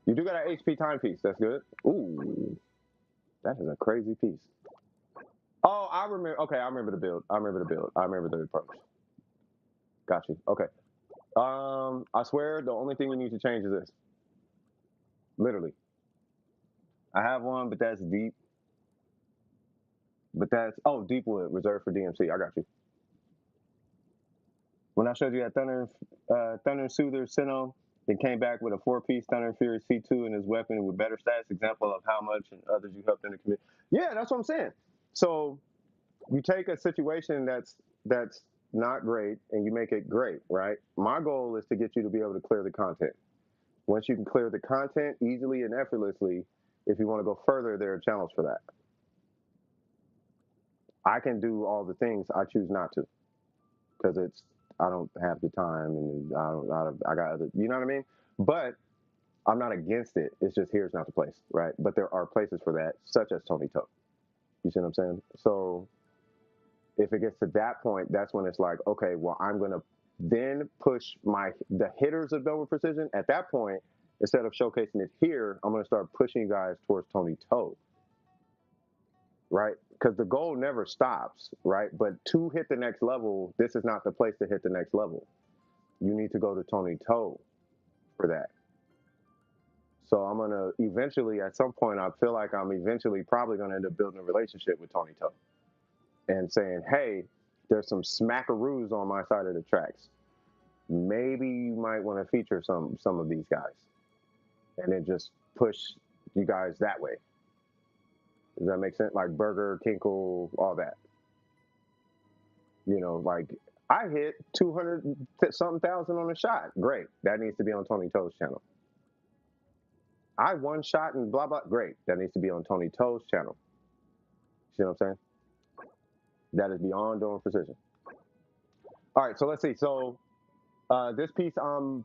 You do got an HP timepiece, that's good. Ooh, that is a crazy piece. Oh, I remember, okay, I remember the build. I remember the approach. Got you, okay. I swear the only thing we need to change is this. Literally. I have one, but that's deep. Oh, deep wood, reserved for DMC. I got you. When I showed you that Thunder Soother Sinnoh, then came back with a 4-piece Thunder and Fury C2 in his weapon with better stats, example of how much and others you helped in the community. Yeah, that's what I'm saying. So you take a situation that's not great and you make it great, right? My goal is to get you to be able to clear the content. Once you can clear the content easily and effortlessly, if you want to go further, there are channels for that. I can do all the things, I choose not to, because I don't have the time and I got other, you know what I mean? But I'm not against it. It's just here's not the place, right? But there are places for that, such as Tony Toe. You see what I'm saying? So if it gets to that point, that's when it's like, okay, well, I'm gonna then push the hitters of Dover Precision. At that point, instead of showcasing it here, I'm gonna start pushing you guys towards Tony Toe, right? Because the goal never stops, right? But to hit the next level, this is not the place to hit the next level. You need to go to Tony Toe for that. So I'm gonna eventually, at some point, I feel like I'm eventually probably gonna end up building a relationship with Tony Toe and saying, hey, there's some smackaroos on my side of the tracks. Maybe you might want to feature some of these guys, and then just push you guys that way. Does that make sense? Like Burger, Kinkle, all that. You know, like I hit 200 something thousand on a shot. Great. That needs to be on Tony Toe's channel. I one shot and blah, blah. Great. That needs to be on Tony Toe's channel. See what I'm saying? That is beyond Dover Precision. All right, so let's see. So this piece, I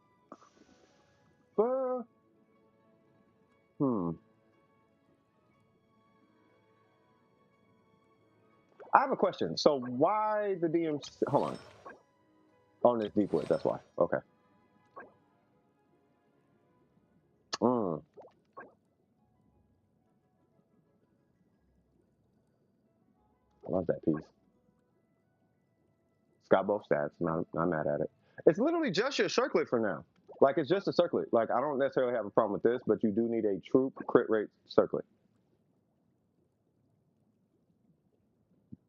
have a question. So why the DMC? Hold on. On this deep wood, that's why. Okay. I love that piece. It's got both stats. Not mad at it. It's literally just your circlet for now. Like, it's just a circlet. Like, I don't necessarily have a problem with this, but you do need a true crit rate circlet.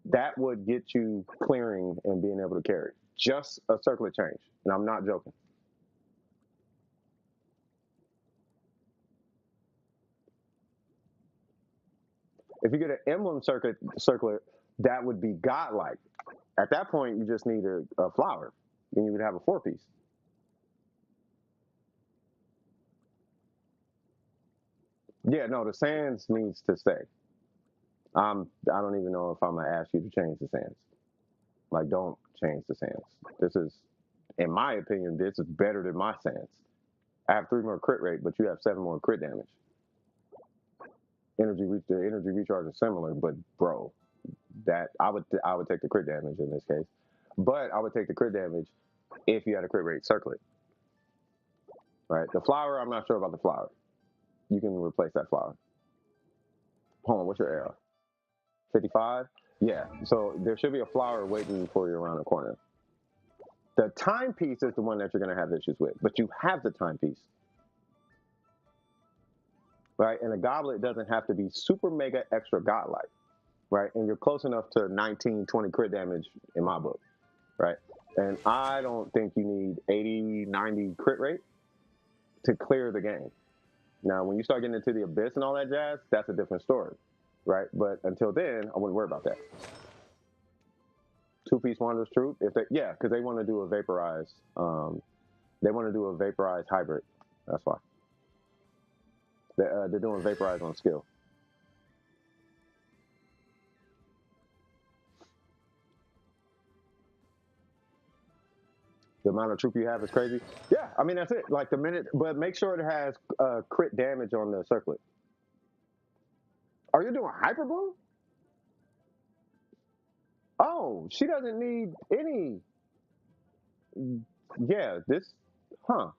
That would get you clearing and being able to carry. Just a circlet change. And I'm not joking. If you get an emblem circlet, that would be godlike. At that point, you just need a flower. Then you would have a 4-piece. Yeah, no, the sands needs to stay. I don't even know if I'm gonna ask you to change the sands. Like, don't change the sands. This is, in my opinion, this is better than my sands. I have 3 more crit rate, but you have 7 more crit damage. The energy recharge is similar, but bro, that I would take the crit damage in this case. But I would take the crit damage if you had a crit rate circlet. Right? The flower, I'm not sure about the flower. You can replace that flower. Hold on, what's your AR? 55? Yeah. So there should be a flower waiting for you around the corner. The timepiece is the one that you're going to have issues with, but you have the timepiece. Right? And the goblet doesn't have to be super mega extra godlike. Right? And you're close enough to 19, 20 crit damage in my book. Right? And I don't think you need 80, 90 crit rate to clear the game. Now, when you start getting into the abyss and all that jazz, that's a different story. Right? But until then, I wouldn't worry about that. 2-piece Wanderer's Troop, yeah, because they want to do a vaporized. They want to do a vaporized hybrid. That's why. They're doing vaporized on skill. The amount of troop you have is crazy. Yeah, I mean, that's it. Like the minute, but make sure it has crit damage on the circlet. Are you doing Hyper Bloom? Oh, she doesn't need any. Yeah, this, huh?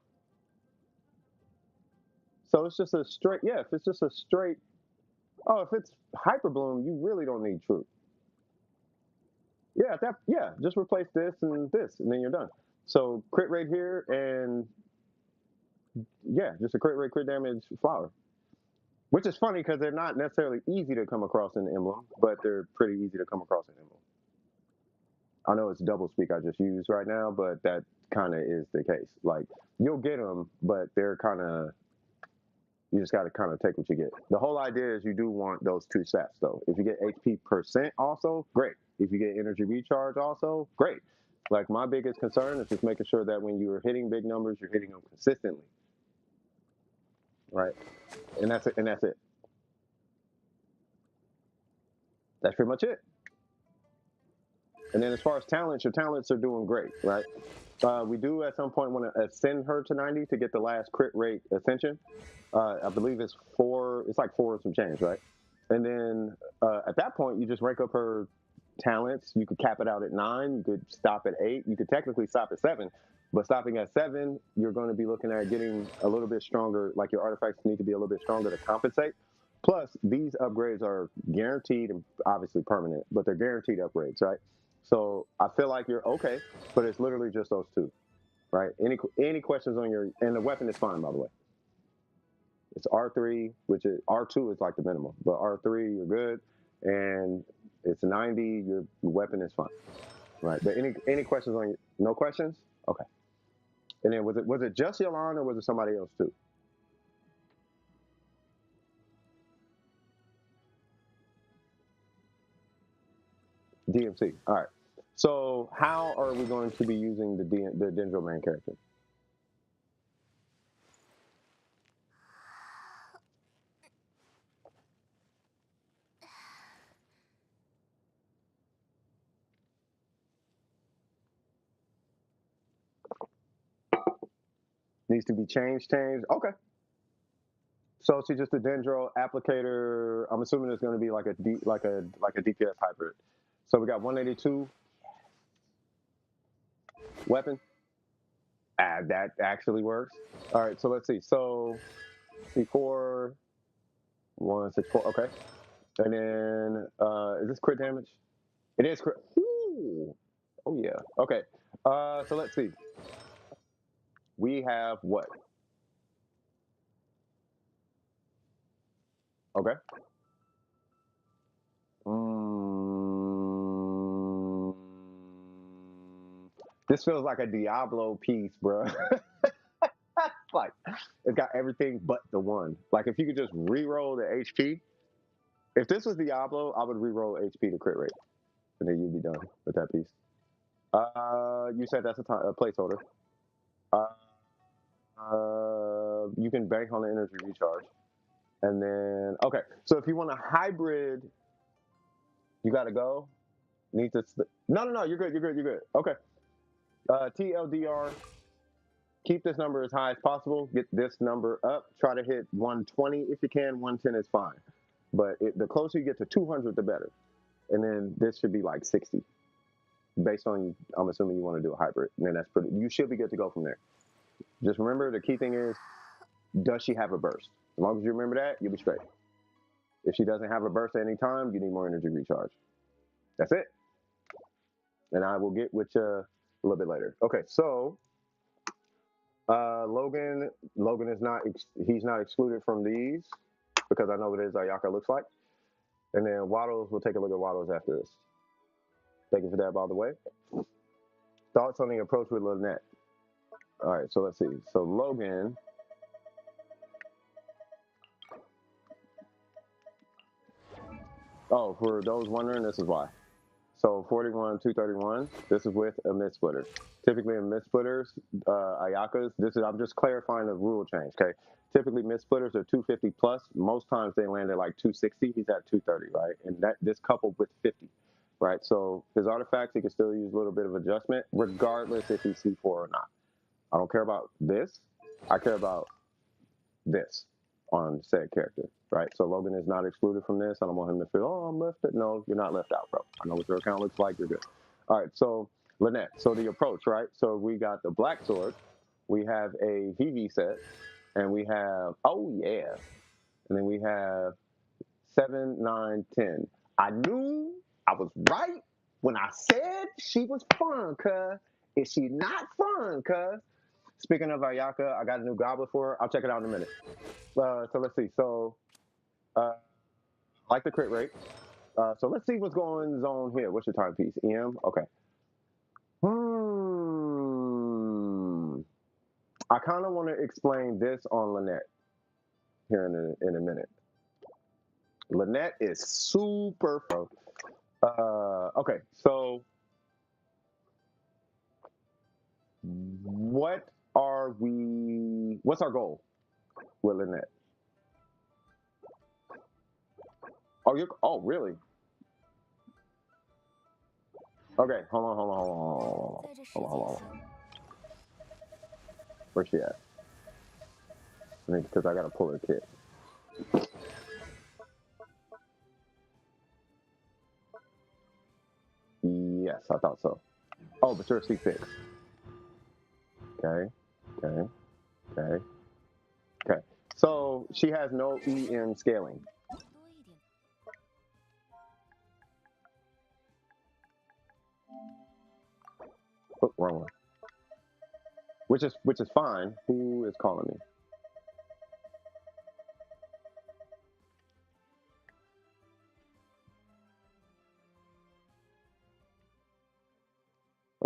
So it's just a straight. Yeah, if it's just a straight. Oh, if it's Hyper Bloom, you really don't need troop. Yeah, just replace this, and then you're done. So crit rate here, and yeah, just a crit rate, crit damage flower. Which is funny because they're not necessarily easy to come across in emblem, but they're pretty easy to come across in emblem. I know it's double speak I just used right now, but that kind of is the case. Like, you'll get them, but they're kind of, you just got to kind of take what you get. The whole idea is you do want those 2 sets, though. If you get HP percent also, great. If you get energy recharge also, great. Like, my biggest concern is just making sure that when you're hitting big numbers, you're hitting them consistently. Right? And that's it. That's pretty much it. And then as far as talents, your talents are doing great, right? We do at some point want to ascend her to 90 to get the last crit rate ascension. I believe it's 4, it's like 4 and some change, right? And then at that point, you just rank up her talents. You could cap it out at 9. You could stop at 8. You could technically stop at 7. But stopping at 7, you're going to be looking at getting a little bit stronger. Like, your artifacts need to be a little bit stronger to compensate. Plus, these upgrades are guaranteed and obviously permanent, but they're guaranteed upgrades, right? So I feel like you're okay, but it's literally just those 2, right? Any questions on your, and the weapon is fine, by the way. It's R3, which is R2 is like the minimum, but R3 you're good, and it's 90. Your weapon is fine, right? But any questions on your, no questions? Okay. And then was it just Yolan or was it somebody else too? DMC. All right. So how are we going to be using the Dendro main character? Needs to be changed. Okay. So she's just a Dendro applicator. I'm assuming it's going to be like a DPS hybrid. So we got 182 weapon. That actually works. All right. So let's see. So C4 164. Okay. And then is this crit damage? It is crit. Ooh. Oh yeah. Okay. So let's see. We have what? Okay. Mm, this feels like a Diablo piece, bro. Like, it's got everything but the 1. Like, if you could just re-roll the HP, If this was Diablo, I would reroll HP to crit rate, and then you'd be done with that piece. You said that's a placeholder. You can bank on the energy recharge, and then okay. So if you want a hybrid, you got to go. Need to. No. You're good. You're good. You're good. Okay. TLDR. Keep this number as high as possible. Get this number up. Try to hit 120 if you can. 110 is fine, but the closer you get to 200, the better. And then this should be like 60, based on. I'm assuming you want to do a hybrid, and then that's pretty. You should be good to go from there. Just remember, the key thing is, does she have a burst? As long as you remember that, you'll be straight. If she doesn't have a burst at any time, you need more energy recharge. That's it. And I will get with you a little bit later. Okay, so Logan is not, he's not excluded from these because I know what his Ayaka looks like. And then Waddles, we'll take a look at Waddles after this. Thank you for that, by the way. Thoughts on the approach with Lynette? All right, so let's see. So Logan. Oh, for those wondering, this is why. So 41, 231, this is with a mid-splitter. Typically in mid-splitters, Ayakas, I'm just clarifying the rule change, okay? Typically mid-splitters are 250 plus. Most times they land at like 260. He's at 230, right? And this coupled with 50, right? So his artifacts, he can still use a little bit of adjustment, regardless if he's C4 or not. I don't care about this. I care about this on said character, right? So Logan is not excluded from this. I don't want him to feel, oh, I'm left out. No, you're not left out, bro. I know what your account looks like. You're good. All right, so Lynette. So the approach, right? So we got the black sword. We have a VV set, and we have, oh yeah, and then we have 7, 9, 10. I knew I was right when I said she was fun, cuz. Is she not fun, cuz? Speaking of Ayaka, I got a new goblet for her. I'll check it out in a minute. So let's see. So, like the crit rate. So let's see what's going on here. What's your timepiece? EM? Okay. I kind of want to explain this on Lynette here in a minute. Lynette is super. Okay, so what's our goal with Lynette? Oh, really? Okay, hold on. Where's she at? Because I gotta pull her kit. Yes, I thought so. Oh, but you're a C6. Okay. So she has no EM scaling. Oh, wrong one. Which is fine. Who is calling me?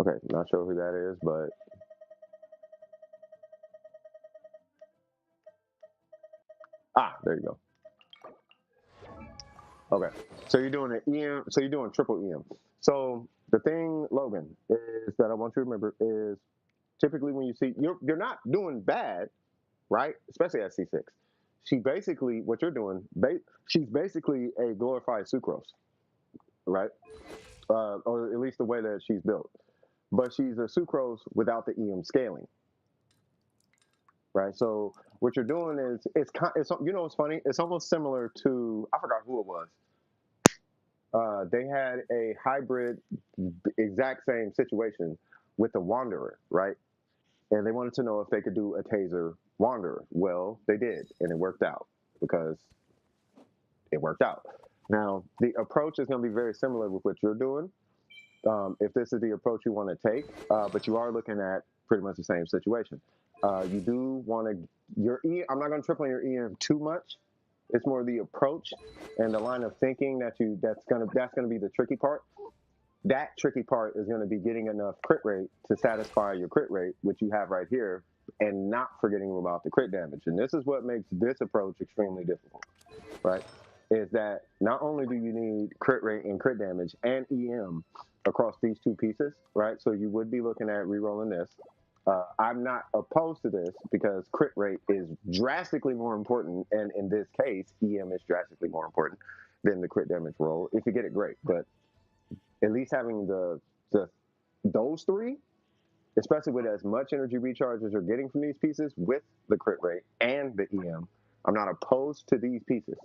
Okay, not sure who that is, but there you go. Okay, so you're doing an EM. So you're doing triple EM. So the thing, Logan, is that I want you to remember is typically when you see you're not doing bad, right? Especially at C6. She basically what you're doing. She's basically a glorified sucrose, right? Or at least the way that she's built. But she's a sucrose without the EM scaling, right? So what you're doing is it's you know what's funny? It's almost similar to I forgot who it was. They had a hybrid, exact same situation with the Wanderer, right? And they wanted to know if they could do a taser Wanderer. Well, they did, and it worked out because it worked out. Now the approach is going to be very similar with what you're doing. If this is the approach you want to take, but you are looking at pretty much the same situation. You do want to I'm not going to trip on your EM too much. It's more the approach and the line of thinking that's gonna be the tricky part. That tricky part is going to be getting enough crit rate to satisfy your crit rate, which you have right here, and not forgetting about the crit damage. And this is what makes this approach extremely difficult, right? is that not only do you need crit rate and crit damage and EM across these two pieces, right? So you would be looking at re-rolling this. I'm not opposed to this because crit rate is drastically more important, and in this case, EM is drastically more important than the crit damage roll. If you get it, great, but at least having those three, especially with as much energy recharge as you're getting from these pieces with the crit rate and the EM, I'm not opposed to these pieces,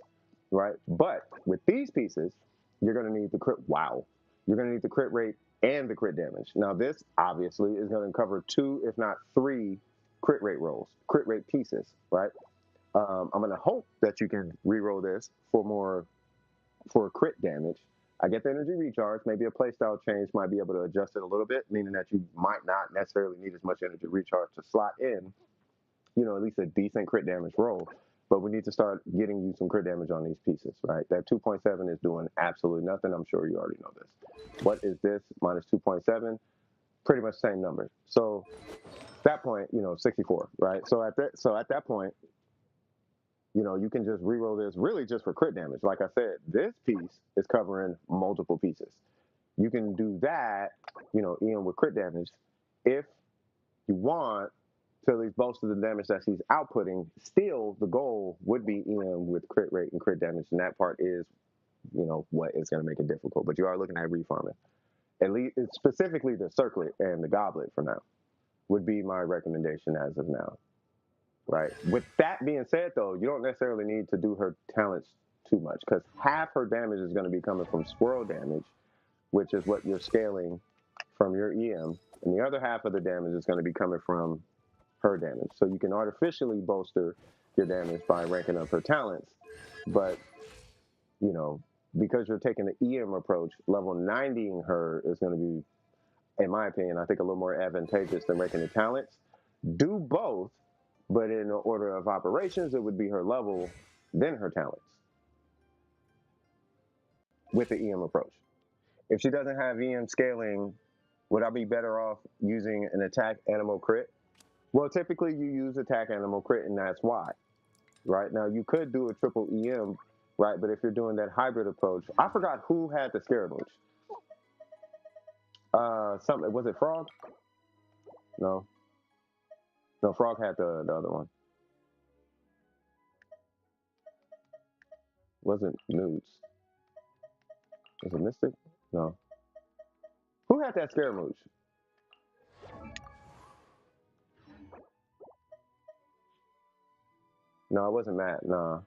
right? But with these pieces, you're going to need the crit. Wow, you're going to need the crit rate and the crit damage. Now, this obviously is going to cover 2, if not 3, crit rate rolls, crit rate pieces, right? I'm going to hope that you can re-roll this for crit damage. I get the energy recharge. Maybe a playstyle change might be able to adjust it a little bit, meaning that you might not necessarily need as much energy recharge to slot in, at least a decent crit damage roll. But we need to start getting you some crit damage on these pieces, right? That 2.7 is doing absolutely nothing. I'm sure you already know this. What is this minus 2.7? Pretty much the same number. So at that point, 64, right? So at that point, you can just re-roll this really just for crit damage. Like I said, this piece is covering multiple pieces. You can do that, EM with crit damage if you want to at least bolster the damage that she's outputting. Still, the goal would be EM with crit rate and crit damage, and that part is, what is going to make it difficult. But you are looking at refarming. At least, specifically the circlet and the goblet for now would be my recommendation as of now. Right. With that being said, though, you don't necessarily need to do her talents too much because half her damage is going to be coming from swirl damage, which is what you're scaling from your EM, and the other half of the damage is going to be coming from her damage. So you can artificially bolster your damage by ranking up her talents, but because you're taking the EM approach, level 90ing her is going to be, in my opinion, I think a little more advantageous than ranking the talents. Do both. But in the order of operations, it would be her level, then her talents with the EM approach. If she doesn't have EM scaling, would I be better off using an attack animal crit? Well, typically you use attack animal crit, and that's why. Right? Now, you could do a triple EM, right? But if you're doing that hybrid approach, I forgot who had the Scaramouche. Was it Frog? No. No, Frog had the other one. Wasn't Nudes. Was it Mystic? No. Who had that Scaramouche? No, it wasn't Matt. No.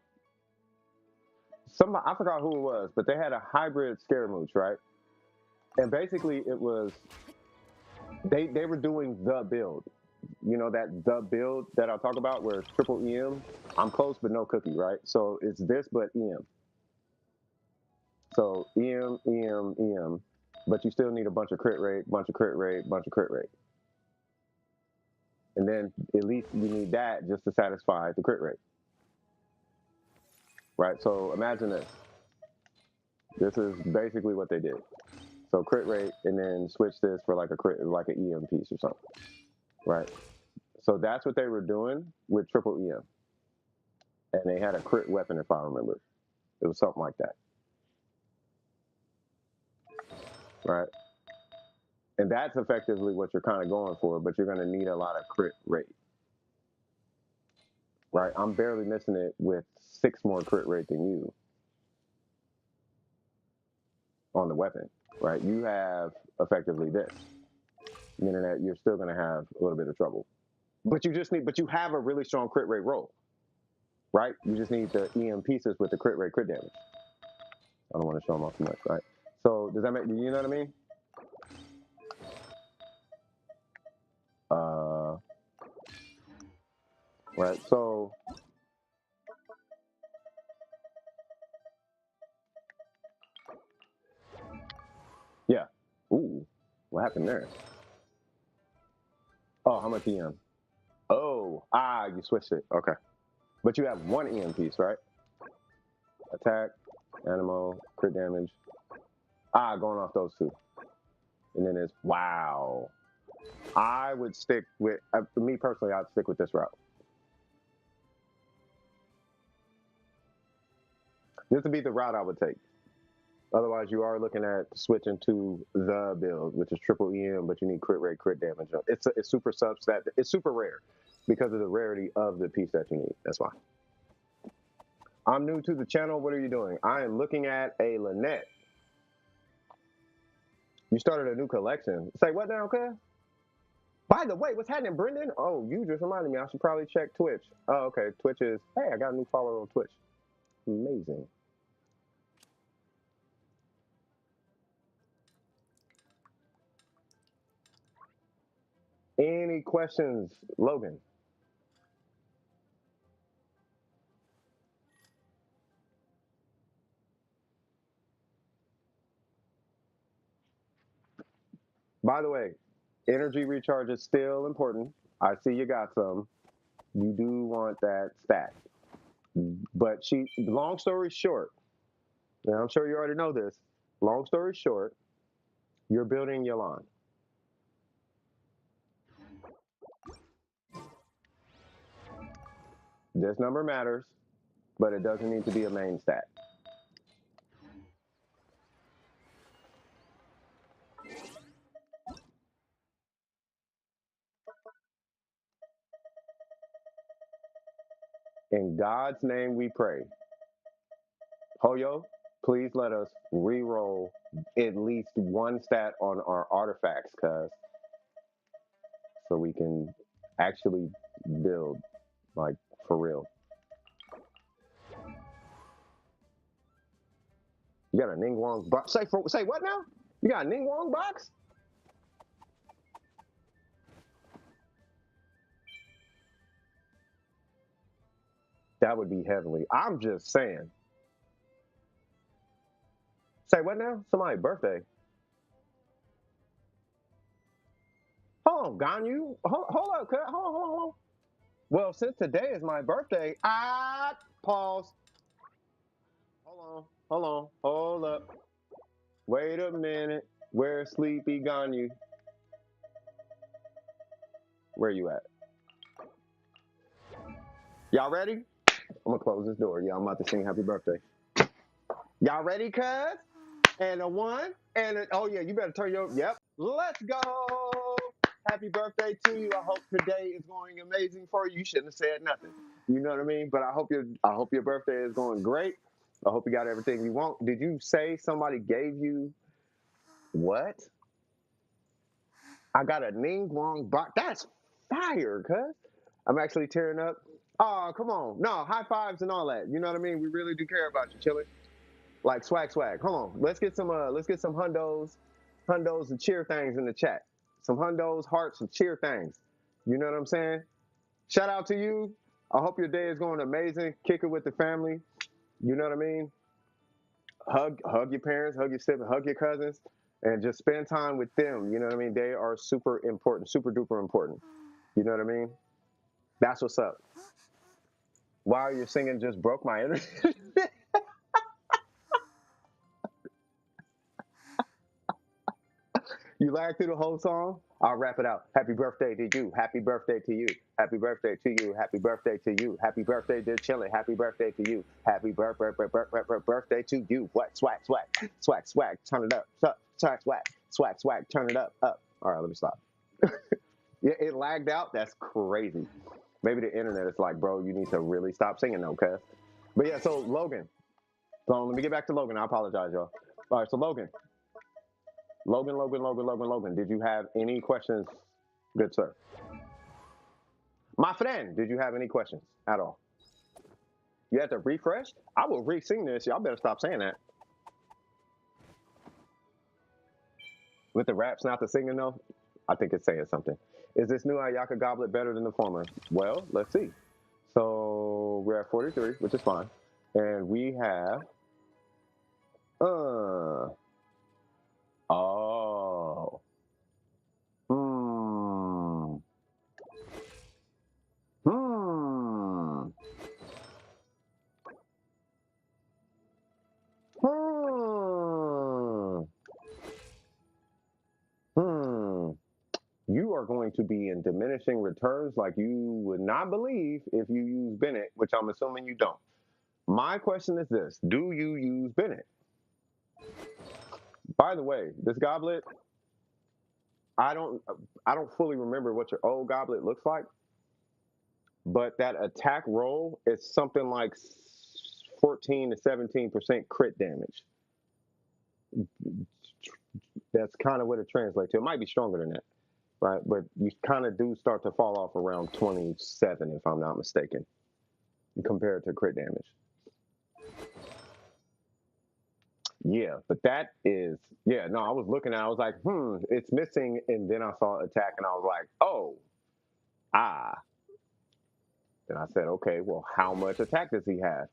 Somebody, I forgot who it was, but they had a hybrid Scaramouche, right? And basically it was, they were doing the build. That the build that I'll talk about where it's triple EM. I'm close, but no cookie, right? So it's this, but EM. So EM, EM, EM, but you still need a bunch of crit rate, bunch of crit rate, bunch of crit rate. And then at least you need that just to satisfy the crit rate. Right? So imagine this. This is basically what they did. So crit rate, and then switch this for like a crit, like an EM piece or something, right? So that's what they were doing with triple EM, and they had a crit weapon if I remember. It was something like that, right? And that's effectively what you're kind of going for, but you're going to need a lot of crit rate, right? I'm barely missing it with 6 more crit rate than you on the weapon, right? You have effectively this, meaning that you're still going to have a little bit of trouble. But you have a really strong crit rate roll, right? You just need the EM pieces with the crit rate, crit damage. I don't want to show them off too much, right? So does that make, you know what I mean? Right. So yeah. Ooh, what happened there? Oh, how much EM? Oh, you switched it. Okay. But you have 1 EM piece, right? Attack, animal, crit damage. Going off those 2. And then it's, wow. I would stick with, me personally, I'd stick with this route. This would be the route I would take. Otherwise, you are looking at switching to the build, which is triple EM, but you need crit rate, crit damage. It's super substat. It's super rare because of the rarity of the piece that you need. That's why. I'm new to the channel. What are you doing? I am looking at a Lynette. You started a new collection. Say what now, cuz? By the way, what's happening, Brendan? Oh, you just reminded me. I should probably check Twitch. Oh, okay. Twitch is, hey, I got a new follower on Twitch. Amazing. Any questions, Logan? By the way, energy recharge is still important. I see you got some. You do want that stat. But long story short, and I'm sure you already know this, long story short, you're building Yalan. This number matters, but it doesn't need to be a main stat. In God's name we pray. Hoyo, please let us re-roll at least one stat on our artifacts, cuz, so we can actually build, like, for real. You got a Ningguang box? Say what now? You got a Ningguang box? That would be heavenly. I'm just saying. Say what now? Somebody's birthday. Hold on, Ganyu. Hold up, cut. Hold on. Well, since today is my birthday, pause. Hold up. Wait a minute. Where's Sleepy Ganyu? Where you at? Y'all ready? I'm gonna close this door. Yeah, I'm about to sing happy birthday. Y'all ready, cuz? And a one, and a, oh yeah, you better turn your, yep. Let's go. Happy birthday to you. I hope today is going amazing for you. You shouldn't have said nothing. You know what I mean? But I hope your birthday is going great. I hope you got everything you want. Did you say somebody gave you what? I got a Ningguang box. That's fire, cuz. I'm actually tearing up. Oh, come on. No, high fives and all that. You know what I mean? We really do care about you, Chili. Like swag. Hold on. Let's get some hundos and cheer things in the chat. Some hundos, hearts, and cheer things. You know what I'm saying? Shout out to you. I hope your day is going amazing. Kick it with the family. You know what I mean? Hug your parents, hug your siblings, hug your cousins, and just spend time with them. You know what I mean? They are super important, super duper important. You know what I mean? That's what's up. While you're singing, just broke my energy. You lag through the whole song? I'll wrap it out. Happy birthday to you. Happy birthday to you. Happy birthday to you. Happy birthday to you. Happy birthday to Chili. Happy birthday to you. Happy birthday to you. What? Swag. Turn it up. Swag. Turn it up. All right, let me stop. Yeah, it lagged out. That's crazy. Maybe the internet is like, bro, you need to really stop singing though, cuz. But yeah, so Logan. So let me get back to Logan. I apologize, y'all. All right, so Logan. Logan. Did you have any questions, good sir? My friend, did you have any questions at all? You had to refresh? I will re-sing this. Y'all better stop saying that. With the raps, not the singing though, I think it's saying something. Is this new Ayaka goblet better than the former? Well, let's see. So we're at 43, which is fine. And we have, oh. You are going to be in diminishing returns like you would not believe if you use Bennett, which I'm assuming you don't. My question is this: do you use Bennett? By the way, this goblet, I don't I don't fully remember what your old goblet looks like, but that attack roll is something like 14 to 17% crit damage. That's kind of what it translates to. It might be stronger than that, right? But you kind of do start to fall off around 27, if I'm not mistaken, compared to crit damage. Yeah, but that is, yeah, no, I was looking at it, I was like, it's missing. And then I saw attack and I was like, oh, ah. Then I said, okay, well, how much attack does he have?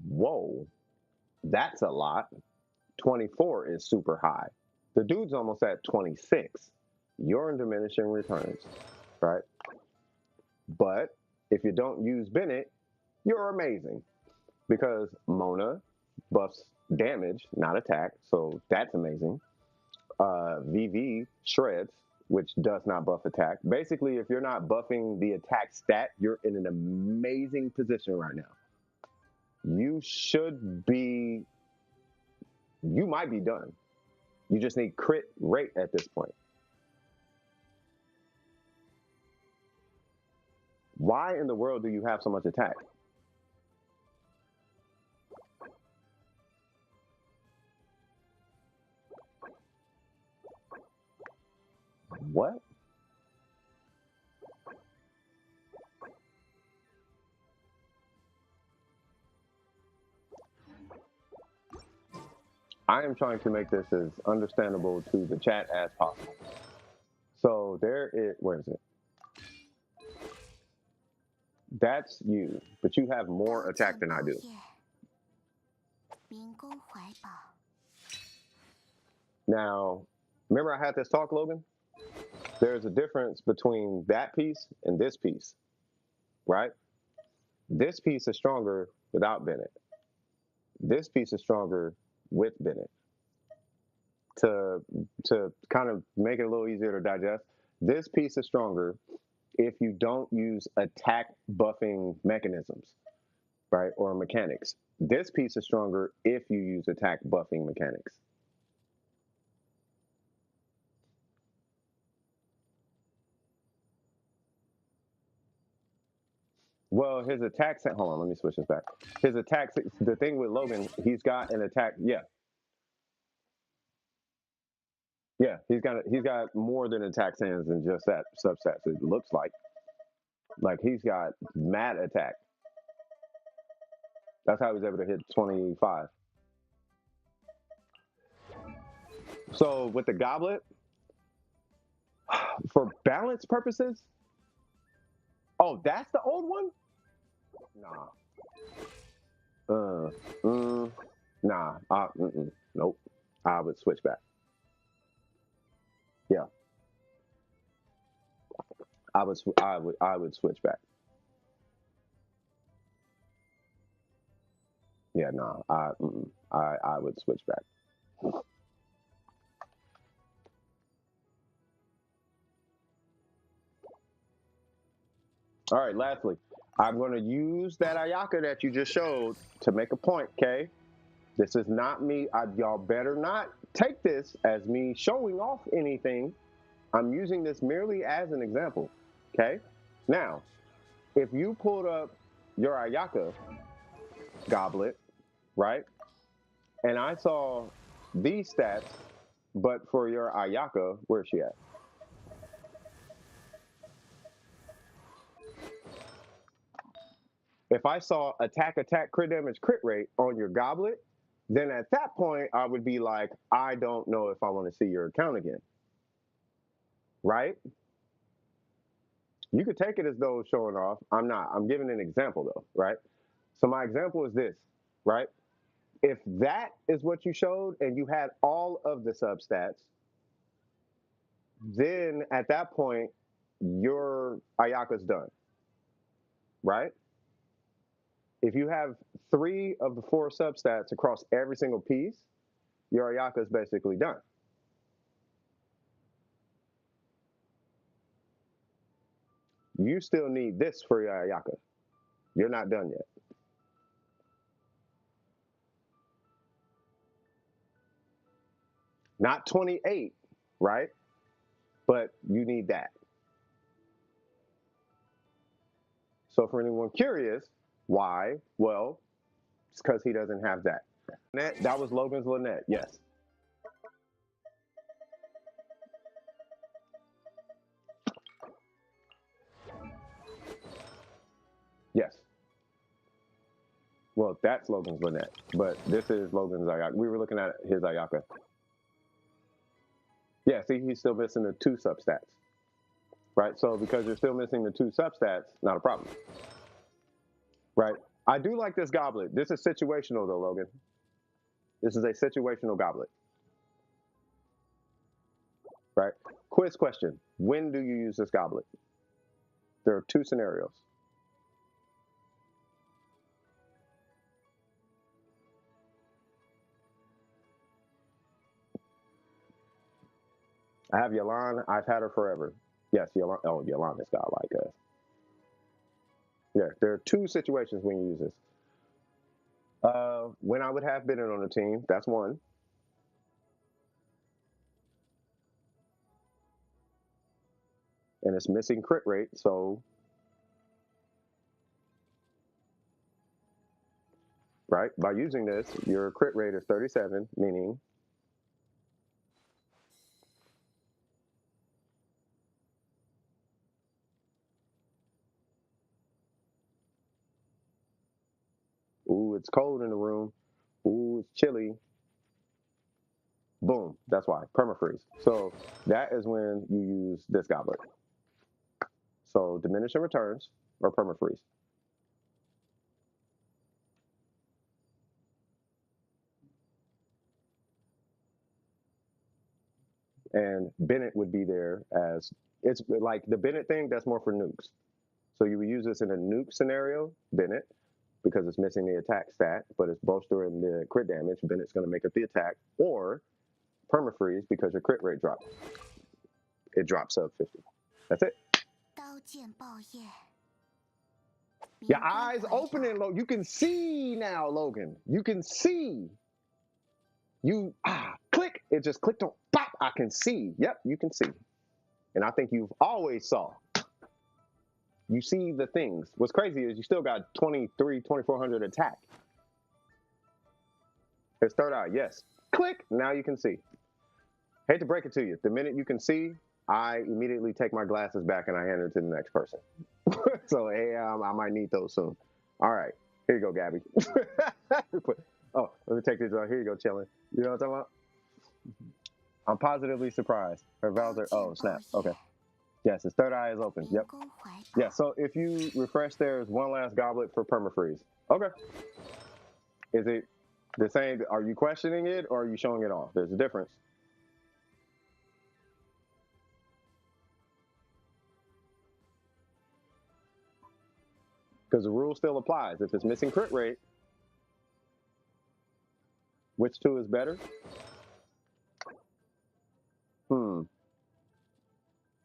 Whoa, that's a lot. 24 is super high. The dude's almost at 26. You're in diminishing returns, right? But if you don't use Bennett, you're amazing because Mona buffs damage, not attack, so that's amazing. VV shreds, which does not buff attack. Basically, if you're not buffing the attack stat, you're in an amazing position right now. You should be, you might be done. You just need crit rate at this point. Why in the world do you have so much attack? What? I am trying to make this as understandable to the chat as possible. So there is, where is it? That's you, but you have more attack than I do. Now, remember I had this talk, Logan? There's a difference between that piece and this piece, right? This piece is stronger without Bennett. This piece is stronger with Bennett. To kind of make it a little easier to digest, this piece is stronger if you don't use attack buffing mechanisms, right, or mechanics. This piece is stronger if you use attack buffing mechanics. Well, his attack, hold on, let me switch this back. His attack, the thing with Logan, he's got an attack, yeah. Yeah, he's got more than attack sands than just that substats, it looks like. Like, he's got mad attack. That's how he's able to hit 25. So with the goblet, for balance purposes, oh, that's the old one? Nah. Nope. I would switch back. Yeah. I would switch back. Yeah, nah. I would switch back. All right, lastly, I'm going to use that Ayaka that you just showed to make a point, okay? This is not me. Y'all better not take this as me showing off anything. I'm using this merely as an example, okay? Now, if you pulled up your Ayaka goblet, right? And I saw these stats, but for your Ayaka, where's she at? If I saw attack, crit damage, crit rate on your goblet, then at that point, I would be like, I don't know if I want to see your account again. Right? You could take it as though it's showing off. I'm not. I'm giving an example though, right? So my example is this, right? If that is what you showed and you had all of the substats, then at that point, your Ayaka's done, right? If you have 3 of the 4 substats across every single piece, your Ayaka is basically done. You still need this for your Ayaka. You're not done yet. Not 28, right? But you need that. So for anyone curious, why? Well, it's because he doesn't have that. That was Logan's Lynette, yes. Yes. Well, that's Logan's Lynette, but this is Logan's Ayaka. We were looking at his Ayaka. Yeah, see, he's still missing the 2 substats, right? So because you're still missing the 2 substats, not a problem, right? I do like this goblet. This is situational though, Logan. This is a situational goblet, right? Quiz question. When do you use this goblet? There are 2 scenarios. I have Yalan. I've had her forever. Yes, Yalan. Oh, Yalan is godlike. Yeah, there are 2 situations when you use this. When I would have Bennett on the team, that's one. And it's missing crit rate, so right, by using this, your crit rate is 37, meaning ooh, it's cold in the room. Ooh, it's chilly. Boom, that's why, permafreeze. So that is when you use this goblet. So diminishing returns or permafreeze. And Bennett would be there as, it's like the Bennett thing, that's more for nukes. So you would use this in a nuke scenario, Bennett, because it's missing the attack stat, but it's bolstering the crit damage. Bennett's going to make up the attack, or permafreeze because your crit rate drops. It drops sub 50. That's it. Your eyes opening, Logan. You can see now, Logan. You can see. You click. It just clicked on. Pop. I can see. Yep, you can see. And I think you've always saw. You see the things. What's crazy is you still got 2,400 attack. His third eye, yes. Click. Now you can see. Hate to break it to you. The minute you can see, I immediately take my glasses back and I hand it to the next person. So, hey, I might need those soon. All right. Here you go, Gabby. Oh, let me take this out. Here you go, chilling. You know what I'm talking about? I'm positively surprised. Her valves are, oh, snap. Okay. Yes, his third eye is open. Yep. Yeah, so if you refresh, there's one last goblet for permafreeze. Okay. Is it the same? Are you questioning it or are you showing it off? There's a difference. Because the rule still applies. If it's missing crit rate, which 2 is better?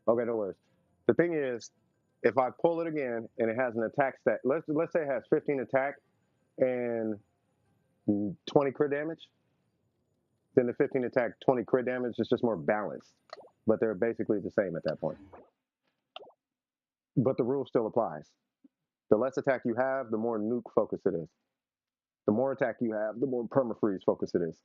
Okay, no worries. The thing is, if I pull it again and it has an attack stat, let's say it has 15 attack and 20 crit damage, then the 15 attack, 20 crit damage is just more balanced. But they're basically the same at that point. But the rule still applies. The less attack you have, the more nuke focus it is. The more attack you have, the more permafreeze focus it is.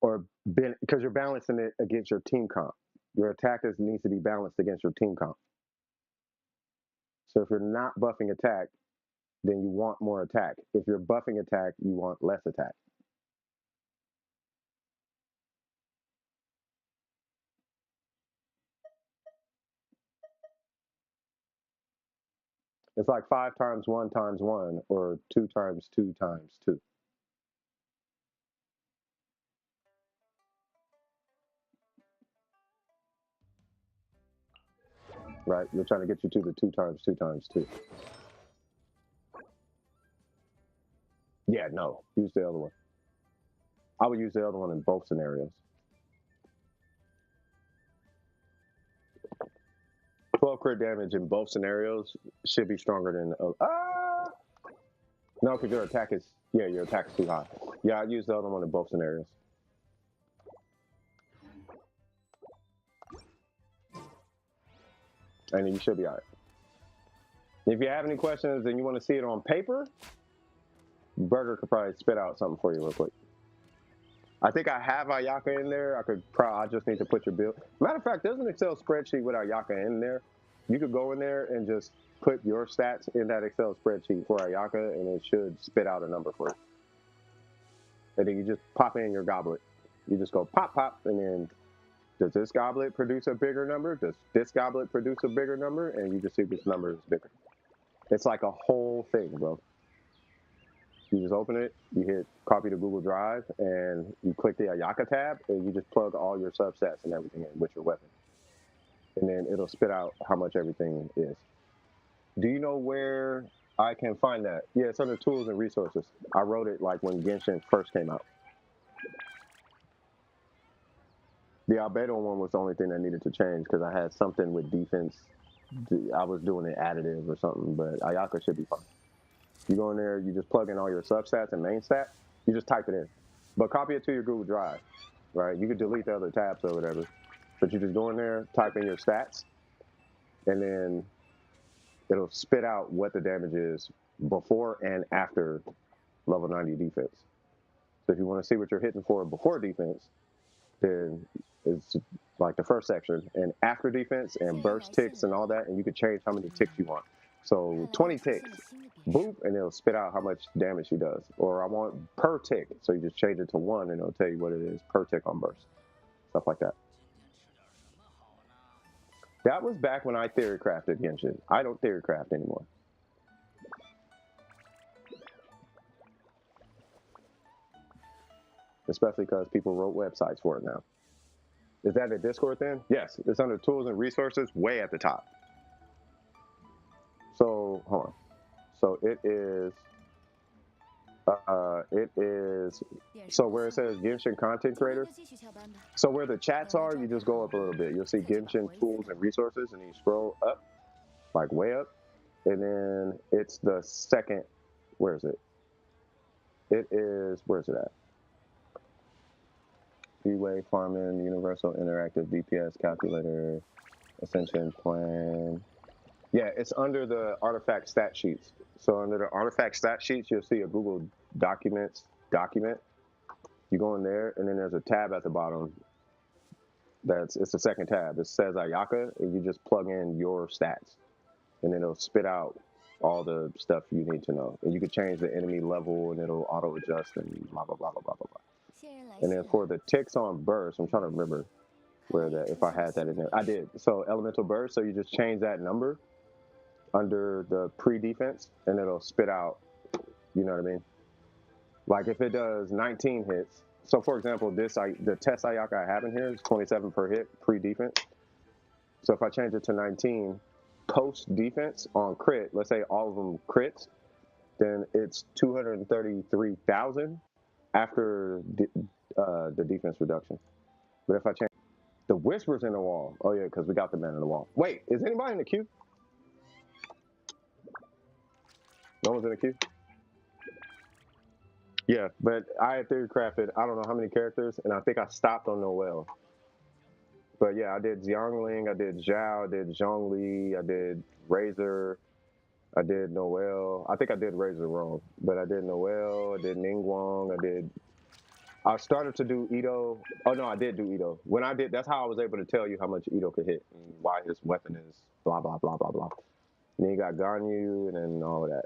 Or because you're balancing it against your team comp. Your attackers needs to be balanced against your team comp. So if you're not buffing attack, then you want more attack. If you're buffing attack, you want less attack. It's like 5 times 1 times 1 or 2 times 2 times 2. Right? We're trying to get you to the 2 times 2 times 2. Yeah, no. Use the other one. I would use the other one in both scenarios. 12 crit damage in both scenarios should be stronger than... no, because your attack is... Yeah, your attack is too high. Yeah, I used the other one in both scenarios. And you should be all right. If you have any questions and you want to see it on paper, Burger could probably spit out something for you real quick. I think I have Ayaka in there. I just need to put your bill. Matter of fact, there's an Excel spreadsheet with Ayaka in there. You could go in there and just put your stats in that Excel spreadsheet for Ayaka, and it should spit out a number for you. And then you just pop in your goblet. You just go pop, pop, and then does this goblet produce a bigger number? Does this goblet produce a bigger number? And you just see which number is bigger. It's like a whole thing, bro. You just open it, you hit copy to Google Drive, and you click the Ayaka tab, and you just plug all your substats and everything in with your weapon. And then it'll spit out how much everything is. Do you know where I can find that? Yeah, it's under tools and resources. I wrote it like when Genshin first came out. The Albedo one was the only thing that needed to change because I had something with defense. I was doing it additive or something, but Ayaka should be fine. You go in there, you just plug in all your substats and main stat, you just type it in. But copy it to your Google Drive, right? You could delete the other tabs or whatever, but you just go in there, type in your stats, and then it'll spit out what the damage is before and after level 90 defense. So if you want to see what you're hitting for before defense, then it's like the first section, and after defense and burst ticks and all that, and you can change how many ticks you want. So 20 ticks, boop, and it'll spit out how much damage she does. Or I want per tick, so you just change it to 1 and it'll tell you what it is per tick on burst. Stuff like that. That was back when I theory crafted Genshin. I don't theory craft anymore. Especially because people wrote websites for it now. Is that a Discord then? Yes, it's under tools and resources, way at the top. So hold on. So it is. So where it says Genshin content creators. So where the chats are, you just go up a little bit. You'll see Genshin tools and resources, and you scroll up, like way up, and then it's the second. Where is it? It is. Where's it at? Freeway farming, universal interactive DPS calculator, ascension plan. Yeah, it's under the artifact stat sheets. So under the artifact stat sheets, you'll see a Google Documents document. You go in there, and then there's a tab at the bottom. It's the second tab. It says Ayaka, and you just plug in your stats, and then it'll spit out all the stuff you need to know. And you can change the enemy level, and it'll auto adjust and blah blah blah blah blah blah blah. And then for the ticks on burst, I'm trying to remember where that, if I had that in there. I did. So elemental burst. So you just change that number under the pre-defense, and it'll spit out, you know what I mean? Like if it does 19 hits. So for example, the test Ayaka I have in here is 27 per hit pre-defense. So if I change it to 19 post-defense on crit, let's say all of them crits, then it's 233,000 after the defense reduction. But if I change the whispers in the wall, oh yeah, because we got the man in the wall. Wait, is anybody in the queue? No one's in the queue? Yeah, but I had theory crafted, I don't know how many characters, and I think I stopped on Noelle. But yeah, I did Xiangling, I did Zhao, I did Zhongli, I did Razor, I did Noelle. I think I did Razor wrong, but I did Noelle, I did Ningguang, I started to do Ito. Oh no, I did do Ito. When I did, that's how I was able to tell you how much Ito could hit and why his weapon is blah blah blah blah blah. And then you got Ganyu and then all of that.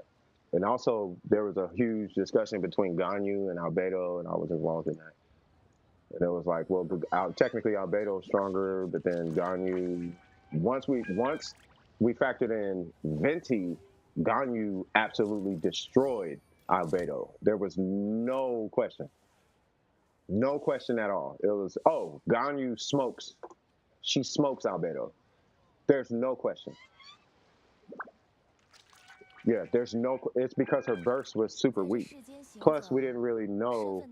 And also there was a huge discussion between Ganyu and Albedo, and I was involved in that. And it was like, well, technically Albedo is stronger, but then Ganyu. Once we factored in Venti, Ganyu absolutely destroyed Albedo. There was no question. No question at all. It was, oh, Ganyu smokes. She smokes Albedo. There's no question. Yeah, there's no, it's because her burst was super weak. Plus, we didn't really know.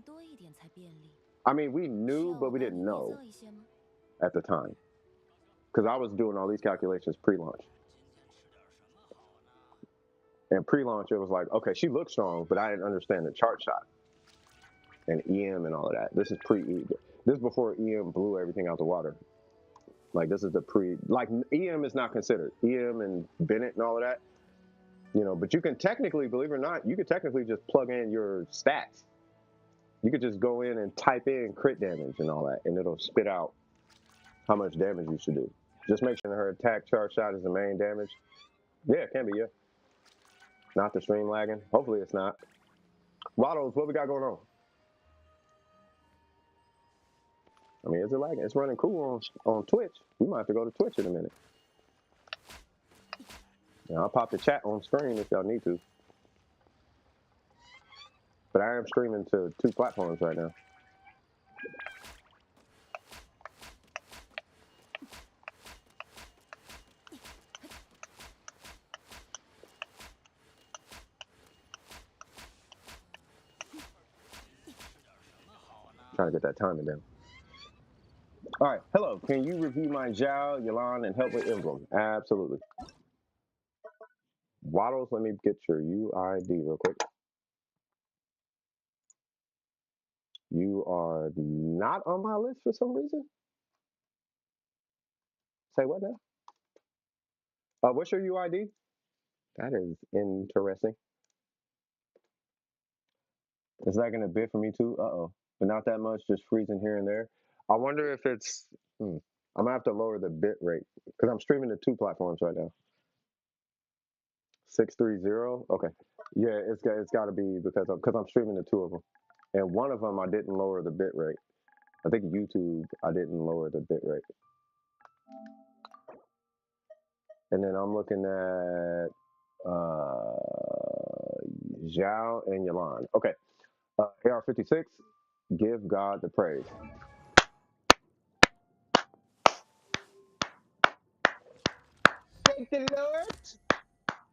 I mean, we knew, but we didn't know at the time. Because I was doing all these calculations pre-launch. And pre-launch, it was like, okay, she looks strong, but I didn't understand the chart shot. and EM and all of that. This is this is before EM blew everything out the water. Like this is the like EM is not considered. EM and Bennett and all of that, but you can technically, believe it or not, you could technically just plug in your stats. You could just go in and type in crit damage and all that, and it'll spit out how much damage you should do. Just make sure her attack charge shot is the main damage. Yeah, it can be, yeah. Not the stream lagging. Hopefully it's not. Waddles, what we got going on? I mean, is it lagging? It's running cool on Twitch. We might have to go to Twitch in a minute. Yeah, I'll pop the chat on screen if y'all need to. But I am streaming to 2 platforms right now. Trying to get that timing down. All right, hello. Can you review my Zhao, Yalan, and help with emblem? Absolutely. Waddles, let me get your UID real quick. You are not on my list for some reason. Say what now? What's your UID? That is interesting. It's lagging a bit for me too. Uh-oh. But not that much, just freezing here and there. I wonder if it's... I'm going to have to lower the bit rate because I'm streaming to 2 platforms right now. 630? Okay. Yeah, it's got to be because I'm streaming to 2 of them. And one of them, I didn't lower the bit rate. I think YouTube, I didn't lower the bit rate. And then I'm looking at Zhao and Yalan. Okay. AR56, give God the praise. Thank the Lord.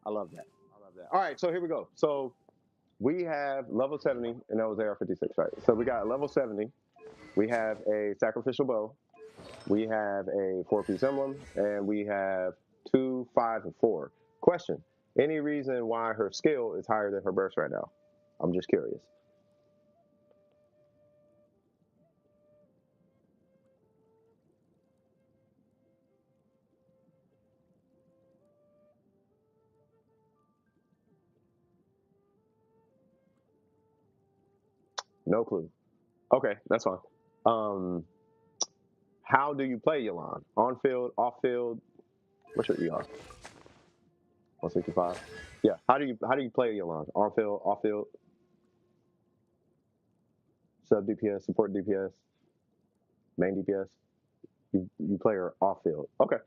I love that. I love that. All right, so here we go. So we have level 70, and that was AR56, right? So we got level 70. We have a sacrificial bow. We have a 4-piece emblem, and we have 2, 5, and 4. Question: any reason why her skill is higher than her burst right now? I'm just curious. No clue. Okay, that's fine. How do you play Yalan? On field, off field? What's your ER? 165. Yeah. How do you play Yalan? On field, off field? Sub DPS, support DPS, main DPS? You play her off field. Okay.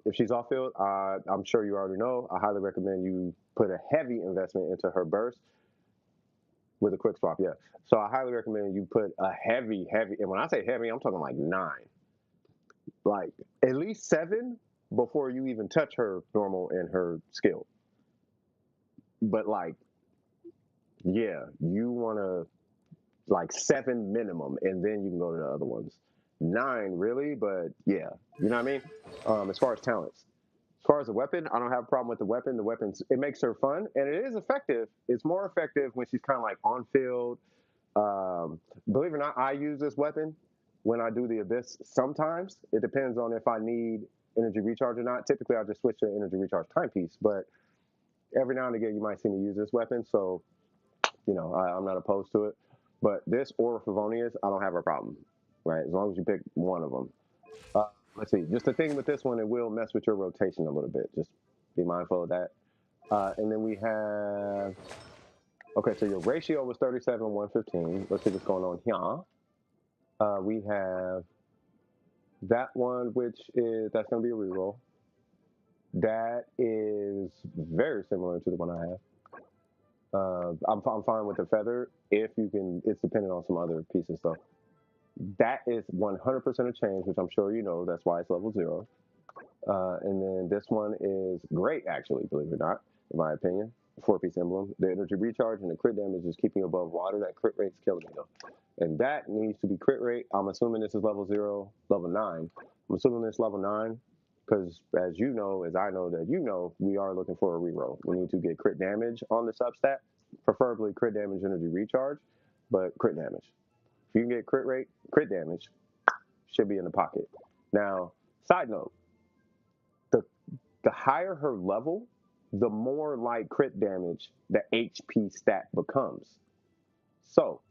If she's off field, I'm sure you already know. I highly recommend you put a heavy investment into her burst with a quick swap. Yeah. So I highly recommend you put a heavy, and when I say heavy, I'm talking like 9, like at least 7 before you even touch her normal and her skill. But like, yeah, you want to like 7 minimum, and then you can go to the other ones. 9 really, but yeah, you know what I mean. As far as talents, as far as the weapon, I don't have a problem with the weapon. The weapons, it makes her fun, and it is effective. It's more effective when she's kind of like on field. Believe it or not, I use this weapon when I do the abyss. Sometimes it depends on if I need energy recharge or not. Typically, I just switch to energy recharge timepiece, but every now and again, you might see me use this weapon. So, I'm not opposed to it. But this or Favonius, I don't have a problem, right? As long as you pick one of them. Let's see. Just the thing with this one, it will mess with your rotation a little bit. Just be mindful of that. And then we have, okay, so your ratio was 37, 115. Let's see what's going on here. We have that one, which that's going to be a reroll. That is very similar to the one I have. I'm fine with the feather if you can. It's dependent on some other pieces though. That is 100% a change, which I'm sure you know. That's why it's level 0. And then this one is great, actually, believe it or not, in my opinion. 4-piece emblem. The energy recharge and the crit damage is keeping you above water. That crit rate's killing me though. And that needs to be crit rate. I'm assuming this is level 0, level 9. I'm assuming this level 9 because as you know, as I know that you know, we are looking for a reroll. We need to get crit damage on the substat, preferably crit damage energy recharge. but crit damage. If you can get crit rate, crit damage should be in the pocket. Now, side note, the higher her level, the more like crit damage the HP stat becomes. So,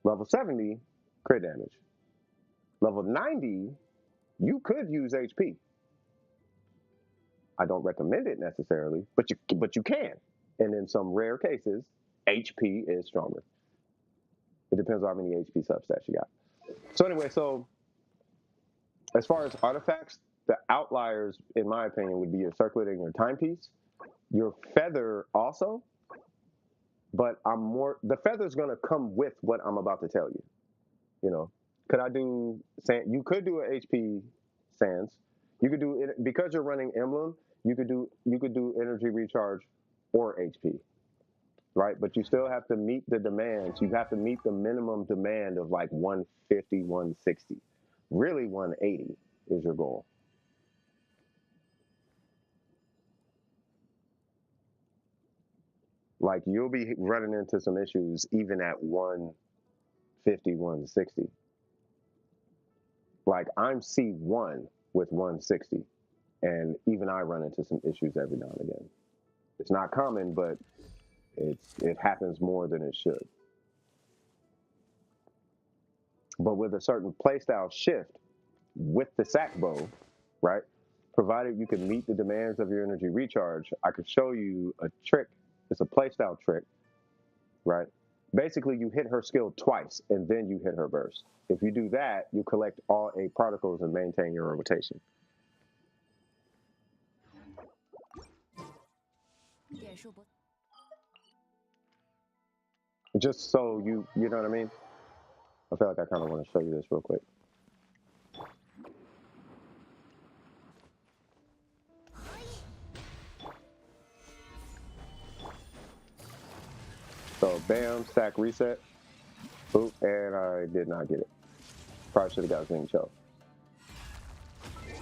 level 70, crit damage. Level 90, you could use HP. I don't recommend it necessarily, but you can. And in some rare cases, HP is stronger. It depends on how many HP substats you got. So anyway, as far as artifacts, the outliers, in my opinion, would be your circlet and your timepiece. Your feather also, but the feather's gonna come with what I'm about to tell you. You know, could I do sand? You could do an HP sands. You could do it because you're running emblem. You could do energy recharge or HP, right? But you still have to meet the demands. You have to meet the minimum demand of like 150, 160. Really, 180 is your goal. Like you'll be running into some issues even at 150, 160. Like I'm C1 with 160, and even I run into some issues every now and again. It's not common, but it happens more than it should. But with a certain playstyle shift with the sack bow, right? Provided you can meet the demands of your energy recharge, I could show you a trick. It's a playstyle trick, right? Basically, you hit her skill twice, and then you hit her burst. If you do that, you collect all 8 particles and maintain your rotation. Just so you know what I mean? I feel like I kind of want to show you this real quick. So bam, stack reset. Oop, and I did not get it. Probably should have got Zing Cho.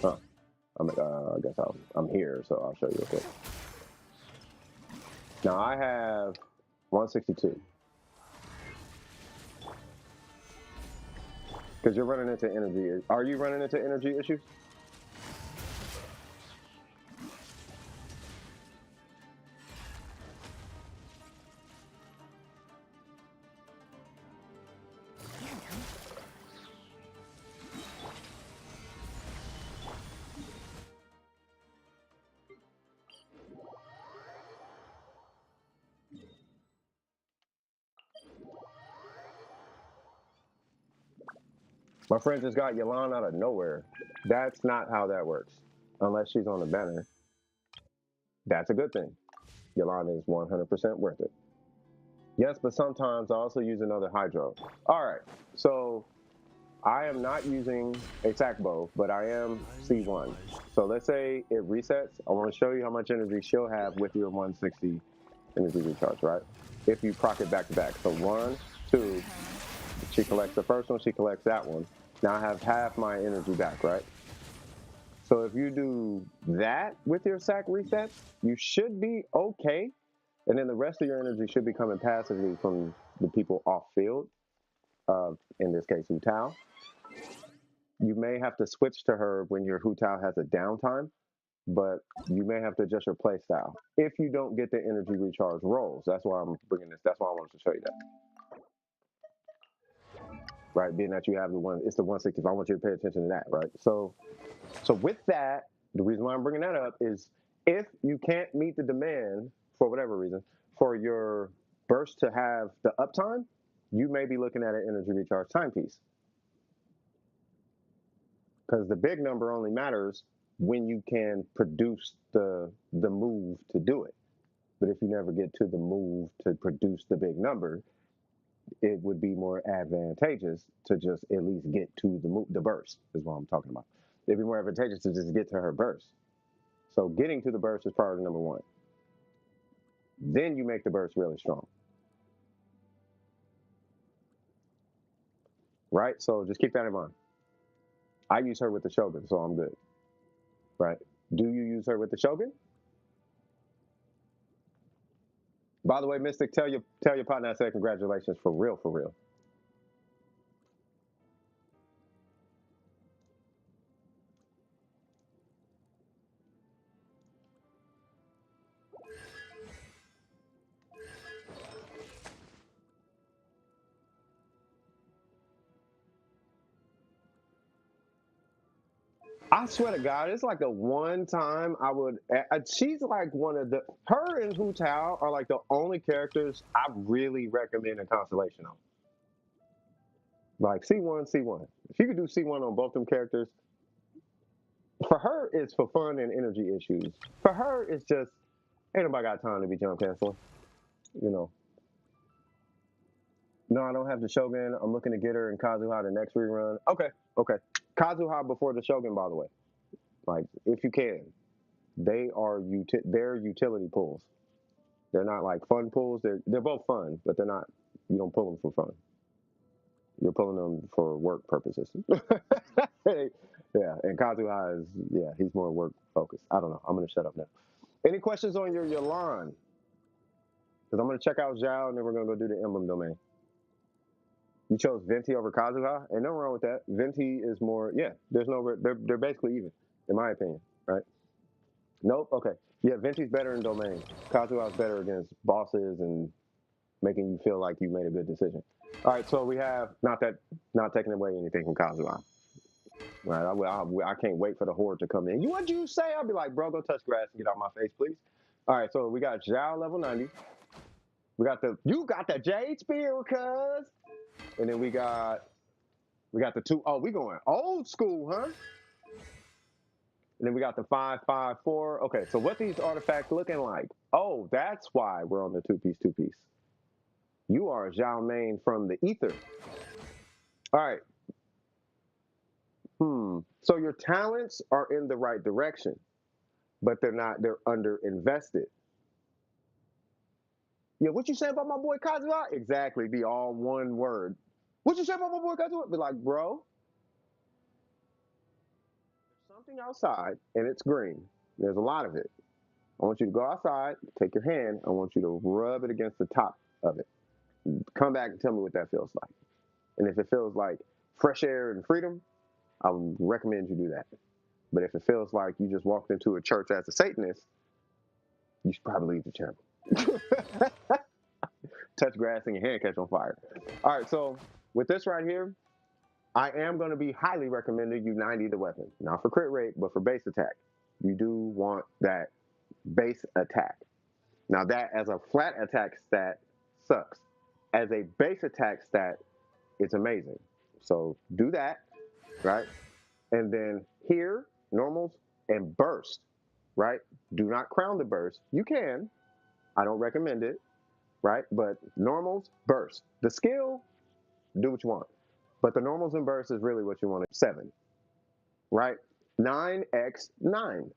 Huh. I guess I'm here, so I'll show you real quick. Now I have 162. Because you're running into energy. Are you running into energy issues? My friend just got Yelan out of nowhere. That's not how that works. Unless she's on the banner. That's a good thing. Yelan is 100% worth it. Yes, but sometimes I also use another Hydro. All right, so I am not using a sack bow, but I am C1. So let's say it resets. I want to show you how much energy she'll have with your 160 energy recharge, right? If you proc it back to back. So 1, 2, she collects the first one, she collects that one. Now I have half my energy back, right? So if you do that with your sack resets, you should be okay. And then the rest of your energy should be coming passively from the people off field, in this case, Hu Tao. You may have to switch to her when your Hu Tao has a downtime, but you may have to adjust your play style if you don't get the energy recharge rolls. That's why I'm bringing this. That's why I wanted to show you that. Right, being that you have it's the 160. I want you to pay attention to that, right? So with that, the reason why I'm bringing that up is if you can't meet the demand for whatever reason for your burst to have the uptime, you may be looking at an energy recharge timepiece. Because the big number only matters when you can produce the move to do it. But if you never get to the move to produce the big number, it would be more advantageous to just at least get to the burst, is what I'm talking about. It'd be more advantageous to just get to her burst. So getting to the burst is priority number 1. Then you make the burst really strong. Right? So just keep that in mind. I use her with the Shogun, so I'm good. Right? Do you use her with the Shogun? By the way, Mystic, tell your partner I said congratulations for real, for real. I swear to God, it's like the one time I would. She's like one of the. Her and Hu Tao are like the only characters I really recommend a constellation on. Like C1, C1. If you could do C1 on both them characters, for her it's for fun and energy issues. For her, it's just ain't nobody got time to be jump canceling. You know. No, I don't have the Shogun. I'm looking to get her in Kazuha the next rerun. Okay, okay. Kazuha before the Shogun, by the way. Like, if you can, they are they're utility pulls. They're not like fun pulls. They're both fun, but they're not. You don't pull them for fun. You're pulling them for work purposes. Yeah, and Kazuha is he's more work focused. I don't know. I'm gonna shut up now. Any questions on your Yalan? Because I'm gonna check out Zhao and then we're gonna go do the emblem domain. You chose Venti over Kazuha, and nothing wrong with that. Venti is more, there's no, they're basically even, in my opinion, right? Nope, okay. Yeah, Venti's better in domain. Kazuha's better against bosses and making you feel like you made a good decision. All right, so we have, not taking away anything from Kazuha. Right, I can't wait for the horde to come in. What'd you say? I'll be like, bro, go touch grass and get out my face, please. All right, so we got Zhao level 90. You got the Jade Spear, cuz. And then we got the two. Oh, we going old school, huh? And then we got the 554. Okay, so what these artifacts looking like? Oh, that's why we're on the two piece. You are a Zhao Main from the ether. All right. So your talents are in the right direction, but they're not. They're under invested. Yeah, what you say about my boy Kazuha? Exactly. Be all one word. What you say about my boy Kazuha? Be like, bro, there's something outside and it's green. There's a lot of it. I want you to go outside, take your hand, I want you to rub it against the top of it. Come back and tell me what that feels like. And if it feels like fresh air and freedom, I would recommend you do that. But if it feels like you just walked into a church as a Satanist, you should probably leave the channel. Touch grass and your hand catch on fire. All right, so with this right here, I am going to be highly recommending you 90 the weapon. Not for crit rate, but for base attack. You do want that base attack. Now that as a flat attack stat sucks. As a base attack stat, it's amazing. So do that, right? And then here, normals and burst, right? Do not crown the burst. You can. I don't recommend it, right? But normals, burst. The skill, do what you want. But the normals and burst is really what you want. 7, right? 9x9.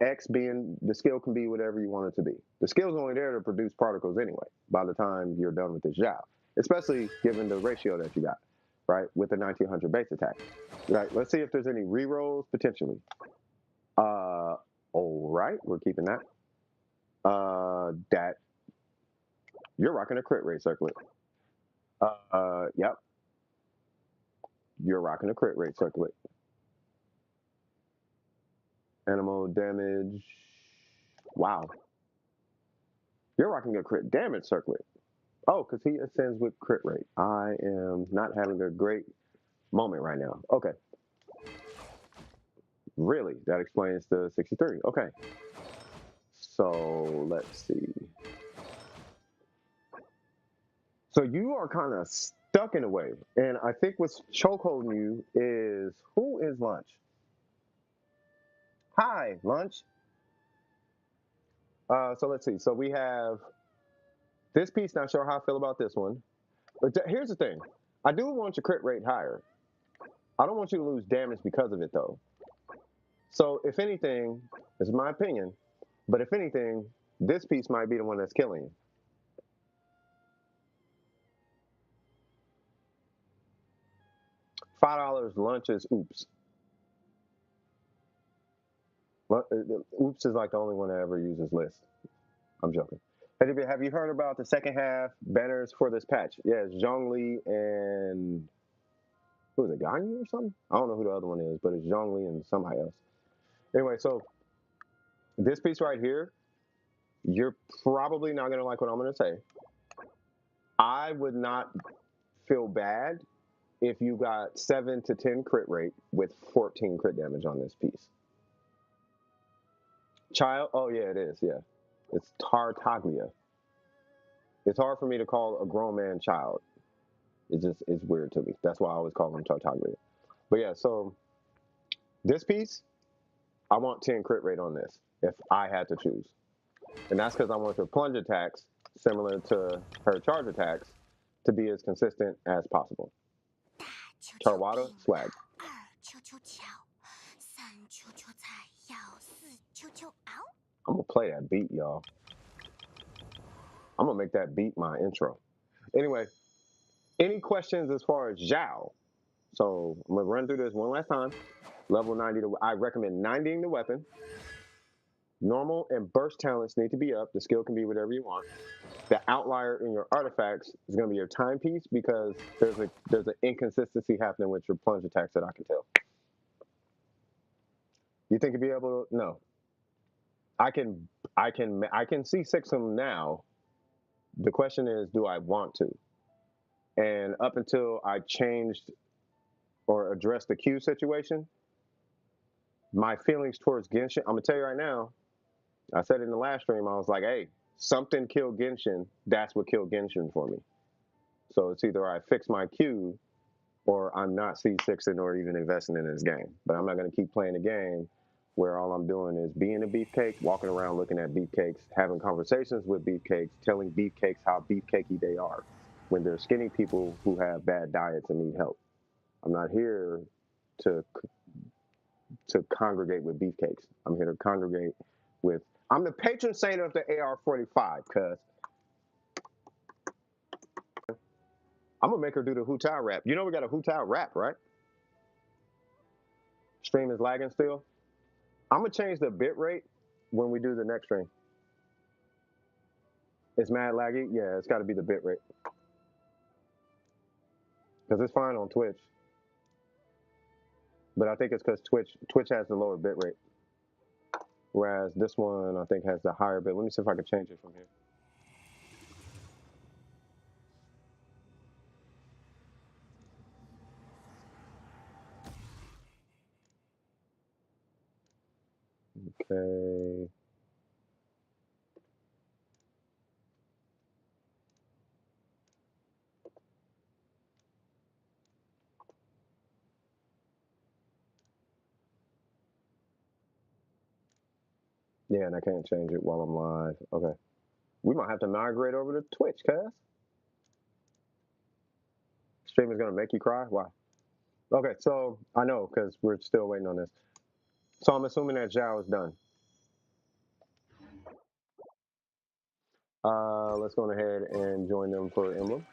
X being the skill can be whatever you want it to be. The skill's only there to produce particles anyway by the time you're done with this job, especially given the ratio that you got, right, with the 1900 base attack. Right, let's see if there's any rerolls potentially. All right, we're keeping that. That you're rocking a crit rate circlet. Yep. You're rocking a crit rate circlet. Animal damage. Wow. You're rocking a crit damage circlet. Oh, because he ascends with crit rate. I am not having a great moment right now. Okay. Really? That explains the 63. Okay. So let's see. So you are kind of stuck in a way. And I think what's chokeholding you is, who is Lunch? Hi, Lunch. So let's see. So we have this piece. Not sure how I feel about this one. But here's the thing. I do want your crit rate higher. I don't want you to lose damage because of it, though. So if anything, this is my opinion, but if anything, this piece might be the one that's killing you. $5 Lunch is oops. Oops is like the only one that ever uses list. I'm joking. Have you heard about the second half banners for this patch? Yeah, it's Zhongli and who is it, Ganyu or something? I don't know who the other one is, but it's Zhongli and somebody else. Anyway, so this piece right here, you're probably not gonna like what I'm gonna say. I would not feel bad if you got 7 to 10 crit rate with 14 crit damage on this piece. Child? Oh yeah, it is. Yeah, it's Tartaglia. It's hard for me to call a grown man child. It's weird to me. That's why I always call him Tartaglia. But yeah, so this piece, I want 10 crit rate on this if I had to choose. And that's because I want her plunge attacks, similar to her charge attacks, to be as consistent as possible. Tarwada, swag. I'm going to play that beat, y'all. I'm going to make that beat my intro. Anyway, any questions as far as Zhao? So I'm going to run through this one last time. Level 90, I recommend 90ing the weapon. Normal and burst talents need to be up. The skill can be whatever you want. The outlier in your artifacts is going to be your timepiece because there's an inconsistency happening with your plunge attacks that I can tell. You think you'll be able to? No. I can see 6 of them now. The question is, do I want to? And up until I changed or addressed the Q situation, my feelings towards Genshin, I'm gonna tell you right now, I said it in the last stream, I was like, hey, something killed Genshin, that's what killed Genshin for me. So it's either I fix my Q or I'm not C6ing or even investing in this game. But I'm not gonna keep playing the game where all I'm doing is being a beefcake, walking around looking at beefcakes, having conversations with beefcakes, telling beefcakes how beefcakey they are when they're skinny people who have bad diets and need help. I'm not here to congregate with beefcakes. I'm here to congregate with, I'm the patron saint of the AR45, cuz. I'm gonna make her do the Hu Tao rap. You know we got a Hu Tao rap, right? Stream is lagging still. I'm gonna change the bit rate when we do the next stream. It's mad laggy? Yeah, it's gotta be the bit rate. Because it's fine on Twitch. But I think it's because Twitch has the lower bit rate. Whereas this one, I think, has the higher bit. Let me see if I can change it from here. Okay. Yeah, and I can't change it while I'm live. Okay. We might have to migrate over to Twitch, cuz. Stream is going to make you cry? Why? Okay, so I know, because we're still waiting on this. So I'm assuming that Zhao is done. Let's go ahead and join them for Emblem.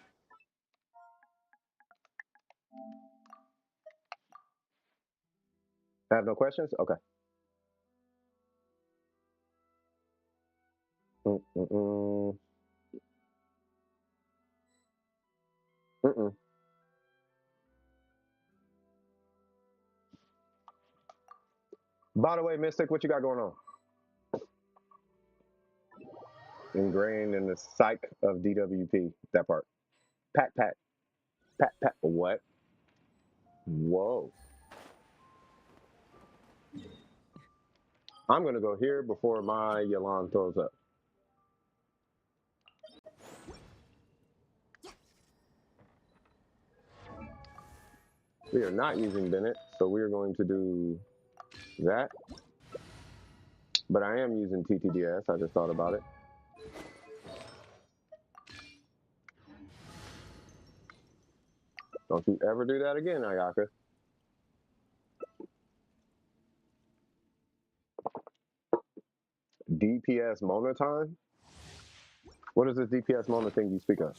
I have no questions? Okay. Mm-mm. Mm-mm. By the way, Mystic, what you got going on? Ingrained in the psych of DWP, that part. Pat, pat, pat, pat. What? Whoa. I'm going to go here before my Yalan throws up. We are not using Bennett, so we are going to do that. But I am using TTDS. I just thought about it. Don't you ever do that again, Ayaka. DPS Mona time? What is this DPS Mona thing you speak of?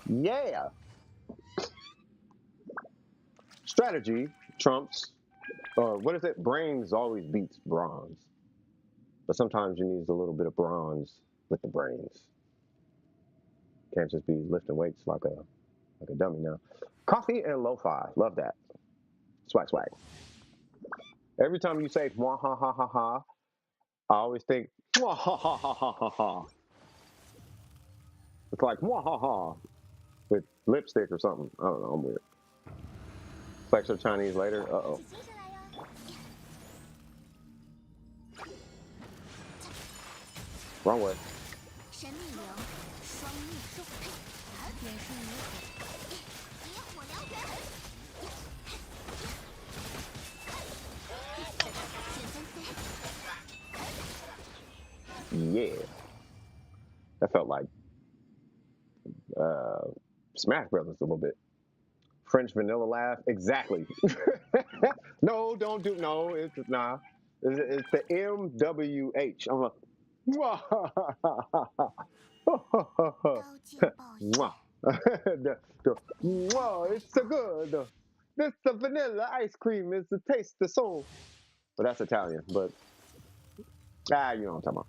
Yeah. Strategy trumps, what is it? Brains always beats bronze. But sometimes you need a little bit of bronze with the brains. Can't just be lifting weights like a dummy now. Coffee and lo-fi. Love that. Swag swag. Every time you say mwah ha ha ha ha, I always think mwah ha ha ha ha ha ha. It's like mwah ha ha with lipstick or something. I don't know. I'm weird. Flex your Chinese later. Uh-oh. Wrong way. Yeah. That felt like Smash Brothers a little bit. French vanilla laugh. Exactly. No, don't do. No, it's nah. It's the MWH. I'm like, mwah. Mwah, it's so good. This the vanilla ice cream is the taste the soul. But that's Italian. But you know what I'm talking about.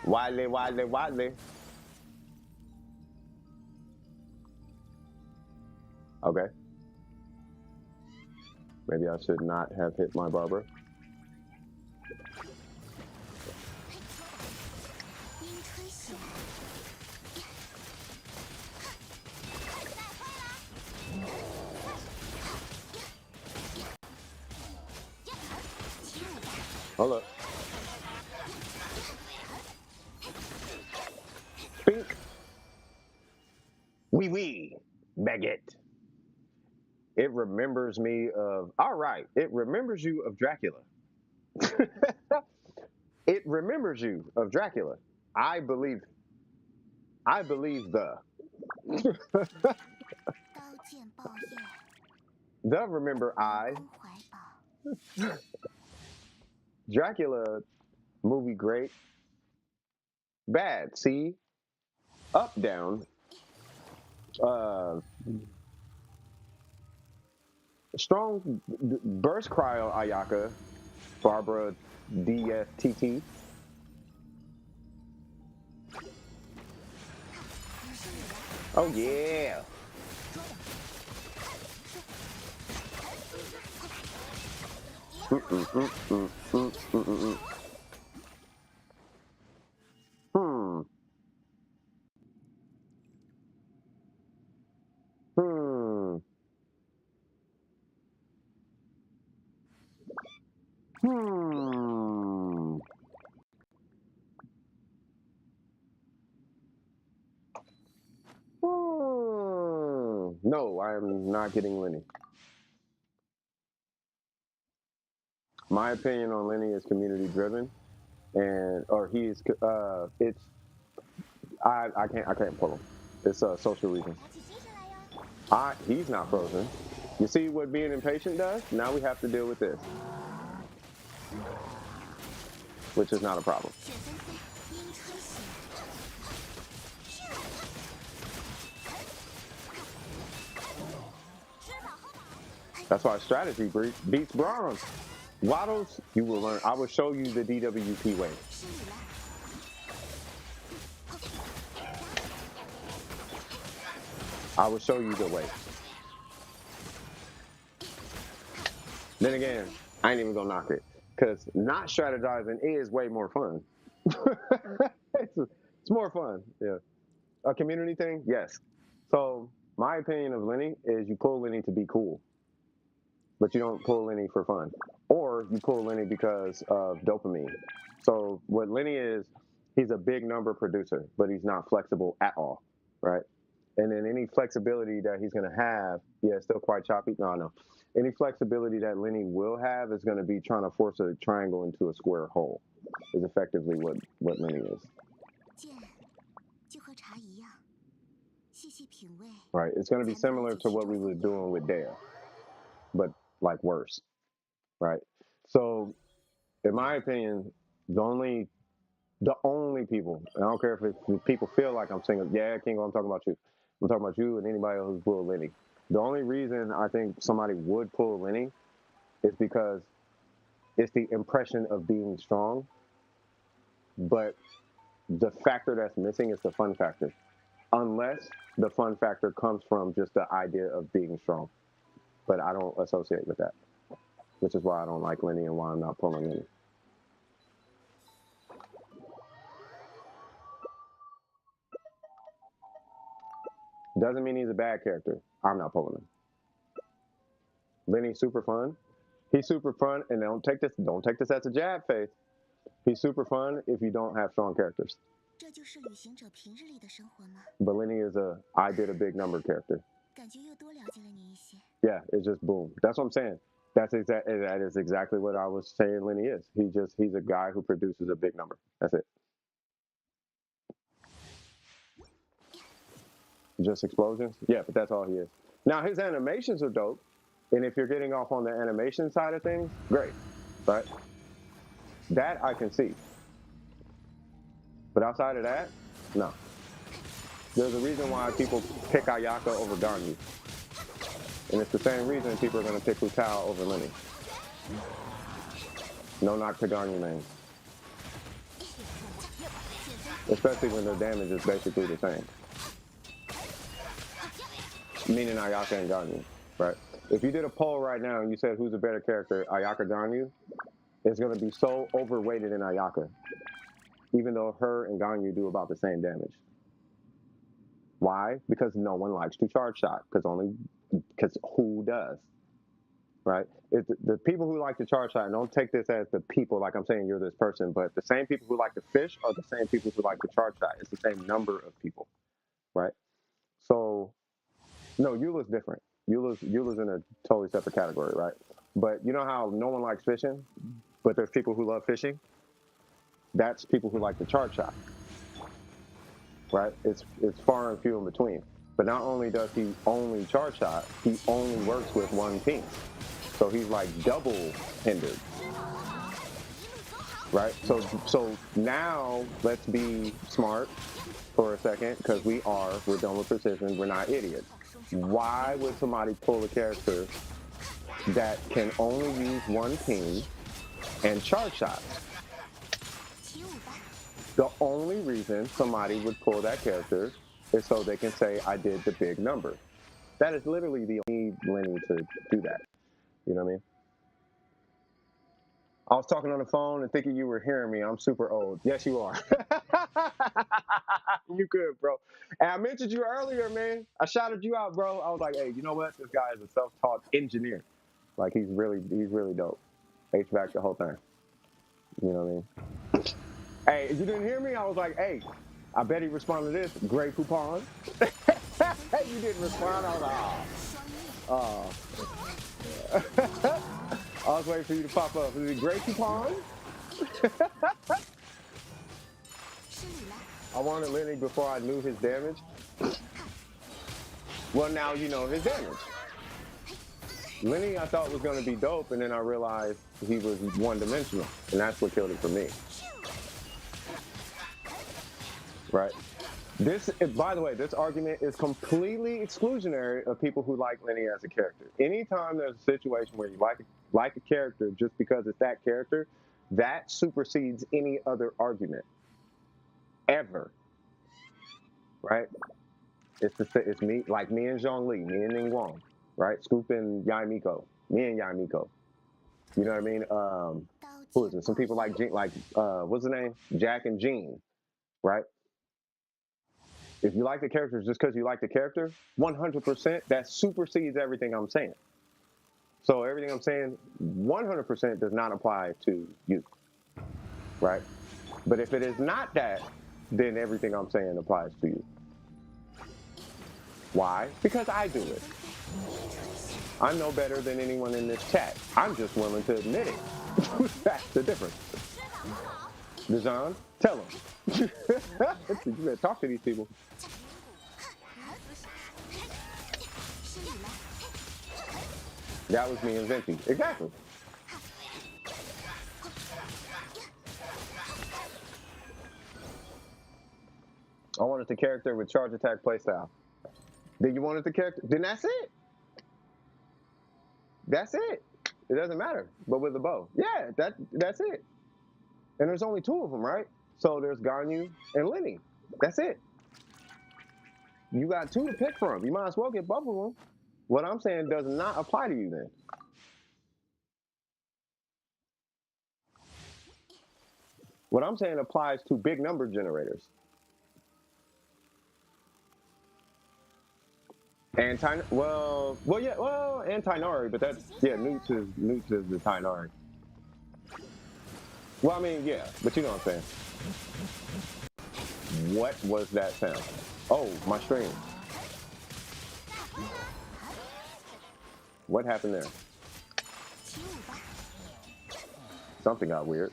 Widely, widely, widely. Okay. Maybe I should not have hit my barber. Hold up. Bink. Wee wee. Baguette. It remembers me of. All right. It remembers you of Dracula. It remembers you of Dracula. I believe. I believe the. The remember I. Dracula movie great. Bad. See. Up down. Uh, strong burst cryo Ayaka. Barbara DFTT. Oh yeah. Hmm. Hmm. Hmm. No, I am not getting Lenny. My opinion on Lenny is community driven, and or he is. It's I can't pull him. It's social reasons. He's not frozen. You see what being impatient does? Now we have to deal with this, which is not a problem. That's why strategy beats bronze. Waddles, you will learn. I will show you the DWP way. I will show you the way. Then again, I ain't even gonna knock it, because not strategizing is way more fun. It's more fun. Yeah. A community thing, yes. So my opinion of Lenny is you pull Lenny to be cool, but you don't pull Lenny for fun, or you pull Lenny because of dopamine. So what Lenny is, he's a big number producer, but he's not flexible at all, right? And then any flexibility that he's going to have, yeah, still quite choppy. No. Any flexibility that Lenny will have is going to be trying to force a triangle into a square hole. Is effectively what Lenny is. Right. It's going to be similar to what we were doing with Dea, but like worse. Right. So, in my opinion, The only people, and I don't care if people feel like I'm single. Yeah, Kingo, I'm talking about you. I'm talking about you and anybody else who's pulled Lenny. The only reason I think somebody would pull Lenny is because it's the impression of being strong, but the factor that's missing is the fun factor. Unless the fun factor comes from just the idea of being strong. But I don't associate with that, which is why I don't like Lenny and why I'm not pulling Lenny. Doesn't mean he's a bad character. I'm not pulling him. Lenny's super fun. He's super fun, and don't take this as a jab, Faith. He's super fun if you don't have strong characters. But Lenny is I did a big number character. Yeah, it's just boom. That's what I'm saying. That is exactly what I was saying Lenny is. He's a guy who produces a big number. That's it. Just explosions? Yeah, but that's all he is. Now his animations are dope. And if you're getting off on the animation side of things, great. Right? That I can see. But outside of that, no. There's a reason why people pick Ayaka over Ganyu. And it's the same reason people are going to pick Hu Tao over Lenny. No knock to Ganyu main. Especially when their damage is basically the same. Meaning Ayaka and Ganyu, right? If you did a poll right now and you said who's a better character, Ayaka Ganyu, it's going to be so overweighted in Ayaka. Even though her and Ganyu do about the same damage. Why? Because no one likes to charge shot. Because who does? Right? It's the people who like to charge shot, and don't take this as the people like I'm saying you're this person, but the same people who like to fish are the same people who like to charge shot. It's the same number of people. Right? So no, Eula's different. Eula's in a totally separate category, right? But you know how no one likes fishing, but there's people who love fishing? That's people who like to charge shot. Right? It's far and few in between. But not only does he only charge shot, he only works with one team. So he's like double hindered. Right? So now let's be smart for a second, because we're done with precision, we're not idiots. Why would somebody pull a character that can only use one team and charge shots? The only reason somebody would pull that character is so they can say, I did the big number. That is literally the only Lenny to do that. You know what I mean? I was talking on the phone and thinking you were hearing me. I'm super old. Yes, you are. You good, bro. And I mentioned you earlier, man. I shouted you out, bro. I was like, hey, you know what? This guy is a self-taught engineer. Like, he's really dope. HVAC the whole thing. You know what I mean? Hey, you didn't hear me? I was like, hey, I bet he responded to this. Great coupon. You didn't respond. I was like, oh. I was waiting for you to pop up. Is it great coupon? I wanted Lenny before I knew his damage. Well, now you know his damage. Lenny I thought was going to be dope, and then I realized he was one-dimensional, and that's what killed it for me. Right? By the way, this argument is completely exclusionary of people who like Lenny as a character. Anytime there's a situation where you like a character just because it's that character, that supersedes any other argument. Ever. Right? It's me, like me and Zhongli, me and Ning Wang, right? Scoop and Yai Miko, me and Yai Miko. You know what I mean? Who is it? Some people like what's the name? Jack and Jean, right? If you like the characters just because you like the character, 100%, that supersedes everything I'm saying. So everything I'm saying, 100% does not apply to you, right? But if it is not that, then everything I'm saying applies to you. Why? Because I do it. I'm no better than anyone in this chat. I'm just willing to admit it. That's the difference. Dijon, tell them. You better talk to these people. That was me and Venti. Exactly. I wanted the character with charge attack playstyle. Then you wanted the character, then that's it. That's it. It doesn't matter. But with the bow. Yeah, that's it. And there's only 2 of them, right? So there's Ganyu and Lenny. That's it. You got 2 to pick from. You might as well get both of them. What I'm saying does not apply to you then. What I'm saying applies to big number generators. And anti-Nari, but that's Newts is the Tainari. Well, I mean, yeah, but you know what I'm saying. What was that sound? Oh, my stream. What happened there? Something got weird.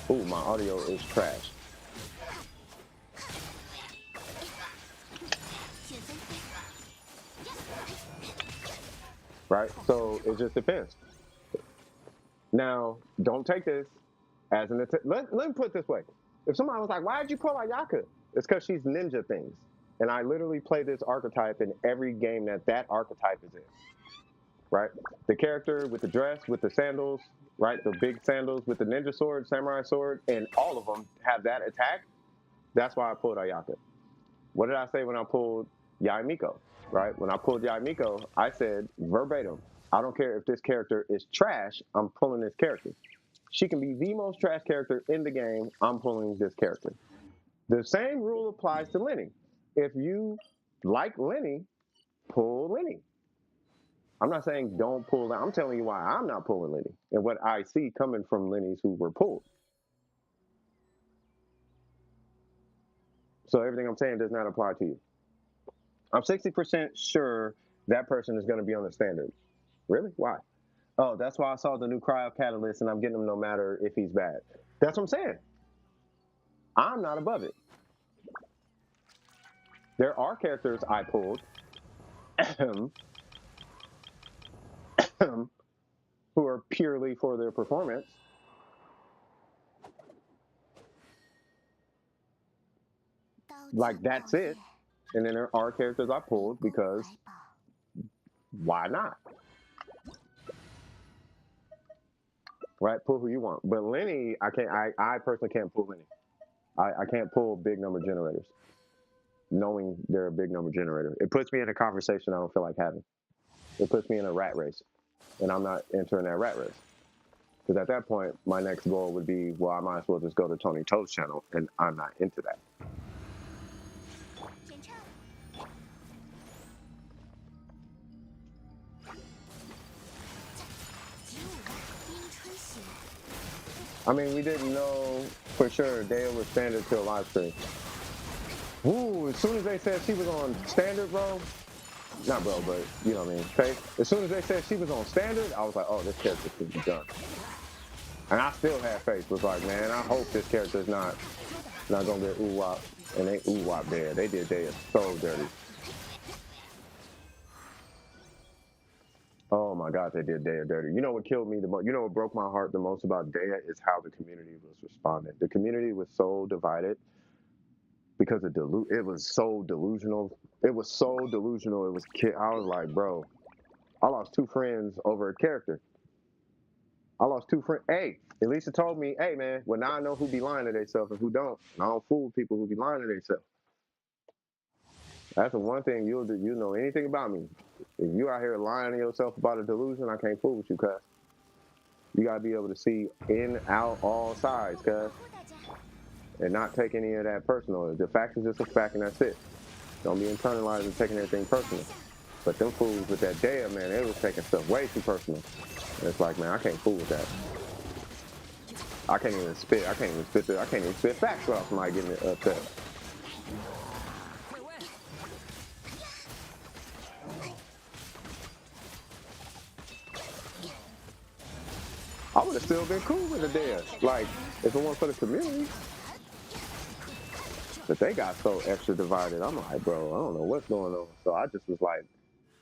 Ooh, my audio is trash. Right? So it just depends. Now, don't take this as an attempt. Let me put it this way. If somebody was like, why did you pull Ayaka? It's because she's ninja things. And I literally play this archetype in every game that archetype is in. Right? The character with the dress, with the sandals, right? The big sandals with the ninja sword, samurai sword, and all of them have that attack. That's why I pulled Ayaka. What did I say when I pulled Yaimiko? Right? When I pulled Yaimiko, I said verbatim, I don't care if this character is trash, I'm pulling this character. She can be the most trash character in the game, I'm pulling this character. The same rule applies to Lenny. If you like Lenny, pull Lenny. I'm not saying don't pull that. I'm telling you why I'm not pulling Lenny and what I see coming from Lenny's who were pulled. So everything I'm saying does not apply to you. I'm 60% sure that person is going to be on the standard. Really? Why? Oh, that's why I saw the new Cryo Catalyst and I'm getting him no matter if he's bad. That's what I'm saying. I'm not above it. There are characters I pulled who are purely for their performance. Like, that's it. And then there are characters I pulled because why not? Right? Pull who you want. But Lenny, I personally can't pull Lenny. I can't pull big number generators, knowing they're a big number generator. It puts me in a conversation I don't feel like having. It puts me in a rat race, and I'm not entering that rat race. Because at that point, my next goal would be, well, I might as well just go to Tony Toad's channel, and I'm not into that. I mean, we didn't know for sure Daya was standard till live stream. Ooh, as soon as they said she was on standard, bro, not bro, but you know what I mean, Faith. As soon as they said she was on standard, I was like, oh, this character could be done. And I still had faith. Was like, man, I hope this character is not gonna get ooh-wop. And they ooh-wop there. They did Daya so dirty. Oh my God, they did Daya dirty. You know what killed me the most? You know what broke my heart the most about Daya is how the community was responding. The community was so divided because it was so delusional. It was so delusional. I was like, bro, I lost 2 friends over a character. I lost 2 friends. Hey, Elisa told me, hey man, well now I know who be lying to themselves and who don't. And I don't fool people who be lying to themselves. That's the one thing you know anything about me. If you out here lying to yourself about a delusion, I can't fool with you, cuz. You gotta be able to see in, out, all sides, cuz. And not take any of that personal. The fact is just a fact and that's it. Don't be internalizing and taking everything personal. But them fools with that Daya, man, they was taking stuff way too personal. And it's like, man, I can't fool with that. I can't even spit facts without somebody getting upset. I would have still been cool with the Daya. Like, if it weren't for the community. But they got so extra divided. I'm like, bro, I don't know what's going on. So I just was like,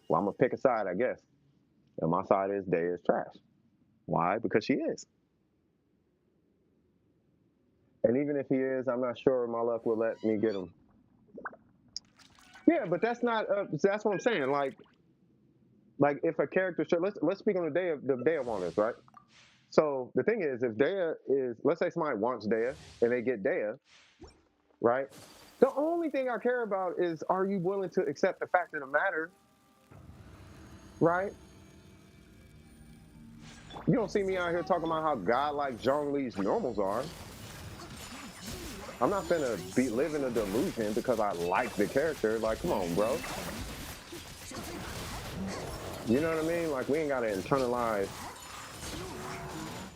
well, I'm gonna pick a side, I guess. And my side is Daya is trash. Why? Because she is. And even if he is, I'm not sure my luck will let me get him. Yeah, but that's not. That's what I'm saying. Like if a character should let's speak on the Dea wanters, right? So the thing is, if Dea is, let's say somebody wants Dea and they get Dea, right? The only thing I care about is, are you willing to accept the fact of the matter, right? You don't see me out here talking about how godlike Zhongli's normals are. I'm not finna be living a delusion because I like the character. Like, come on, bro. You know what I mean? Like, we ain't gotta internalize.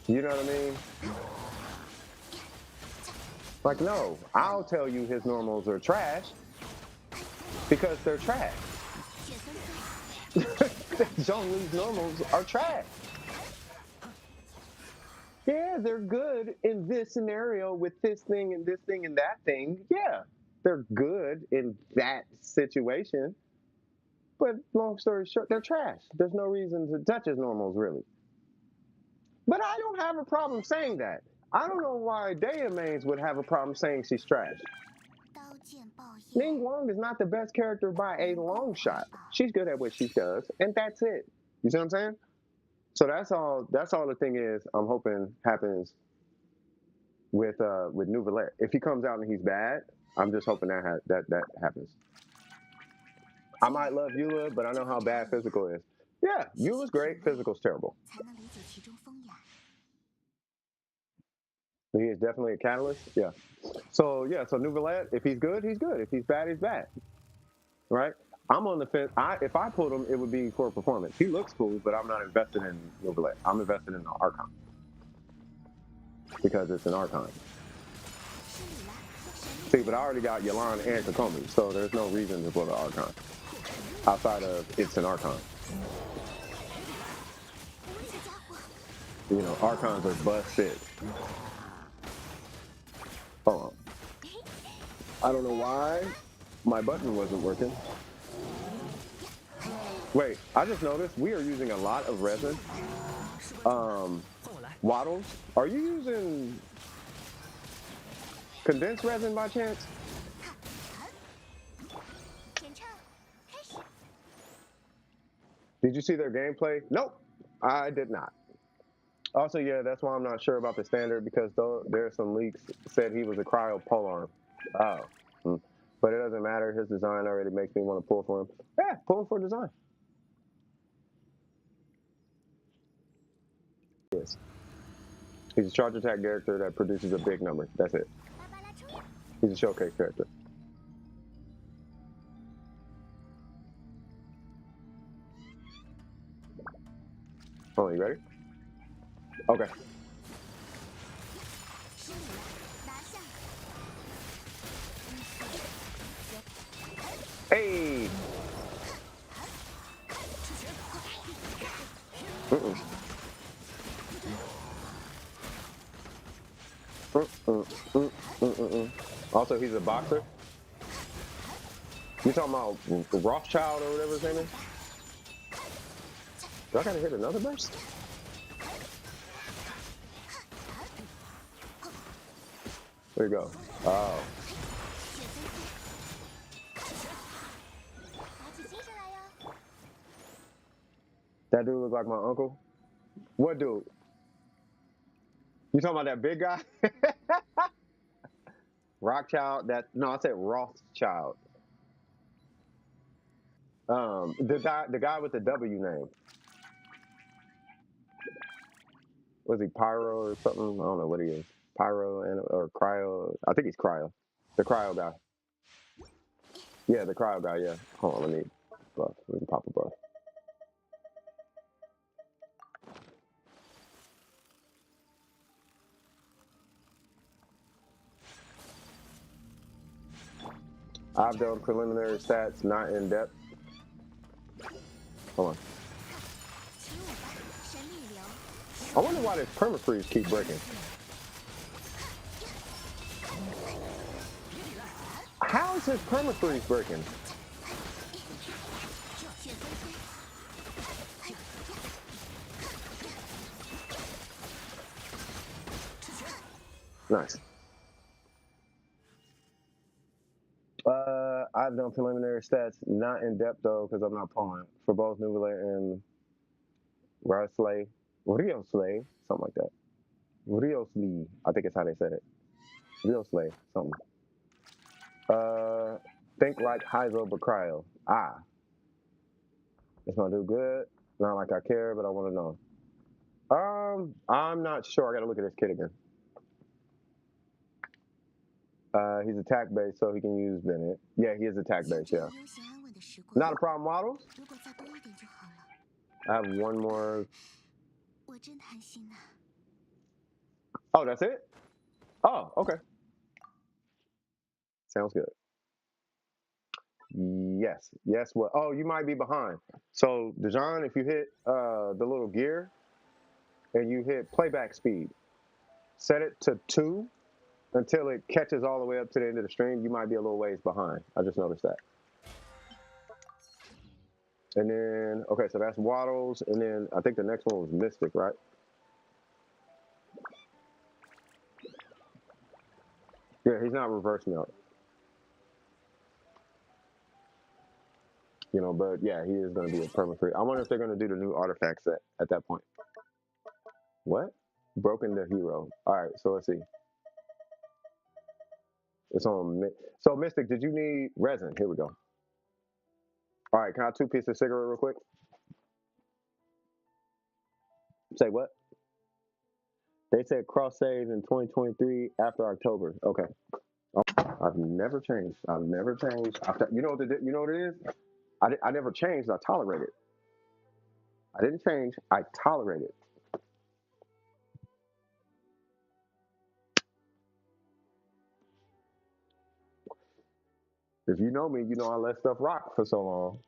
You know what I mean? Like, no, I'll tell you his normals are trash because they're trash. Zhongli's normals are trash. Yeah, they're good in this scenario with this thing and this thing and that thing. Yeah, they're good in that situation. But long story short, they're trash. There's no reason to touch his normals, really. But I don't have a problem saying that. I don't know why Dea mains would have a problem saying she's trash. Ning Wang is not the best character by a long shot. She's good at what she does, and that's it. You see what I'm saying? So that's all the thing is, I'm hoping happens with Nouvelette. If he comes out and he's bad, I'm just hoping that happens. I might love Eula, but I know how bad physical is. Yeah, Eula's great, physical's terrible. He is definitely a catalyst. Yeah. So Nouvelette, if he's good, he's good. If he's bad, he's bad. Right? I'm on the fence. If I put him, it would be for performance. He looks cool, but I'm not invested in Nouvelette. I'm invested in the Archon because it's an Archon. See, but I already got Yelan and Kokomi, so there's no reason to put an Archon outside of it's an Archon. You know, Archons are busted. Hold on. I don't know why my button wasn't working. Wait, I just noticed we are using a lot of resin. Waddles, are you using condensed resin by chance? Did you see their gameplay? Nope, I did not. Also, yeah, that's why I'm not sure about the standard because there's some leaks said he was a cryo polearm. Oh, but it doesn't matter. His design already makes me want to pull for him. Yeah, pull him for design. Yes. He's a charge attack character that produces a big number. That's it. He's a showcase character. Oh, you ready? Okay. Hey! Also, he's a boxer. You talking about Rothschild or whatever his name is? Do I gotta hit another burst? There you go. Oh. That dude looks like my uncle. What dude? You talking about that big guy? Rothschild? No, I said Rothschild. The guy with the W name. Was he Pyro or something? I don't know what he is. Pyro or Cryo. I think he's Cryo. The Cryo guy. Yeah, the Cryo guy, yeah. Hold on, let me buff. Let me pop a buff. I've done preliminary stats, not in depth. Hold on. I wonder why this permafreeze keep breaking. How is this permafreeze breaking? Nice. I've done preliminary stats, not in depth though, because I'm not pulling for both Nuvile and Rioslay, something like that. Riosley, I think it's how they said it. Rioslay, something. Think like Hyzo but cryo. It's gonna do good. Not like I care, but I want to know. I'm not sure. I gotta look at his kit again. He's attack based, so he can use Bennett. Yeah, he is attack based. Yeah. Not a problem, models. I have one more. Oh, that's it? Oh, okay. Sounds good. Yes. Yes. What? Oh, you might be behind. So, Dejan, if you hit the little gear and you hit playback speed, set it to 2 until it catches all the way up to the end of the stream. You might be a little ways behind. I just noticed that. And then, okay, so that's Waddles. And then I think the next one was Mystic, right? Yeah, he's not reverse melt. You know, but yeah, he is going to be a perma free. I wonder if they're going to do the new artifact set at that point. What? Broken the hero. All right, so let's see. It's on. So Mystic, did you need resin? Here we go. All right, can I have 2 pieces of cigarette real quick? Say what? They said cross save in 2023 after October. Okay. Oh, I've never changed. I've never changed. You know what it is? I never changed. I tolerate it. I didn't change. I tolerate it. If you know me, you know I let stuff rock for so long.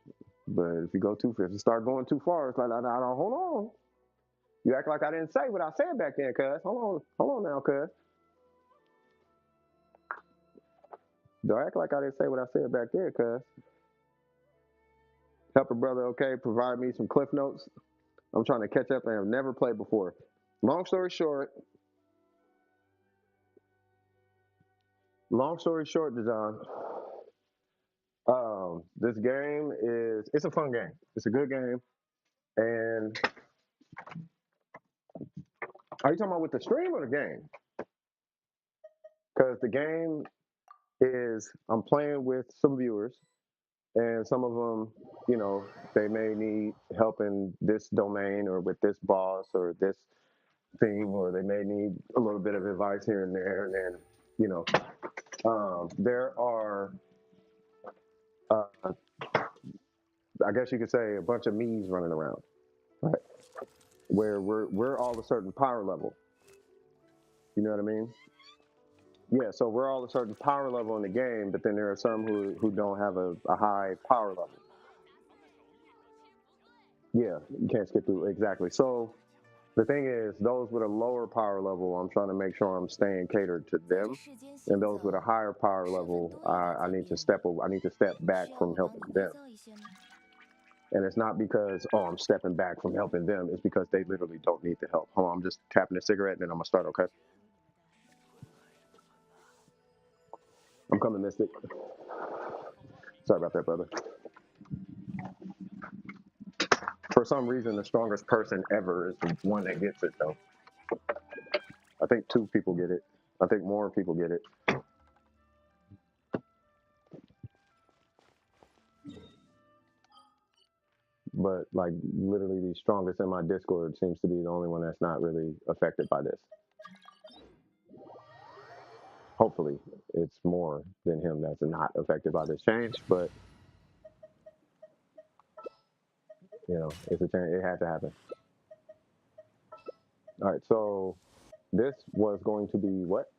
But if you go too far, if you start going too far, it's like, I don't, hold on. You act like I didn't say what I said back then, cuz. Hold on now, cuz. Don't act like I didn't say what I said back there, cuz. Help a brother, okay? Provide me some cliff notes. I'm trying to catch up and have never played before. Long story short, Dejan, this game it's a fun game. It's a good game. And are you talking about with the stream or the game? Because the game is, I'm playing with some viewers, and some of them, you know, they may need help in this domain or with this boss or this thing, or they may need a little bit of advice here and there. And then, you know, there are, I guess you could say, a bunch of me's running around, right? Where we're all a certain power level. You know what I mean? Yeah, so we're all a certain power level in the game, but then there are some who don't have a high power level. Yeah, you can't skip through, exactly. So the thing is, those with a lower power level, I'm trying to make sure I'm staying catered to them, and those with a higher power level, I need to step back from helping them. And it's not because, oh, I'm stepping back from helping them. It's because they literally don't need the help. Hold on, I'm just tapping a cigarette, and then I'm gonna start. Okay. I'm coming, Mystic. Sorry about that, brother. For some reason, the strongest person ever is the one that gets it, though. I think 2 people get it. I think more people get it. But like literally the strongest in my Discord seems to be the only one that's not really affected by this. Hopefully it's more than him that's not affected by this change, but you know, it's a change. It had to happen. All right, so this was going to be what?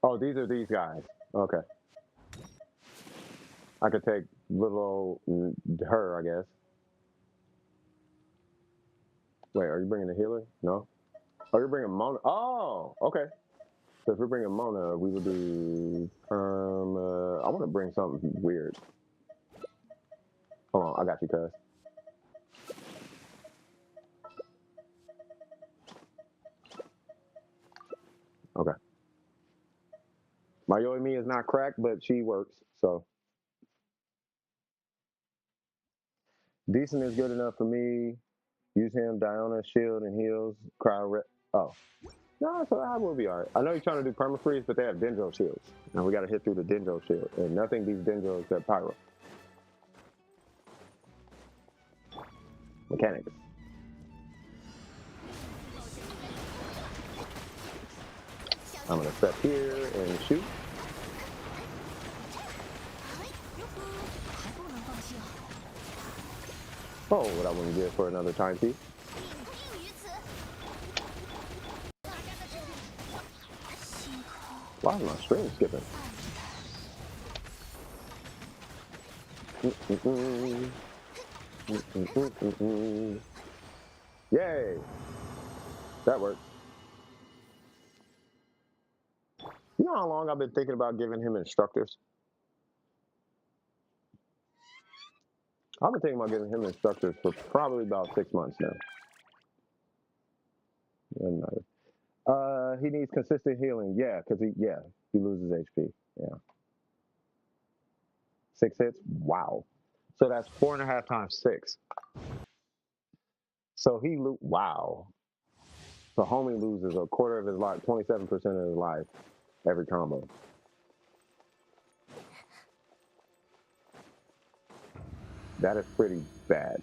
Oh, these are these guys. Okay. I could take little old her, I guess. Wait, are you bringing a healer? No. Oh, you're bringing Mona. Oh, okay. So if we're bringing Mona, we would do I want to bring something weird. Hold on, I got you, cuz. Okay. My Yoimi is not cracked, but she works, so Decent is good enough for me. Use him, Diana, shield and heals. Oh. No, so I will be alright. I know you're trying to do permafreeze, but they have Dendro shields. And we gotta hit through the Dendro shield. And nothing beats Dendro except Pyro. Mechanics. I'm gonna step here and shoot. Oh, what I wouldn't give for another time piece. Why is my stream skipping? Yay! That worked. You know how long I've been thinking about giving him instructors? I've been thinking about giving him instructors for probably about 6 months now. Doesn't matter. He needs consistent healing. Yeah, because he loses HP. Yeah. 6 hits? Wow. So that's 4.5 times 6. So wow. So homie loses a quarter of his life, 27% of his life every combo. That is pretty bad.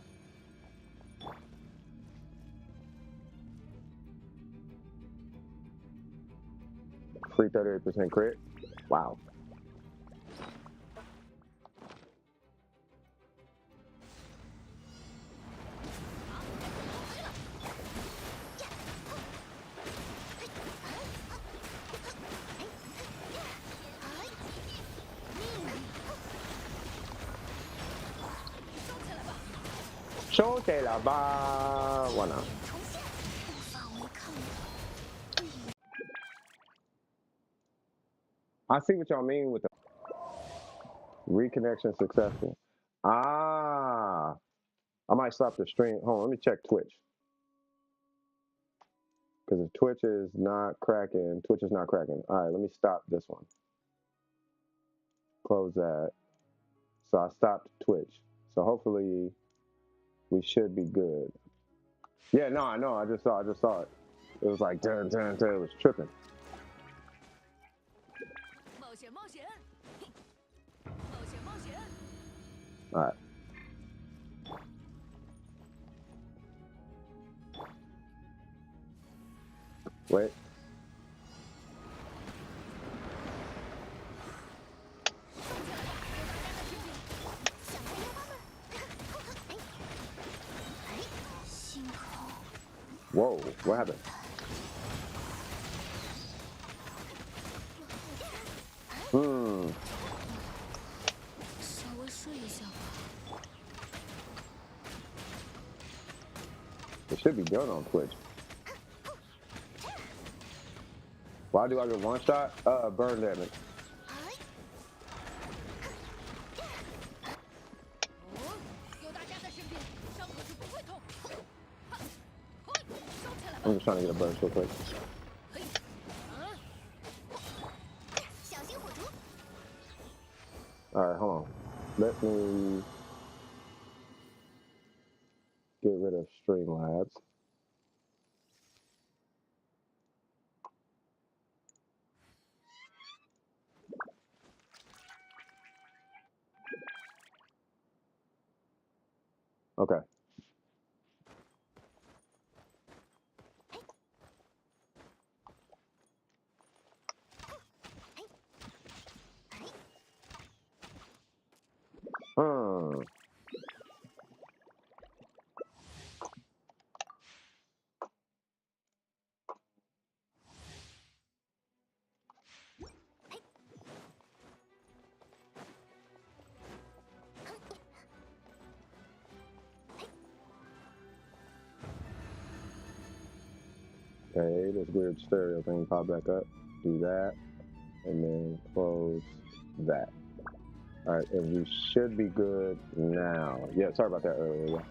Free 38% crit? Wow.收起来吧，完了。I see what y'all mean with the reconnection successful. Ah, I might stop the stream. Hold on, let me check Twitch. Because if Twitch is not cracking. All right, let me stop this one. Close that. So I stopped Twitch. So hopefully we should be good. Yeah, no, I know. I just saw it. It was like dun dun dun. It was tripping. All right. Wait. Whoa, what happened? It should be done on Twitch. Why do I get one shot? Burn damage. I'm just trying to get a burst real quick. Alright, hold on. Let me get rid of Streamlabs. Okay. Okay, this weird stereo thing pop back up. Do that, and then close that. All right, and we should be good now. Yeah, sorry about that earlier. Yeah.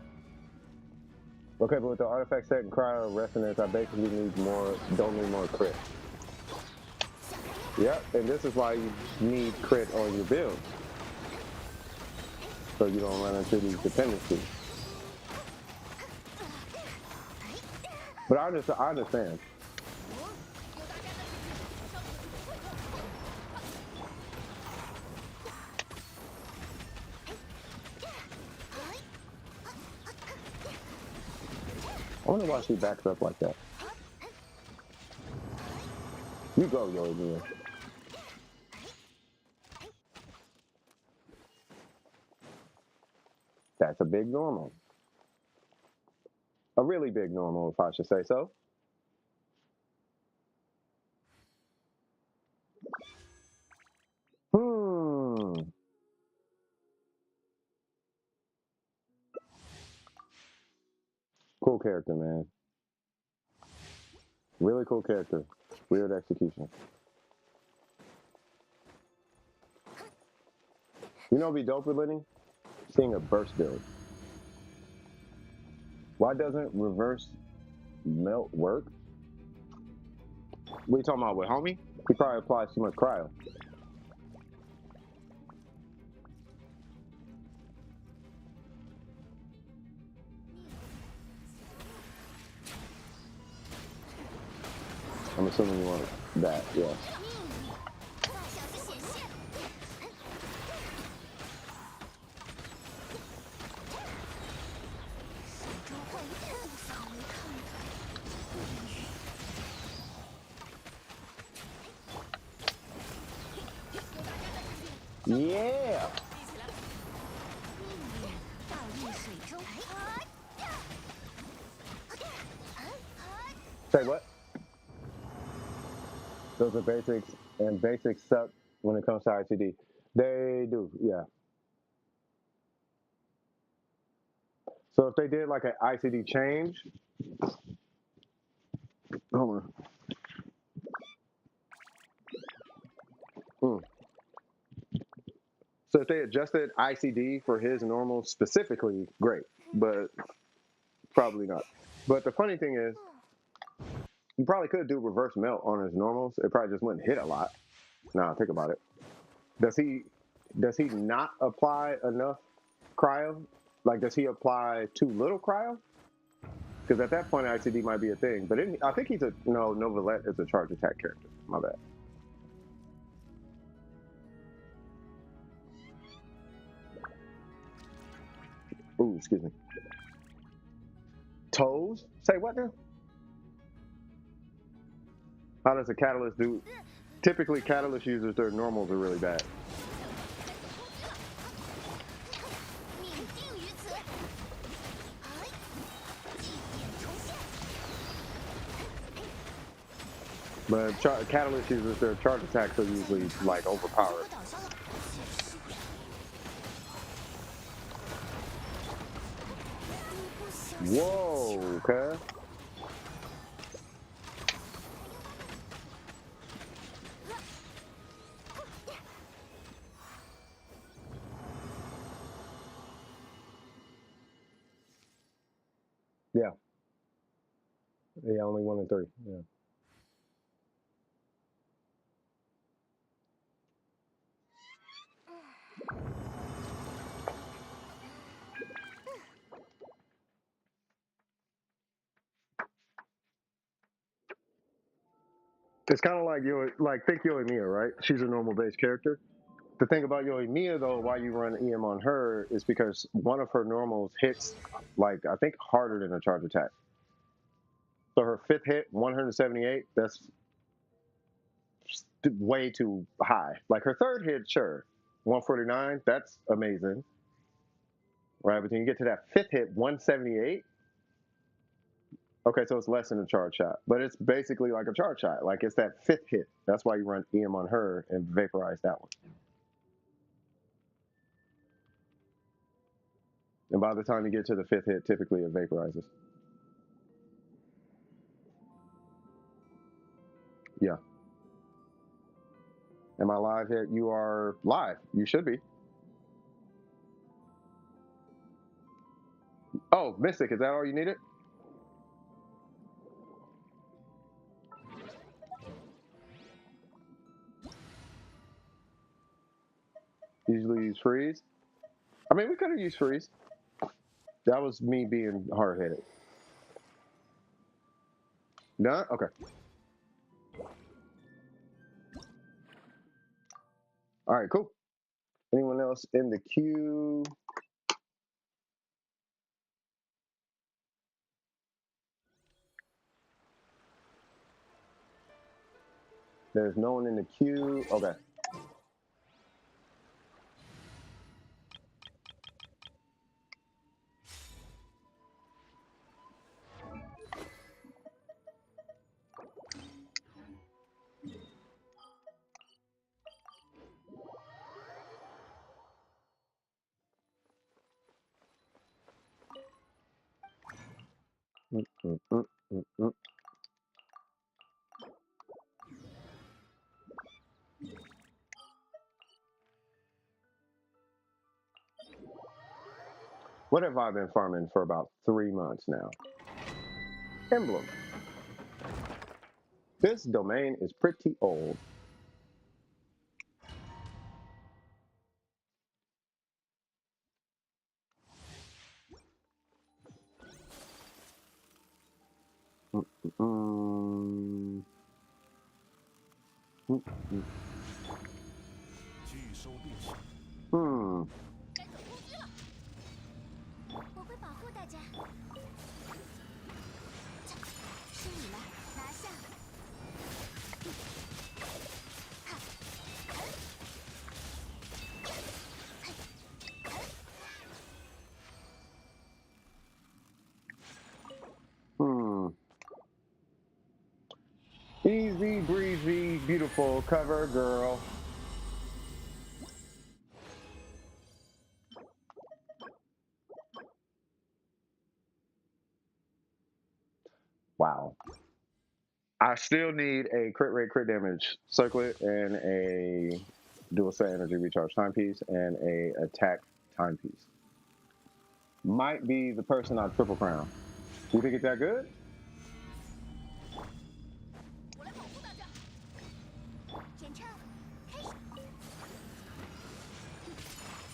Okay, but with the artifact set and cryo resonance, I basically don't need more crit. Yep, and this is why you need crit on your build, so you don't run into these dependencies. But I understand. I wonder why she backs up like that. You go, Yoimiya. That's a big normal. A really big normal, if I should say so. Hmm. Cool character, man. Really cool character. Weird execution. You know, what'd be dope with Lenny? Seeing a burst build. Why doesn't reverse melt work? What are you talking about with homie? He probably applies too much cryo. I'm assuming you want that, yeah. Yeah! Say what? Those are basics, and basics suck when it comes to ICD. They do, yeah. So if they did like an ICD change, hold on. Mm. So if they adjusted ICD for his normal specifically, great, but probably not. But the funny thing is, you probably could do reverse melt on his normals. It probably just wouldn't hit a lot. Now think about it. Does he not apply enough cryo? Like, does he apply too little cryo? Because at that point, ICD might be a thing. But I think he's Novelette is a charge attack character. My bad. Ooh, excuse me. Toes? Say what now? How does a catalyst do? Typically, catalyst users, their normals are really bad. But catalyst users, their charge attacks are usually like overpowered. Whoa, okay. Yeah. Yeah, only 1 and 3. Yeah. It's kind of like think Yoimiya, right? She's a normal base character. The thing about Yoimiya though, why you run EM on her is because one of her normals hits like I think harder than a charge attack. So her fifth hit, 178, that's way too high. Like her third hit, sure, 149, that's amazing, right? But then you get to that fifth hit, 178. Okay, so it's less than a charge shot, but it's basically like a charge shot. Like it's that fifth hit. That's why you run EM on her and vaporize that one. And by the time you get to the fifth hit, typically it vaporizes. Yeah. Am I live yet? You are live. You should be. Oh, Mystic, is that all you needed? Usually use freeze. I mean, we could have used freeze. That was me being hard headed. Done? Okay. All right, cool. Anyone else in the queue? There's no one in the queue. Okay. Mm, mm, mm, mm, mm. What have I been farming for about 3 months now? Emblem. This domain is pretty old. Mm, mm, mm, mm, 拒收并行。Hmm. 该走攻击了，我会保护大家。是你了，拿下。Hmm. Easy breezy, beautiful cover girl. Wow. I still need a crit rate, crit damage circlet, and a dual set energy recharge timepiece, and a attack timepiece. Might be the person I triple crown. Do you think it's that good? 我来保护大家。演唱开始。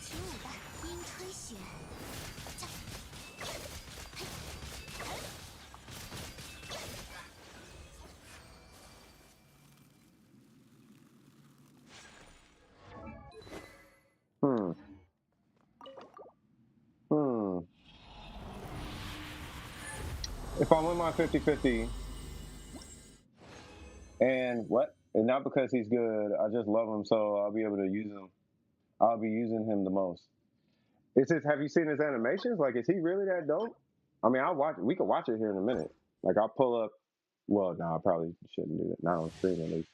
起舞吧，樱吹雪。Hmm. Hmm. If I win my 50-50, and what? And not because he's good, I just love him, so I'll be able to use him. I'll be using him the most. It's just, have you seen his animations? Like, is he really that dope? I mean, I'll watch it. We can watch it here in a minute. Like, I'll pull up. Well, no, I probably shouldn't do that. Not on stream, at least.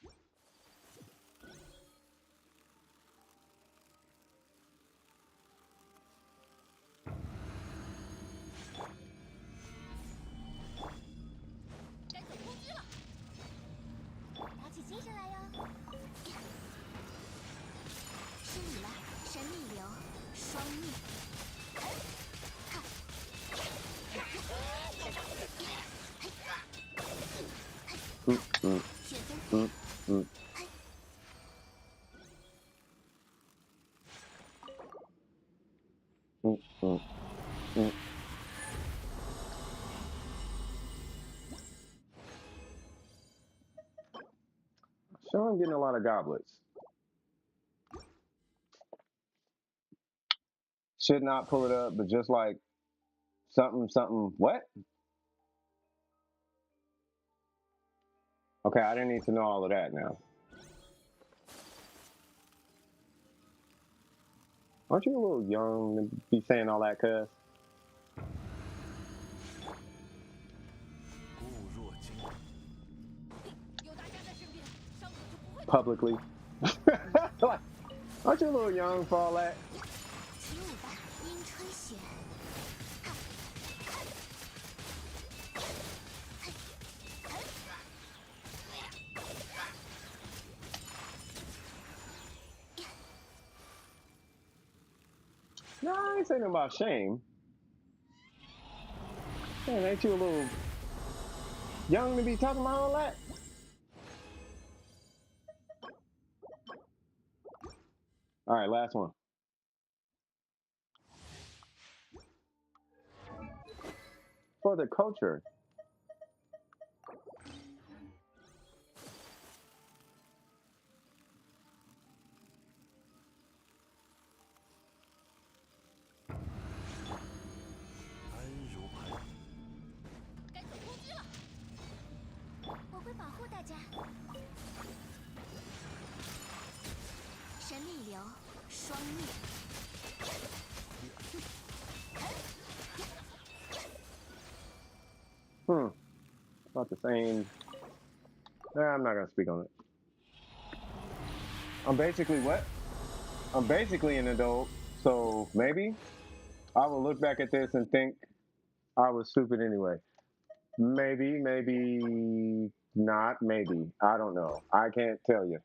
该走攻击了，打起精神来哟！是你了，神秘流，双逆。嗯嗯雪分嗯嗯嗯嗯嗯。So I'm getting a lot of goblets. Should not pull it up, but just like something, something, what? Okay, I didn't need to know all of that now. Aren't you a little young to be saying all that, cuz? 固若金汤。有大家在身边，伤口就不会痛。 Publicly. Like, aren't you a little young for all that? 起舞吧，樱吹雪。No, I ain't saying about shame. Man, ain't you a little young to be talking about all that? All right, last one. For the culture. 会保护大家。神力流，双灭。Not the same. Nah, I'm not gonna speak on it. I'm basically what? I'm basically an adult, so maybe I will look back at this and think I was stupid anyway. Maybe, maybe not, maybe. I don't know. I can't tell you.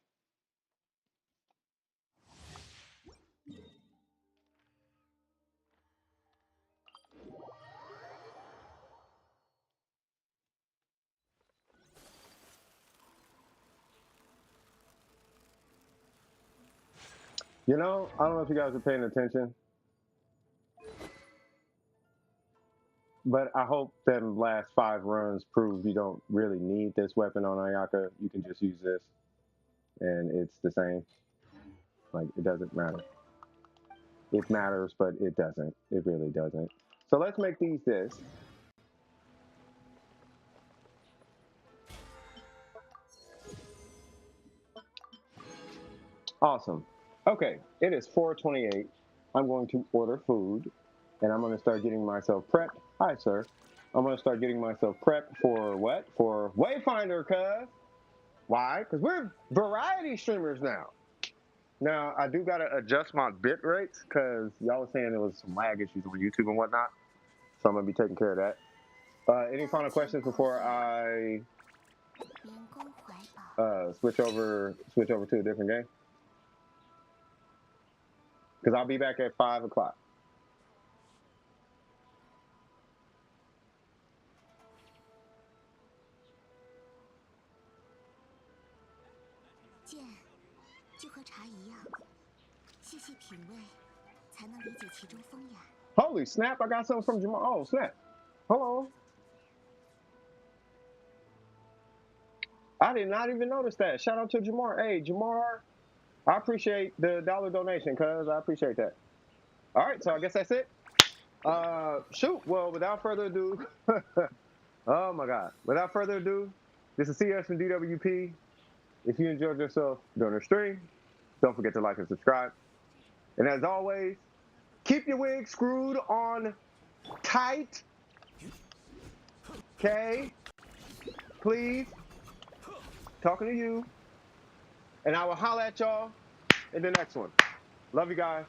You know, I don't know if you guys are paying attention, but I hope that last 5 runs prove you don't really need this weapon on Ayaka. You can just use this, and it's the same. Like, it doesn't matter. It matters, but it doesn't. It really doesn't. So let's make these this. Awesome. Okay, it is 4:28. I'm going to order food, and I'm going to start getting myself prepped. Hi, sir. I'm going to start getting myself prepped for what? For Wayfinder, cuz. Why? Because we're variety streamers now. Now, I do got to adjust my bit rates because y'all were saying there was some lag issues on YouTube and whatnot. So I'm going to be taking care of that. Any final questions before I switch over to a different game? Because I'll be back at 5 o'clock. Holy snap, I got something from Jamar. Oh, snap. Hold on. I did not even notice that. Shout out to Jamar. Hey, Jamar, I appreciate the $1 donation, cuz. I appreciate that. All right, so I guess that's it. Shoot. Well, without further ado, oh my God. Without further ado, this is CS from DWP. If you enjoyed yourself during the stream, don't forget to like and subscribe. And as always, keep your wig screwed on tight. Okay? Please. Talking to you. And I will holler at y'all in the next one. Love you guys.